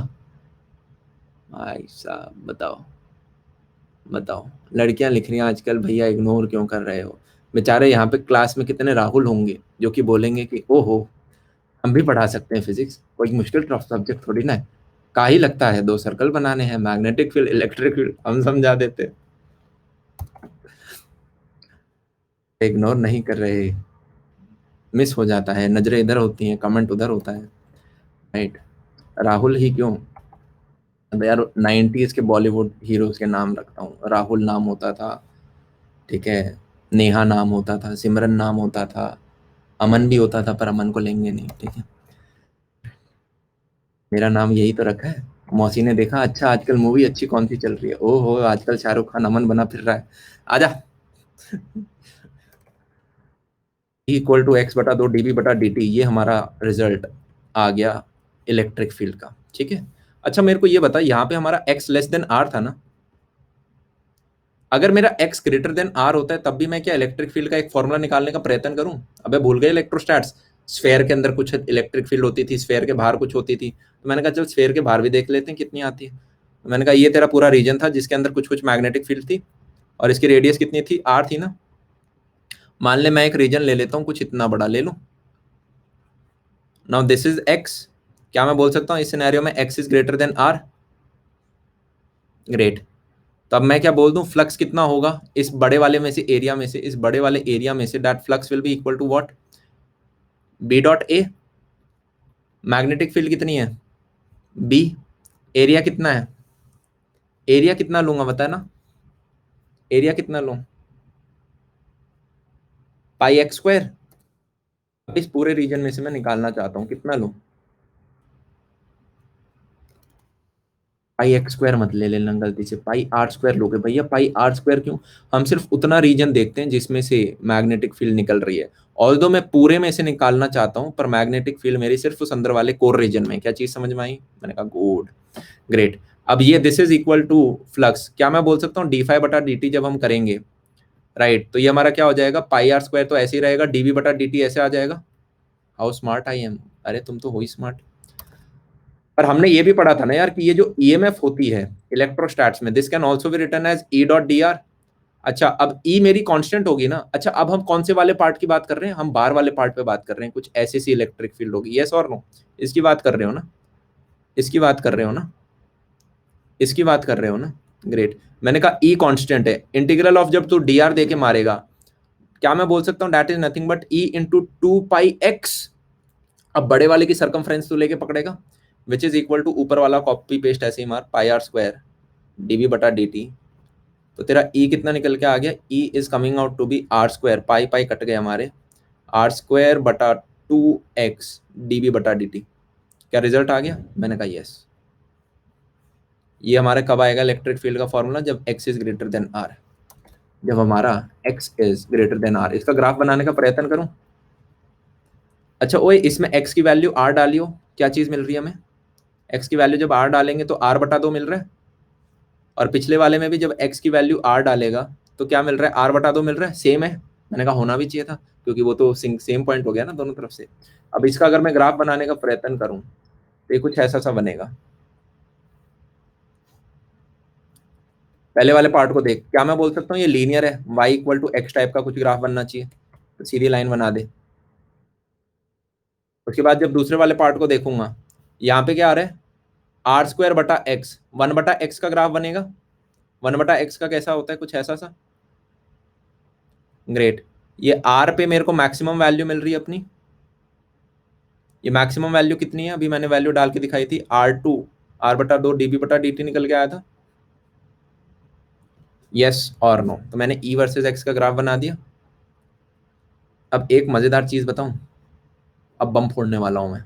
भाई साहब बताओ, बताओ, लड़कियां लिख रही हैं आजकल भैया इग्नोर क्यों कर रहे हो। बेचारे यहाँ पे क्लास में कितने राहुल होंगे जो कि बोलेंगे कि ओहो हम भी पढ़ा सकते हैं फिजिक्स, कोई मुश्किल टफ सब्जेक्ट थोड़ी ना है, का ही लगता है 2 सर्कल बनाने हैं, मैग्नेटिक फील्ड इलेक्ट्रिक फील्ड हम समझा देते। इग्नोर नहीं कर रहे, मिस हो जाता है, नजरें इधर होती हैं, कमेंट उधर होता है, राइट। राहुल ही क्यों, अब यार 90s के बॉलीवुड हीरोज के नाम रखता हूँ, राहुल नाम होता था, ठीक है, नेहा नाम होता था, सिमरन नाम होता था, अमन भी होता था, पर अमन को लेंगे नहीं, ठीक है। मेरा नाम यही तो रखा है, मौसी ने देखा अच्छा आजकल मूवी अच्छी कौन सी चल रही है, ओहो आजकल शाहरुख खान अमन बना फिर रहा है, आजा। इक्वल टू एक्स बटा दो डीबी बटा डी टी, ये हमारा रिजल्ट आ गया इलेक्ट्रिक फील्ड का, ठीक है। अच्छा मेरे को ये बता, यहाँ पे हमारा एक्स लेस देन आर था ना, अगर मेरा एक्स ग्रेटर देन आर होता है तब भी मैं क्या इलेक्ट्रिक फील्ड का एक फॉर्मूला निकालने का प्रयत्न करूं। अबे भूल गए इलेक्ट्रोस्टैट्स, स्फेयर के अंदर कुछ इलेक्ट्रिक फील्ड होती थी, स्फेयर के बाहर कुछ होती थी, तो मैंने कहा चल स्फेयर के बाहर भी देख लेते हैं कितनी आती है। तो मैंने कहा ये तेरा पूरा रीजन था जिसके अंदर कुछ कुछ मैग्नेटिक फील्ड थी, और इसकी रेडियस कितनी थी, आर थी ना। मान ले मैं एक रीजन ले लेता हूँ, कुछ इतना बड़ा ले लूँ, नाउ दिस इज एक्स, क्या मैं बोल सकता हूँ इस सिनेरियो में X is greater than R, great. तो अब मैं क्या बोल दूं, फ्लक्स कितना होगा इस बड़े वाले में से, एरिया में से, इस बड़े वाले एरिया में से, that flux will be equal to what, B dot A, magnetic field कितनी है, बी, एरिया कितना है, एरिया कितना लूंगा बता ना, एरिया कितना लूं, पाई एक्स स्क्वायर। अब इस पूरे रीजन में से मैं निकालना चाहता हूं कितना लूं, पाई एक्स स्क्वायर मत ले लेना गलती से, पाई आर स्क्वायर लोगे भैया, पाई आर स्क्वायर क्यों, हम सिर्फ उतना रीजन देखते हैं जिसमें से मैग्नेटिक फील्ड निकल रही है, ऑल्दो मैं पूरे में से निकालना चाहता हूं, पर मैग्नेटिक फील्ड मेरी सिर्फ उस अंदर वाले कोर रीजन में, क्या चीज समझ में आई, मैंने कहा गुड, ग्रेट। अब ये this is equal to flux, क्या मैं बोल सकता हूँ डी फाई बटा डी टी जब हम करेंगे, राइट, तो ये हमारा क्या हो जाएगा, पाई आर स्क्वायर तो ऐसे ही रहेगा, डीवी बटा डी टी ऐसे आ जाएगा। हाउ स्मार्ट आई एम, अरे तुम तो हो ही स्मार्ट। पर हमने ये भी पढ़ा था ना यार कि ये जो ईएमएफ होती है इलेक्ट्रोस्टैट्स में, this can also be written as E dot D R. अच्छा, अब ई मेरी कांस्टेंट होगी ना। अच्छा, अब हम कौन से वाले पार्ट की बात कर रहे हैं? हम बार वाले पार्ट पे बात कर रहे हैं, कुछ ऐसी सी इलेक्ट्रिक फील्ड होगी, यस और नो? इसकी बात कर रहे हो ना? इसकी बात कर रहे हो ना? इसकी बात कर रहे हो ना? ग्रेट। मैंने कहा ई कांस्टेंट है, इंटीग्रल ऑफ जब तू डी आर दे के मारेगा, क्या मैं बोल सकता हूँ? That is nothing but E into two pi x. अब बड़े वाले की सरकमफ्रेंस तू लेके पकड़ेगा, विच इज इक्वल टू ऊपर वाला कॉपी पेस्ट ऐसे ही मार, पाई आर स्क्वायर डीवी बटा डी टी। तो तेरा ई कितना निकल के आ गया? E is coming out to be R square, pi pi cut गए हमारे, आर स्क्वायर बटा टू एक्स डीवी बटा डी टी। क्या रिजल्ट आ गया? मैंने कहा यस। ये हमारा कब आएगा इलेक्ट्रिक फील्ड का फॉर्मूला? जब X is greater than R. जब हमारा X is greater than R. इसका ग्राफ बनाने का प्रयत्न करूं? अच्छा ओए, इसमें एक्स की वैल्यू आर डालियो, क्या चीज मिल रही है हमें? एक्स की वैल्यू जब आर डालेंगे तो आर बटा दो मिल रहा है, और पिछले वाले में भी जब एक्स की वैल्यू आर डालेगा तो क्या मिल रहा है? आर बटा दो मिल रहा है, सेम है। मैंने कहा होना भी चाहिए था, क्योंकि वो तो सेम पॉइंट हो गया ना दोनों तरफ से। अब इसका अगर मैं ग्राफ बनाने का प्रयत्न करूं तो ये कुछ ऐसा सा बनेगा। पहले वाले पार्ट को देख, क्या मैं बोल सकता हूँ ये लीनियर है, y equal to X type का कुछ ग्राफ बनना चाहिए, तो सीधी लाइन बना दे। उसके बाद जब दूसरे वाले पार्ट को देखूंगा, यहाँ पे क्या आ रहा है? आर स्क्वायर बटा एक्स, वन बटा एक्स का ग्राफ बनेगा। वन बटा एक्स का कैसा होता है? कुछ ऐसा सा। ग्रेट। ये आर पे मेरे को मैक्सिमम वैल्यू मिल रही है अपनी। ये मैक्सिमम वैल्यू कितनी है? अभी मैंने वैल्यू डाल के दिखाई थी, आर टू, आर बटा दो डीबी बटा डी टी निकल के आया था। यस और नो? तो मैंने ई वर्सेस एक्स का ग्राफ बना दिया। अब एक मजेदार चीज बताऊं, अब बम फोड़ने वाला हूं मैं।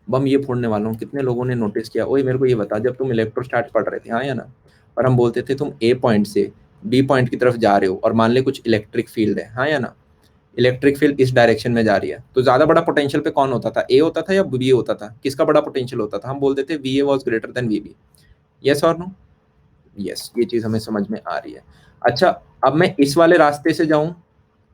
बम ये फोड़ने वाला हूँ, कितने लोगों ने नोटिस किया? ओए मेरे को ये बता, जब तुम इलेक्ट्रोस्टैट पढ़ रहे थे, हाँ या ना, और हम बोलते थे तुम ए पॉइंट से बी पॉइंट की तरफ जा रहे हो, और मान ले कुछ इलेक्ट्रिक फील्ड है, हाँ या ना, इलेक्ट्रिक फील्ड इस डायरेक्शन में जा रही है, तो ज्यादा बड़ा पोटेंशियल पे कौन होता था? ए होता था या बी होता था? किसका बड़ा पोटेंशियल होता था? हम बोलते थे V A was greater than V B. Yes और नो? यस, ये चीज हमें समझ में आ रही है। अच्छा, अब मैं इस वाले रास्ते से जाऊं,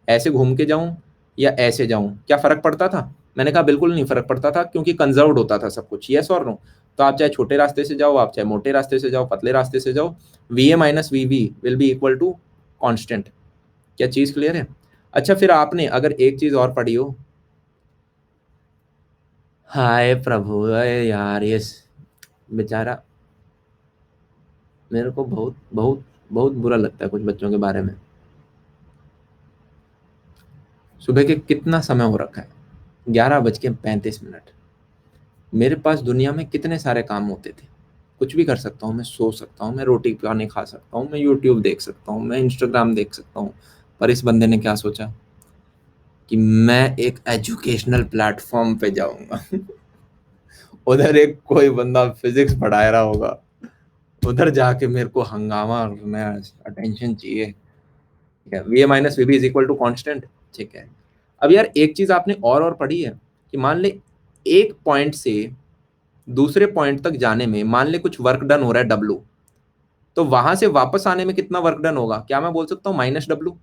ऐसे घूम के जाऊं, या ऐसे जाऊं, क्या फर्क पड़ता था? मैंने कहा बिल्कुल नहीं फर्क पड़ता था, क्योंकि कंजर्व्ड होता था सब कुछ। यस और नो? तो आप चाहे छोटे रास्ते से जाओ, आप चाहे मोटे रास्ते से जाओ, पतले रास्ते से जाओ, V A minus V B will be equal to constant. क्या चीज क्लियर है? अच्छा, फिर आपने अगर एक चीज और पढ़ी हो, हाय प्रभु, अरे यार ये बेचारा, मेरे को बहुत बहुत बहुत बुरा लगता है कुछ बच्चों के बारे में। सुबह के कितना समय हो रखा है? 11:35। मेरे पास दुनिया में कितने सारे काम होते थे। कुछ भी कर सकता हूँ, मैं सो सकता हूँ, मैं रोटी पानी खा सकता हूँ, मैं यूट्यूब देख सकता हूँ, मैं इंस्टाग्राम देख सकता हूँ। पर इस बंदे ने क्या सोचा कि मैं एक एजुकेशनल प्लेटफॉर्म पे जाऊंगा। उधर एक कोई बंदा फिजिक्स पढ़ा रहा होगा, उधर जाके मेरे को हंगामा करना है, अटेंशन चाहिए। ठीक है, V A minus V B is equal to constant. ठीक है। अब यार एक चीज आपने और पढ़ी है कि मान ले एक पॉइंट से दूसरे पॉइंट तक जाने में मान ले कुछ वर्क डन हो रहा है डब्लू, तो वहां से वापस आने में कितना वर्क डन होगा? क्या मैं बोल सकता हूँ माइनस डब्लू?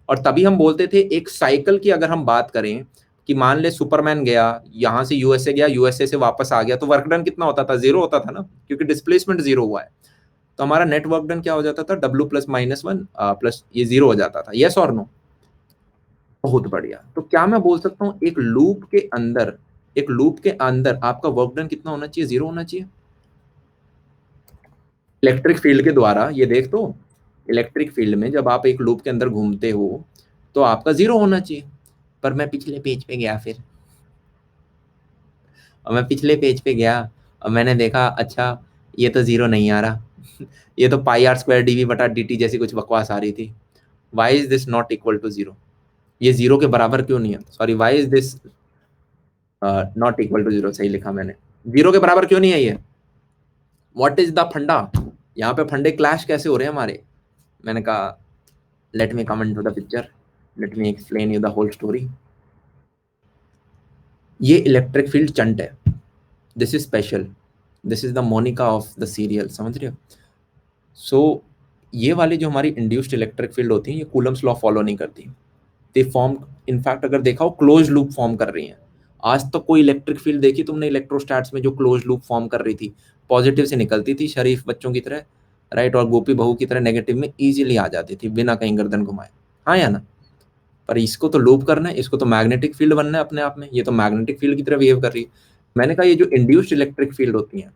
और तभी हम बोलते थे एक साइकिल की अगर हम बात करें कि मान ले सुपरमैन गया, यहां से यूएसए गया, यूएसए से वापस आ गया, तो वर्क डन कितना होता था? जीरो होता था ना, क्योंकि डिस्प्लेसमेंट जीरो हुआ है। तो हमारा नेट वर्क डन क्या हो जाता था? W plus minus one plus ये जीरो हो जाता था। यस और नो? बहुत बढ़िया। तो क्या मैं बोल सकता हूँ एक लूप के अंदर, एक लूप के अंदर आपका वर्क डन कितना होना चाहिए? जीरो होना चाहिए। इलेक्ट्रिक फील्ड के द्वारा ये देख, तो इलेक्ट्रिक फील्ड में जब आप एक लूप के अंदर घूमते हो तो आपका जीरो होना चाहिए। पर मैं पिछले पेज पे गया फिर, और मैं पिछले पेज पे गया और मैंने देखा अच्छा ये तो जीरो नहीं आ रहा। ये तो पाई आर स्क्वायर डीवी बटा डी टी जैसी कुछ बकवास आ रही थी। Why is this not equal to zero? ये जीरो के बराबर क्यों नहीं है? Sorry, why is this not equal to zero, सही लिखा मैंने। जीरो के बराबर क्यों नहीं है ये? व्हाट इज द फंडा? यहाँ पे फंडे क्लैश कैसे हो रहे हैं हमारे? मैंने कहा let me come into the picture, let me explain you the whole story. ये इलेक्ट्रिक फील्ड चंट है, this is special, this is the Monica of the serial, समझ रहे हो? सो ये वाली जो हमारी इंड्यूस्ड इलेक्ट्रिक फील्ड होती है, ये कूलम्स लॉ फॉलो नहीं करती। दे फॉर्म, इनफैक्ट अगर देखा हो क्लोज लूप फॉर्म कर रही हैं। आज तक कोई इलेक्ट्रिक फील्ड देखी तुमने इलेक्ट्रोस्टैट्स में जो क्लोज लूप फॉर्म कर रही थी, पॉजिटिव से निकलती थी शरीफ बच्चों की तरह, राइट, और गोपी बहू की तरह नेगेटिव में इजीली आ जाती थी बिना कहीं गर्दन घुमाए, हाँ या ना? पर इसको तो लूप करना है, इसको तो मैग्नेटिक फील्ड बनना है अपने आप में, ये तो मैग्नेटिक फील्ड की तरह बिहेव कर रही है। मैंने कहा ये जो इंड्यूस्ड इलेक्ट्रिक फील्ड होती हैं,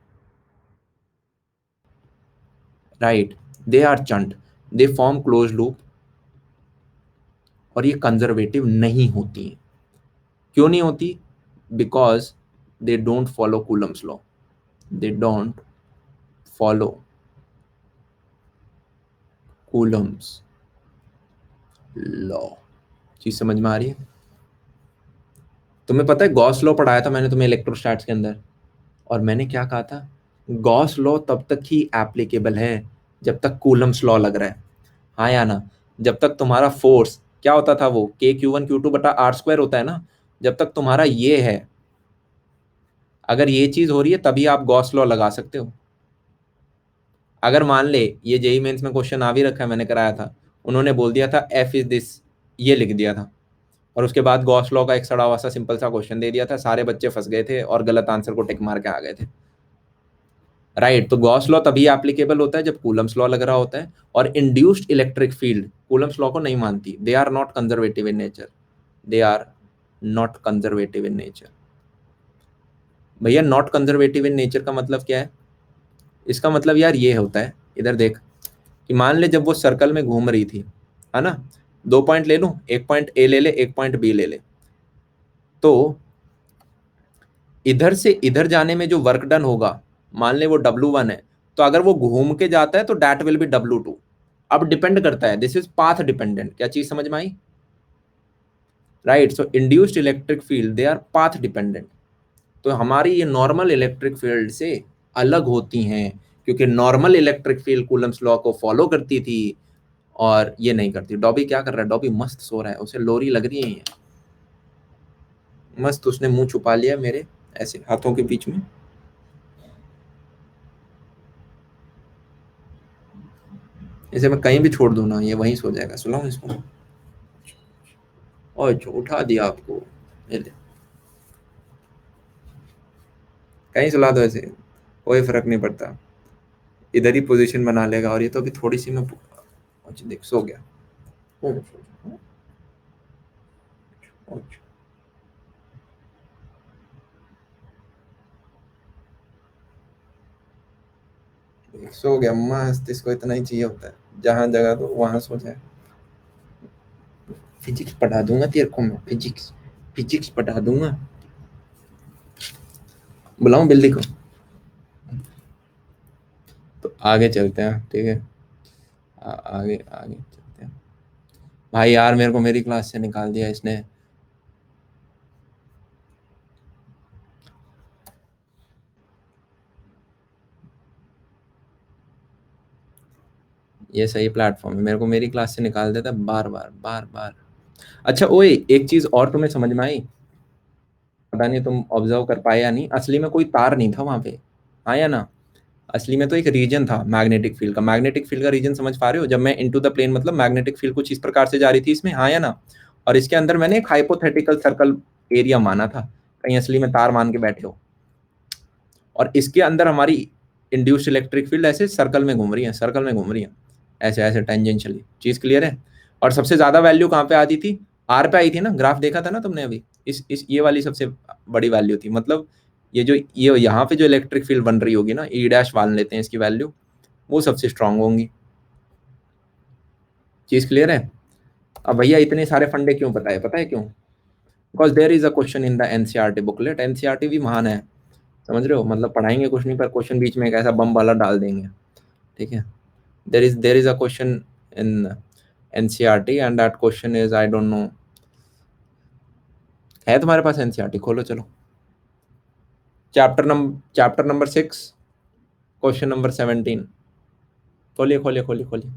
right, they are chant, they form close loop, और ये कंजर्वेटिव नहीं होती हैं। क्यों नहीं होती? Because they don't follow Coulomb's law, they don't follow Coulomb's law. चीज समझ में आ रही है? तुम्हें पता है गॉस लॉ पढ़ाया था मैंने तुम्हें इलेक्ट्रोस्टैट्स के अंदर, और मैंने क्या कहा था? गॉस लॉ तब तक ही एप्लीकेबल है जब तक कूलम्स लॉ लग रहा है, हाँ या ना? जब तक तुम्हारा फोर्स क्या होता था, वो Q1 Q2 बटा आर स्क्वायर होता है ना, जब तक तुम्हारा ये है, अगर ये चीज हो रही है तभी आप गॉस लॉ लगा सकते हो। अगर मान ले ये जेई मेंस में क्वेश्चन आ भी रखा है, मैंने कराया था, उन्होंने बोल दिया था एफ इज दिस, ये लिख दिया था, और उसके बाद गॉस लॉ का एक सड़ा हुआ सा सिंपल सा क्वेश्चन दे दिया था, सारे बच्चे फंस गए थे और गलत आंसर को टिक मार के आ गए थे, राइट। तो गॉस लॉ तभी एप्लीकेबल होता है जब कूलम्स लॉ लग रहा होता है, और induced electric field Coulomb's law को नहीं मानती, they are not conservative in nature, they are not conservative in nature. भैया नॉट कंजर्वेटिव इन नेचर का मतलब क्या है? इसका मतलब यार ये होता है, इधर देख, कि मान ले जब वो सर्कल में घूम रही थी, है ना, 2 पॉइंट ले लूं, एक पॉइंट ए ले ले, एक पॉइंट बी ले ले, तो इधर से इधर जाने में जो वर्क डन होगा, मान ले वो W1 है, तो अगर वो घूम के जाता है तो दैट विल बी W2। अब डिपेंड करता है, दिस इज पाथ डिपेंडेंट। क्या चीज समझ में आई? Right, so induced electric field they are path dependent. तो हमारी ये नॉर्मल इलेक्ट्रिक फील्ड से अलग होती हैं, क्योंकि normal electric field Coulomb's law को फॉलो करती थी, और ये नहीं करती। डॉबी क्या कर रहा है? डॉबी मस्त सो रहा है, उसे लोरी लग रही है, मस्त उसने मुंह छुपा लिया मेरे ऐसे हाथों के बीच में। इसे मैं कहीं भी छोड़ दूं ना, ये वहीं सो जाएगा। सुनाऊं इसको? और उठा दिया आपको, ये ले, कहीं सुला दो ऐसे, कोई फर्क नहीं पड़ता, इधर ही पोजीशन बना लेगा। और ये तो अभी थोड़ी सी मैं, अच्छा देख सो गया। अच्छा, सो गया मस्त। इसको इतना ही चाहिए होता है, जहां जगह तो वहां सो जाए। फिजिक्स पढ़ा दूंगा तेरे को मैं, फिजिक्स, फिजिक्स पढ़ा दूंगा। बुलाऊं बिल्ली को? तो आगे चलते हैं, ठीक है, आगे आगे चलते हैं। भाई यार मेरे को मेरी क्लास से निकाल दिया इसने। ये सही प्लेटफॉर्म है, मेरे को मेरी क्लास से निकाल देता है बार बार बार बार। अच्छा ओए, एक चीज और तुम्हें समझ में आई? पता नहीं तुम ऑब्जर्व कर पाए या नहीं, असली में कोई तार नहीं था वहां पे, हाँ या ना? असली में तो एक रीजन था मैग्नेटिक फील्ड का। मैग्नेटिक फील्ड का रीजन समझ पा रहे हो? जब मैं इनटू द प्लेन, मतलब मैग्नेटिक फील्ड कुछ इस प्रकार से जा रही थी इसमें, हाँ या ना? और इसके अंदर मैंने एक हाइपोथेटिकल सर्कल एरिया माना था, कहीं असली में तार मान के बैठे हो। और इसके अंदर हमारी इंड्यूस्ड इलेक्ट्रिक फील्ड ऐसे सर्कल में घूम रही है, सर्कल में घूम रही है, ऐसे ऐसे टेंजेंशियली। चीज क्लियर है? और सबसे ज्यादा वैल्यू कहाँ पे आती थी? आर पे आई थी ना, ग्राफ देखा था ना तुमने अभी? इस ये वाली सबसे बड़ी वैल्यू थी, मतलब ये जो ये यहाँ पे जो इलेक्ट्रिक फील्ड बन रही होगी ना, ई डैश मान लेते हैं इसकी वैल्यू, वो सबसे स्ट्रांग होंगी। चीज क्लियर है? अब भैया इतने सारे फंडे क्यों बताए? पता है क्यों? Because there is a question in the NCERT booklet. NCERT भी महान है, समझ रहे हो? मतलब पढ़ाएंगे कुछ नहीं, पर क्वेश्चन बीच में एक ऐसा बम वाला डाल देंगे, ठीक है? there is a question in NCERT and that question is, I don't know, है तुम्हारे पास एनसीईआरटी? खोलो चलो, चैप्टर नंबर 6, क्वेश्चन नंबर 17। खोलिए खोलिए खोलिए खोलिए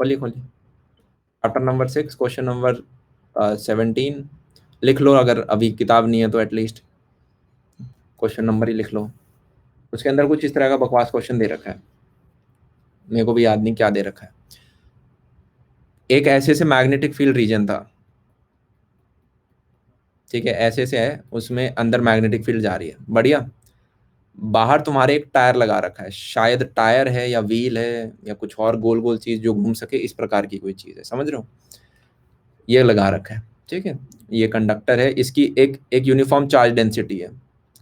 खोलिए खोलिए, चैप्टर नंबर 6 क्वेश्चन नंबर 17। लिख लो, अगर अभी किताब नहीं है तो एटलीस्ट क्वेश्चन नंबर ही लिख लो। उसके अंदर कुछ इस तरह का बकवास क्वेश्चन दे रखा है, मेरे को भी याद नहीं क्या दे रखा है। एक ऐसे से मैग्नेटिक फील्ड रीजन था, ठीक है, ऐसे से है, उसमें अंदर मैग्नेटिक फील्ड जा रही है, बढ़िया। बाहर तुम्हारे एक टायर लगा रखा है, शायद टायर है या व्हील है या कुछ और गोल गोल चीज जो घूम सके, इस प्रकार की कोई चीज है, समझ रहे हो? ये लगा रखा है, ठीक है। ये कंडक्टर है, इसकी एक एक यूनिफॉर्म चार्ज डेंसिटी है,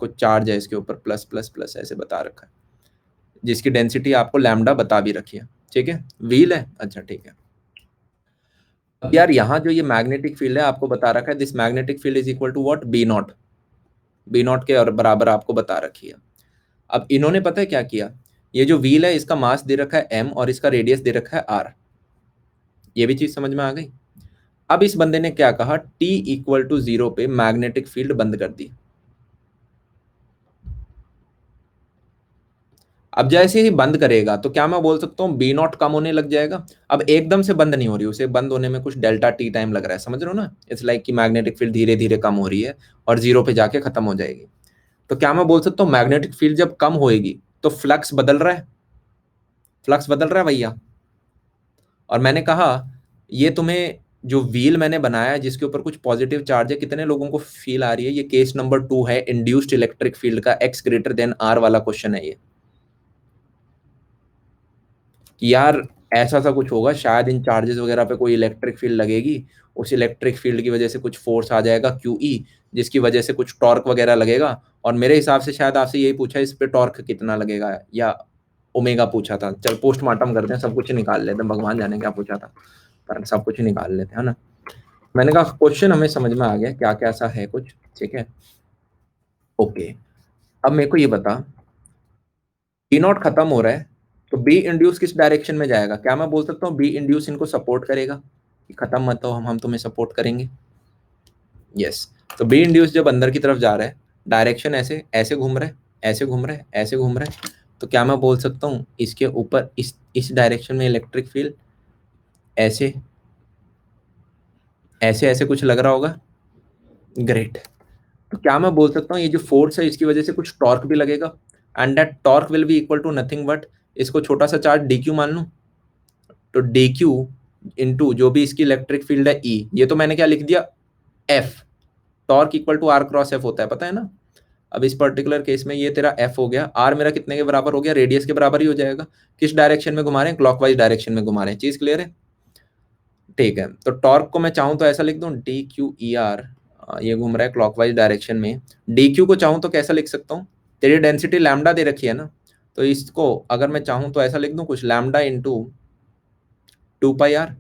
कुछ चार्ज है इसके ऊपर, प्लस प्लस प्लस ऐसे बता रखा है, जिसकी डेंसिटी आपको लैम्डा बता भी रखी है, ठीक है। व्हील है, अच्छा ठीक है। अब यार यहाँ जो ये मैग्नेटिक फील्ड है आपको बता रखा है, this magnetic field is equal to what, B naught. B naught के और बराबर आपको बता रखी है। अब इन्होंने पता है क्या किया, ये जो व्हील है इसका मास दे रखा है एम और इसका रेडियस दे रखा है आर, ये भी चीज समझ में आ गई। अब इस बंदे ने क्या कहा, टी इक्वल टू 0 पे मैग्नेटिक फील्ड बंद कर दी। अब जैसे ही बंद करेगा तो क्या मैं बोल सकता हूँ बी नॉट कम होने लग जाएगा। अब एकदम से बंद नहीं हो रही, उसे बंद होने में कुछ डेल्टा टी टाइम लग रहा है, समझ रहे हो ना? इट्स लाइक कि मैग्नेटिक फील्ड धीरे धीरे कम हो रही है और 0 पे जाके खत्म हो जाएगी। तो क्या मैं बोल सकता हूँ मैग्नेटिक फील्ड जब कम होएगी तो फ्लक्स बदल रहा है, फ्लक्स बदल रहा है भैया। और मैंने कहा ये तुम्हें जो व्हील मैंने बनाया है जिसके ऊपर कुछ पॉजिटिव चार्ज है, कितने लोगों को फील आ रही है? ये केस नंबर 2 है, इंड्यूस्ड इलेक्ट्रिक फील्ड का, एक्स ग्रेटर देन आर वाला क्वेश्चन है ये। कि यार ऐसा सा कुछ होगा, शायद इन चार्जेस वगैरह पे कोई इलेक्ट्रिक फील्ड लगेगी, उस इलेक्ट्रिक फील्ड की वजह से कुछ फोर्स आ जाएगा क्यू ई, जिसकी वजह से कुछ टॉर्क वगैरह लगेगा। और मेरे हिसाब से शायद आपसे यही पूछा इस पे टॉर्क कितना लगेगा, या ओमेगा पूछा था। चल पोस्टमार्टम करते हैं, सब कुछ निकाल लेते हैं, भगवान जाने क्या पूछा था, पर सब कुछ निकाल लेते हैं, है ना? मैंने कहा क्वेश्चन हमें समझ में आ गया क्या क्या सा है कुछ, ठीक है। ओके, अब मेरे को ये बता, बी नॉट खत्म हो रहा है तो बी इंड्यूस किस डायरेक्शन में जाएगा? क्या मैं बोल सकता हूँ बी इंड्यूस इनको सपोर्ट करेगा कि खत्म मत हो, हम तुम्हें सपोर्ट करेंगे? यस। तो बी इंड्यूस जब अंदर की तरफ जा रहा है, डायरेक्शन ऐसे ऐसे घूम रहा है, ऐसे घूम रहा है, ऐसे घूम रहा है, तो क्या मैं बोल सकता हूँ इसके ऊपर इस डायरेक्शन में इलेक्ट्रिक फील्ड ऐसे ऐसे ऐसे कुछ लग रहा होगा। ग्रेट। तो क्या मैं बोल सकता हूँ ये जो फोर्स है इसकी वजह से कुछ टॉर्क भी लगेगा, and that torque will be equal to nothing but, इसको छोटा सा चार्ज डी क्यू मान लूं, तो डी क्यू इंटू जो भी इसकी इलेक्ट्रिक फील्ड है ई, ये तो मैंने क्या लिख दिया, F. Torque equal to R cross F होता है, पता है ना? अब इस पर्टिकुलर केस में ये तेरा एफ हो गया, आर मेरा कितने के बराबर हो गया, रेडियस के बराबर ही हो जाएगा। किस डायरेक्शन में घुमा रहे हैं? क्लॉकवाइज डायरेक्शन में घुमा रहे हैं, चीज क्लियर है? ठीक है, तो टॉर्क को मैं चाहूं तो ऐसा लिख दूं, डी क्यू ई आर, ये घूम रहा है क्लॉकवाइज डायरेक्शन में। डी क्यू को चाहूं तो कैसा लिख सकता हूँ, तेरी डेंसिटी लैम्डा दे रखी है ना, तो इसको अगर मैं चाहूं तो ऐसा लिख दूं कुछ, lambda into 2 pi R.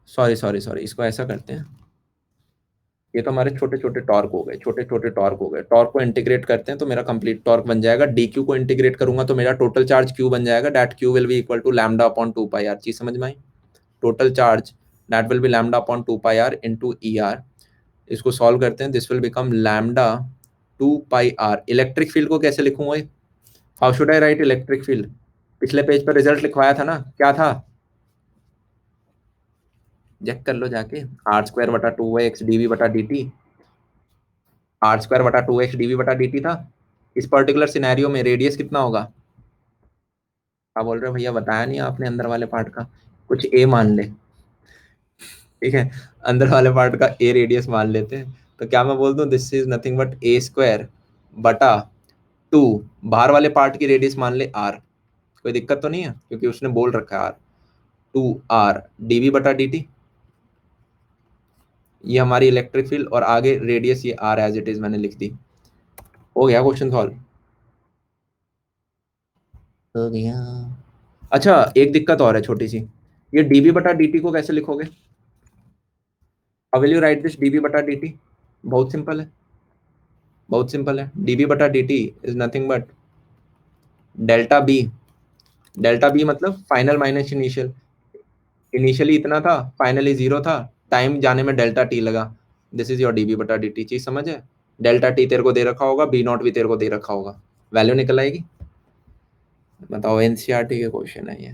Sorry sorry sorry, इसको ऐसा करते हैं, ये तो हमारे छोटे छोटे टॉर्क हो गए, छोटे छोटे टॉर्क हो गए, टॉर्क को इंटीग्रेट करते हैं तो मेरा कंप्लीट टॉर्क बन जाएगा। डी क्यू को इंटीग्रेट करूंगा तो मेरा टोटल चार्ज क्यू बन जाएगा, that Q will be equal to lambda upon 2 pi R. चीज समझ में आई? Total charge that will be lambda upon 2 pi R into E R. इसको सॉल्व करते हैं, this will become lambda 2 pi R. Electric field को कैसे लिखूंगा? How should I write electric field? पिछले पेज पर रिजल्ट लिखवाया था ना, क्या था? चेक कर लो जाके, r² बटा 2x dv बटा dt। r² बटा 2x dv बटा dt था। इस पर्टिकुलर सिनेरियो में रेडियस कितना होगा? क्या बोल रहे हो भैया, बताया नहीं आपने अंदर वाले पार्ट का? कुछ ए मान ले, ठीक है, अंदर वाले पार्ट का ए रेडियस मान लेते हैं। तो क्या मैं बोल दूं, this is nothing but a² बटा 2, बाहर वाले पार्ट की रेडियस मान ले आर। कोई दिक्कत तो नहीं है क्योंकि उसने बोल रखा है आर। 2r dv बटा dt, ये हमारी इलेक्ट्रिक फील्ड, और आगे रेडियस ये आर एज इट इज मैंने लिख दी। हो गया क्वेश्चन सॉल्व? हो गया। अच्छा, एक दिक्कत और है छोटी सी, ये dv बटा dt को कैसे लिखोगे? How will you write this dv बटा dt? बहुत सिंपल है, बहुत सिंपल है। dv बटा dt is nothing but delta B. Delta B मतलब फाइनल माइनस इनिशियल। इनिशियली इतना था, फाइनली 0 था, टाइम जाने में डेल्टा टी लगा। दिस इज योर dv बटा dt। चीज समझ है? डेल्टा टी तेरे को दे रखा होगा, बी नॉट भी तेरे को दे रखा होगा, वैल्यू निकल आएगी। बताओ, एनसीईआरटी के क्वेश्चन है ये,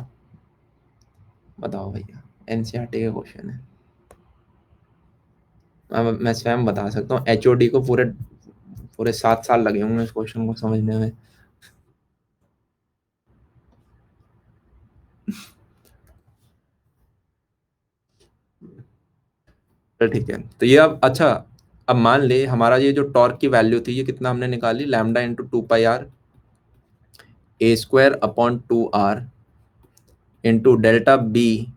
बताओ भैया, एनसीईआरटी के क्वेश्चन है। मैं स्वयं बता सकता हूँ, एचओडी को पूरे पूरे 7 साल लगे होंगे इस क्वेश्चन को समझने में। तो ठीक है, तो ये अब अच्छा, अब मान ले हमारा ये जो टॉर्क की वैल्यू थी ये कितना हमने निकाली, lambda into 2 pi R A square upon 2 R into delta B,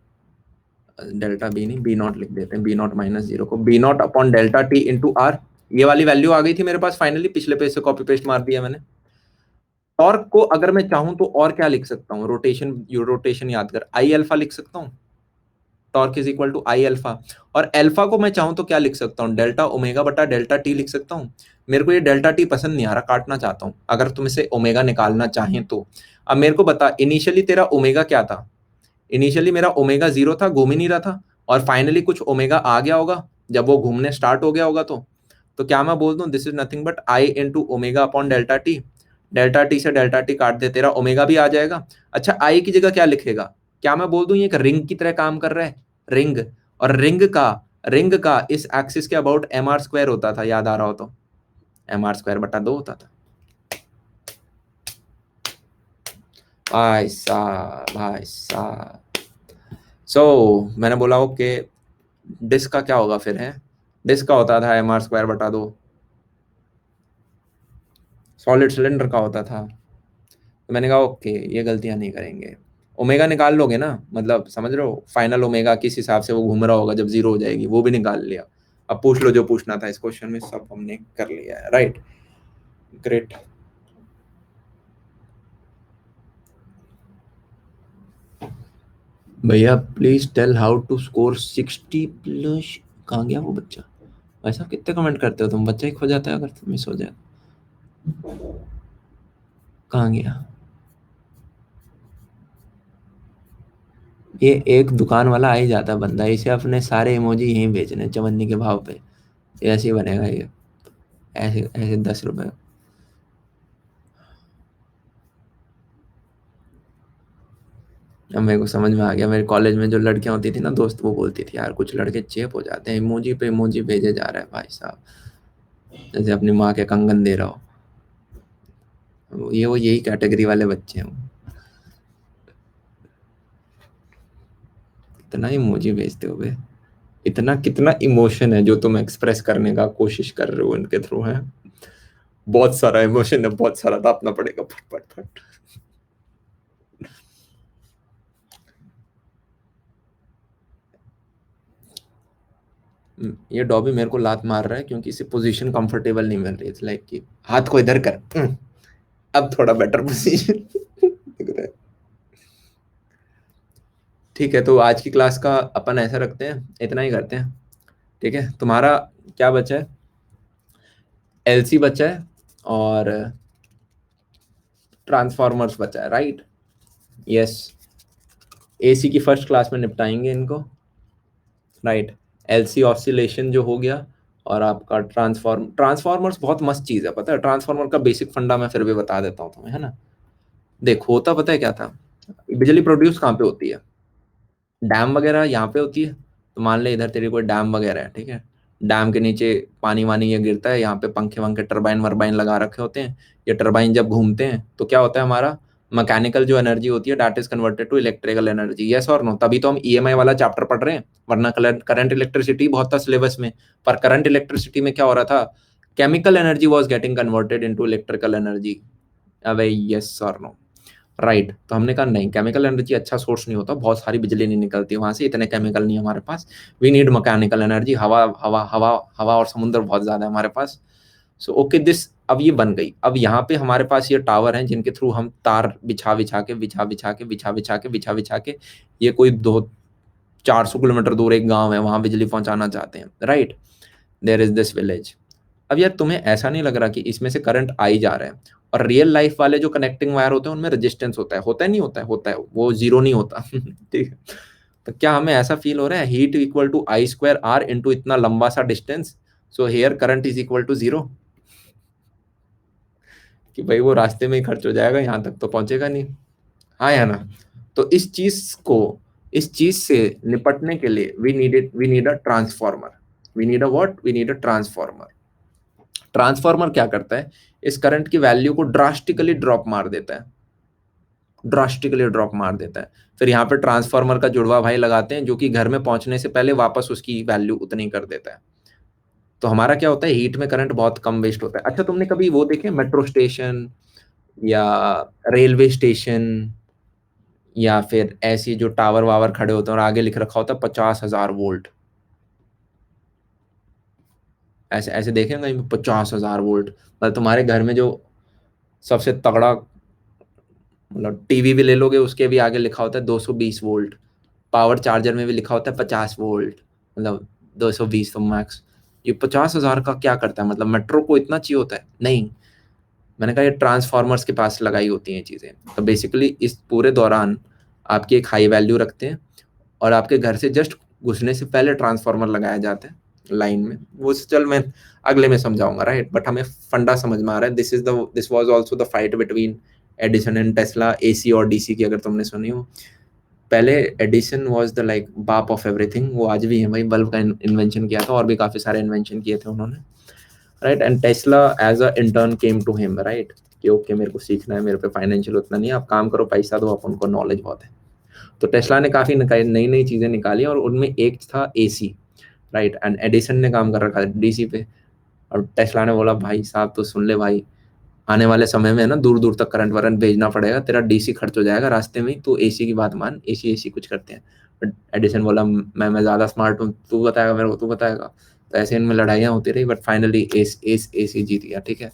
delta B नहीं, बी नॉट लिख देते हैं, बी नॉट -0 को, B naught upon delta T into R. ये वाली वैल्यू आ गई थी मेरे पास फाइनली, पिछले पेज से कॉपी पेस्ट मार दिया मैंने। टॉर्क को अगर मैं चाहूं तो और क्या लिख सकता हूँ, रोटेशन याद कर, आई अल्फा लिख सकता हूँ, torque is equal to I alpha. और अल्फा को मैं चाहूं तो क्या लिख सकता हूँ, डेल्टा ओमेगा बटा डेल्टा टी लिख सकता हूँ। मेरे को ये डेल्टा टी पसंद नहीं आ रहा, काटना चाहता हूँ, अगर तुम इसे ओमेगा निकालना चाहें तो। अब मेरे को बता, इनिशियली तेरा ओमेगा क्या था, इनिशियली मेरा ओमेगा 0 था, घूम ही नहीं रहा था, और फाइनली कुछ ओमेगा आ गया होगा जब वो घूमने स्टार्ट हो गया होगा। तो क्या मैं बोल दूं, this is nothing but I into omega upon delta T, delta T से डेल्टा टी काट दे, तेरा ओमेगा भी आ जाएगा। अच्छा, आई की जगह क्या लिखेगा, क्या मैं बोल दूं ये एक रिंग की तरह काम कर रहा है, रिंग, और रिंग का इस एक्सिस के अबाउट एम आर स्क्वायर होता था, याद आ रहा हो तो, एम आर स्क्वायर बटा 2 होता था। भाई साहब, भाई साहब। मैंने बोला ओके, डिस्क का क्या होगा फिर है, डिस्क का होता था एम आर स्क्वायर बटा 2, सॉलिड सिलेंडर का होता था। तो मैंने कहा ओके, ये गलतियां नहीं करेंगे। ओमेगा निकाल लोगे ना, मतलब समझ रहे हो, फाइनल ओमेगा किस हिसाब से वो घूम रहा होगा जब 0 हो जाएगी, वो भी निकाल लिया। अब पूछ लो जो पूछना था इस क्वेश्चन में, सब हमने कर लिया है, राइट, ग्रेट। भैया please tell how to score 60+। कहाँ गया वो बच्चा, ऐसा कितने कमेंट करते हो तुम, बच्चा ही खो जाता है अगर तुम मिस हो जाए। कहाँ गया ये, एक दुकान वाला आ ही जाता बंदा, इसे अपने सारे इमोजी यहीं बेचने चवन्नी के भाव पे, ऐसे ही बनेगा ये, ऐसे ऐसे 10 रुपए। अब मेरे को समझ में आ गया, मेरे कॉलेज में जो लड़कियां होती थी ना दोस्त, वो बोलती थी यार कुछ लड़के चेप हो जाते हैं, इमोजी पे इमोजी भेजे जा रहा है भाई साहब, जैसे अपनी माँ के कंगन दे रहा हो। ये वो यही कैटेगरी वाले बच्चे हैं, इतना इमोजी भेजते हो बे, इतना कितना इमोशन है जो तुम एक्सप्रेस करने का कोशिश कर रहे हो इनके थ्रू है, बहुत सारा इमोशन है, बहुत सारा तापना पड़ेगा, फट फट फट। ये डॉबी मेरे को लात मार रहा है क्योंकि इसे पोजीशन कंफर्टेबल नहीं मिल रही है, लाइक कि हाथ को इधर कर, अब थोड़ा बेटर पोजीशन दिख रहा है। ठीक है, तो आज की क्लास का अपन ऐसा रखते हैं, इतना ही करते हैं, ठीक है। तुम्हारा क्या बचा है, एलसी बचा है और ट्रांसफॉर्मर्स बचा है, राइट, यस। एसी की फर्स्ट क्लास में निपटाएंगे इनको, राइट। एलसी ऑसिलेशन जो हो गया, और आपका ट्रांसफॉर्मर्स बहुत मस्त चीज़ है, पता है, ट्रांसफॉर्मर का बेसिक फंडा मैं फिर भी बता देता हूँ तुम्हें, है ना। देखो होता पता है क्या था, बिजली प्रोड्यूस कहाँ पे होती है, डैम वगैरह यहाँ पे होती है। तो मान ले इधर तेरी कोई डैम वगैरह है, ठीक है, डैम के नीचे पानी वानी ये गिरता है, यहाँ पे पंखे वंखे टरबाइन वरबाइन लगा रखे होते हैं। ये टरबाइन जब घूमते हैं तो क्या होता है, हमारा मैकेनिकल जो एनर्जी होती है that is converted to electrical energy, yes और नो, तभी तो हम ईएमआई वाला चैप्टर पढ़ रहे हैं, वरना करंट इलेक्ट्रिसिटी बहुत था सिलेबस में। पर करंट इलेक्ट्रिसिटी में क्या हो रहा था, chemical energy was getting converted into electrical energy. अबे यस और नो, राइट। तो हमने कहा नहीं, केमिकल एनर्जी अच्छा सोर्स नहीं होता, बहुत सारी बिजली नहीं निकलती वहां से, इतने केमिकल नहीं है हमारे पास, वी नीड मैकेनिकल एनर्जी, हवा हवा हवा हवा और समुद्र बहुत ज्यादा है हमारे पास। सो ओके दिस, अब ये बन गई, अब यहाँ पे हमारे पास ये टावर हैं जिनके थ्रू हम तार बिछा बिछा के ये कोई 200-400 किलोमीटर दूर एक गांव है वहां बिजली पहुंचाना चाहते हैं, right, there is this village. अब यार तुम्हें ऐसा नहीं लग रहा कि इसमें से करंट आ ही जा रहा है, और रियल लाइफ वाले जो कनेक्टिंग वायर होते हैं उनमें रेजिस्टेंस होता है नहीं होता है, होता है, वो जीरो नहीं होता ठीक है। तो क्या हमें ऐसा फील हो रहा है, heat equal to I square R into इतना लंबा सा distance, so here current is equal to 0, कि भाई वो रास्ते में ही खर्च हो जाएगा, यहाँ तक तो पहुंचेगा नहीं, हाँ या ना। तो इस चीज से निपटने के लिए we need a transformer, we need a transformer. Transformer क्या करता है, इस करंट की वैल्यू को ड्रास्टिकली ड्रॉप मार देता है, ड्रास्टिकली ड्रॉप मार देता है। फिर यहाँ पे ट्रांसफार्मर का जुड़वा भाई लगाते हैं जो कि घर में पहुंचने से पहले वापस उसकी वैल्यू उतनी कर देता है। तो हमारा क्या होता है, हीट में करंट बहुत कम वेस्ट होता है। अच्छा तुमने कभी वो देखे मेट्रो स्टेशन या रेलवे स्टेशन या फिर ऐसी जो टावर वावर खड़े होते हैं और आगे लिख रखा होता है 50,000 वोल्ट, ऐसे ऐसे देखेंगे कहीं 50,000 वोल्ट। मतलब तुम्हारे घर में जो सबसे तगड़ा, मतलब टीवी भी ले लोगे उसके भी आगे लिखा होता है 220 वोल्ट, पावर चार्जर में भी लिखा होता है 50 वोल्ट, मतलब 220 तो मैक्स। ये 50,000 का क्या करता है, मतलब मेट्रो को इतना चाहिए होता है? नहीं, मैंने कहा ये ट्रांसफार्मर्स के पास लगाई होती हैं चीज़ें। तो बेसिकली इस पूरे दौरान आपकी एक हाई वैल्यू रखते हैं और आपके घर से जस्ट घुसने से पहले ट्रांसफार्मर लगाया जाता है लाइन में। वो चल मैं अगले में समझाऊंगा, राइट, बट हमें फंडा समझ में आ रहा है। This was also the fight between Edison and Tesla, AC और डीसी की, अगर तुमने सुनी हो। पहले एडिसन वाज द लाइक बाप ऑफ एवरीथिंग, वो आज भी है भाई, बल्ब का इन्वेंशन किया था और भी काफी सारे इन्वेंशन किए थे उन्होंने, right. And Tesla as a intern came to him, right, कि ओके मेरे को सीखना है, मेरे पे फाइनेंशियल उतना नहीं है, आप काम करो पैसा दो, आप उनको नॉलेज बहुत है। तो टेस्ला ने काफी नई नई चीजें निकाली और उनमें एक था एसी, राइट, एंड एडिसन ने काम कर रखा है डीसी पे। और टेस्ला ने बोला भाई साहब तो सुन ले भाई, आने वाले समय में ना दूर दूर तक करंट वरंट भेजना पड़ेगा, तेरा डीसी खर्च हो जाएगा रास्ते में, तो एसी की बात मान, एसी एसी कुछ करते हैं। बट एडिसन बोला मैं ज्यादा स्मार्ट हूँ, तू बताएगा मेरे को, तू बताएगा। तो ऐसे इनमें लड़ाइयाँ होती रही, बट फाइनली एसी जीत गया, ठीक है,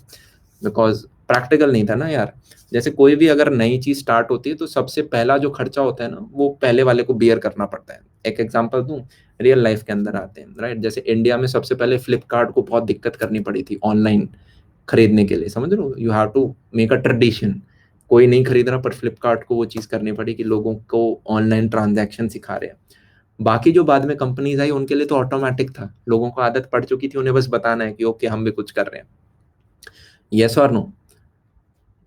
बिकॉज प्रैक्टिकल नहीं था ना यार। जैसे कोई भी अगर नई चीज स्टार्ट होती है तो सबसे पहला जो खर्चा होता है ना वो पहले वाले को बियर करना पड़ता है। एक एग्जांपल दूं, रियल लाइफ के अंदर आते हैं, राइट। जैसे इंडिया में सबसे पहले फ्लिपकार्ट को बहुत दिक्कत करनी पड़ी थी ऑनलाइन खरीदने के लिए, समझ रहे हो, you have to make a tradition. कोई नहीं खरीद रहा पर फ्लिपकार्ट को वो चीज करनी पड़ी कि लोगों को ऑनलाइन ट्रांजैक्शन सिखा रहे हैं। बाकी जो बाद में कंपनीज आई उनके लिए तो ऑटोमेटिक था, लोगों को आदत पड़ चुकी थी, उन्हें बस बताना है कि ओके हम भी कुछ कर रहे हैं। यस और नो?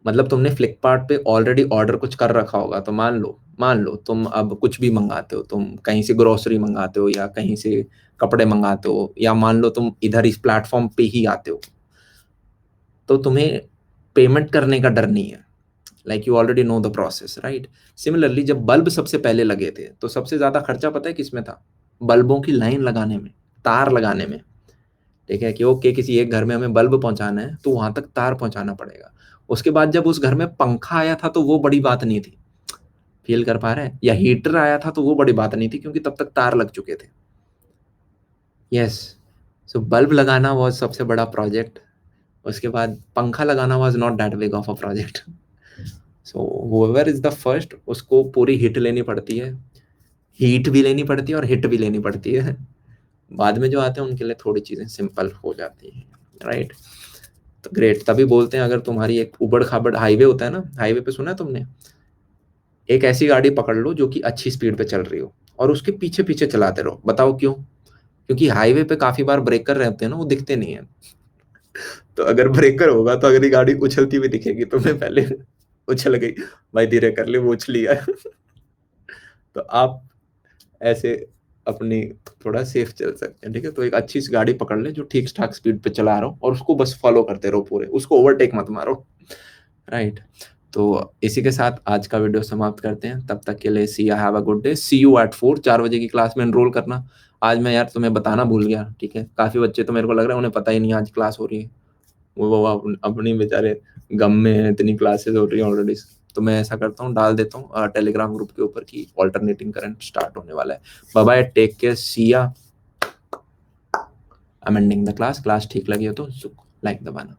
मतलब तुमने फ्लिपकार्ट पे ऑलरेडी ऑर्डर कुछ कर रखा होगा, तो मान लो तुम अब कुछ भी मंगाते हो, तुम कहीं से ग्रोसरी मंगाते हो या कहीं से कपड़े मंगाते हो, या मान लो तुम इधर इस प्लेटफॉर्म पे ही आते हो, तो तुम्हें पेमेंट करने का डर नहीं है, like you already know the process, right. Similarly जब बल्ब सबसे पहले लगे थे तो सबसे ज्यादा खर्चा पता है किसमें था? बल्बों की लाइन लगाने में, तार लगाने में, ठीक है, कि ओके किसी एक घर में हमें बल्ब पहुंचाना है तो वहां तक तार पहुंचाना पड़ेगा। उसके बाद जब उस घर में पंखा आया था तो वो बड़ी बात नहीं थी, फील कर पा रहे हैं, या हीटर आया था तो वो बड़ी बात नहीं थी क्योंकि तब तक तार लग चुके थे। यस, सो बल्ब लगाना वॉज सबसे बड़ा प्रोजेक्ट। उसके बाद पंखा लगाना was not that big of a project. So whoever is the first, उसको पूरी हिट लेनी पड़ती है, हीट भी लेनी पड़ती है और हिट भी लेनी पड़ती है। बाद में जो आते हैं उनके लिए थोड़ी चीजें सिंपल हो जाती हैं, राइट। तो ग्रेट, तभी बोलते हैं अगर तुम्हारी एक उबड़ खाबड़ हाईवे होता है ना, हाईवे पे सुना है तुमने, एक ऐसी गाड़ी पकड़ लो जो कि अच्छी स्पीड पे चल रही हो और उसके पीछे पीछे चलाते रहो। बताओ क्यों? क्योंकि हाईवे पे काफी बार ब्रेकर रहते हैं ना, वो दिखते नहीं है। तो अगर ब्रेकर होगा तो अगली गाड़ी उछलती हुई दिखेगी तुम्हें, पहले उछल गई, भाई धीरे कर ले, वो उछली है। तो आप ऐसे अपनी थोड़ा सेफ चल सकते हैं, ठीक है। तो एक अच्छी सी गाड़ी पकड़ ले जो ठीक ठाक स्पीड पे चला रहा हो और उसको बस फॉलो करते रहो पूरे, उसको ओवरटेक मत मारो, राइट। तो इसी के साथ आज का वीडियो समाप्त करते हैं, तब तक के लिए see have a good day, see you at 4 बजे की क्लास में एनरोल करना। आज मैं यार तुम्हें बताना भूल गया, ठीक है, काफी बच्चे तो मेरे को लग रहा है उन्हें पता ही नहीं आज क्लास हो रही है, वो अपनी बेचारे गम में है, इतनी क्लासेस हो रही है ऑलरेडी। तो मैं ऐसा करता हूँ, डाल देता हूँ टेलीग्राम ग्रुप के ऊपर की ऑल्टरनेटिंग करंट स्टार्ट होने वाला है। बाय बाय, टेक केयर, सी या। अमेंडिंग द क्लास, क्लास ठीक लगी हो तो लाइक दबाना।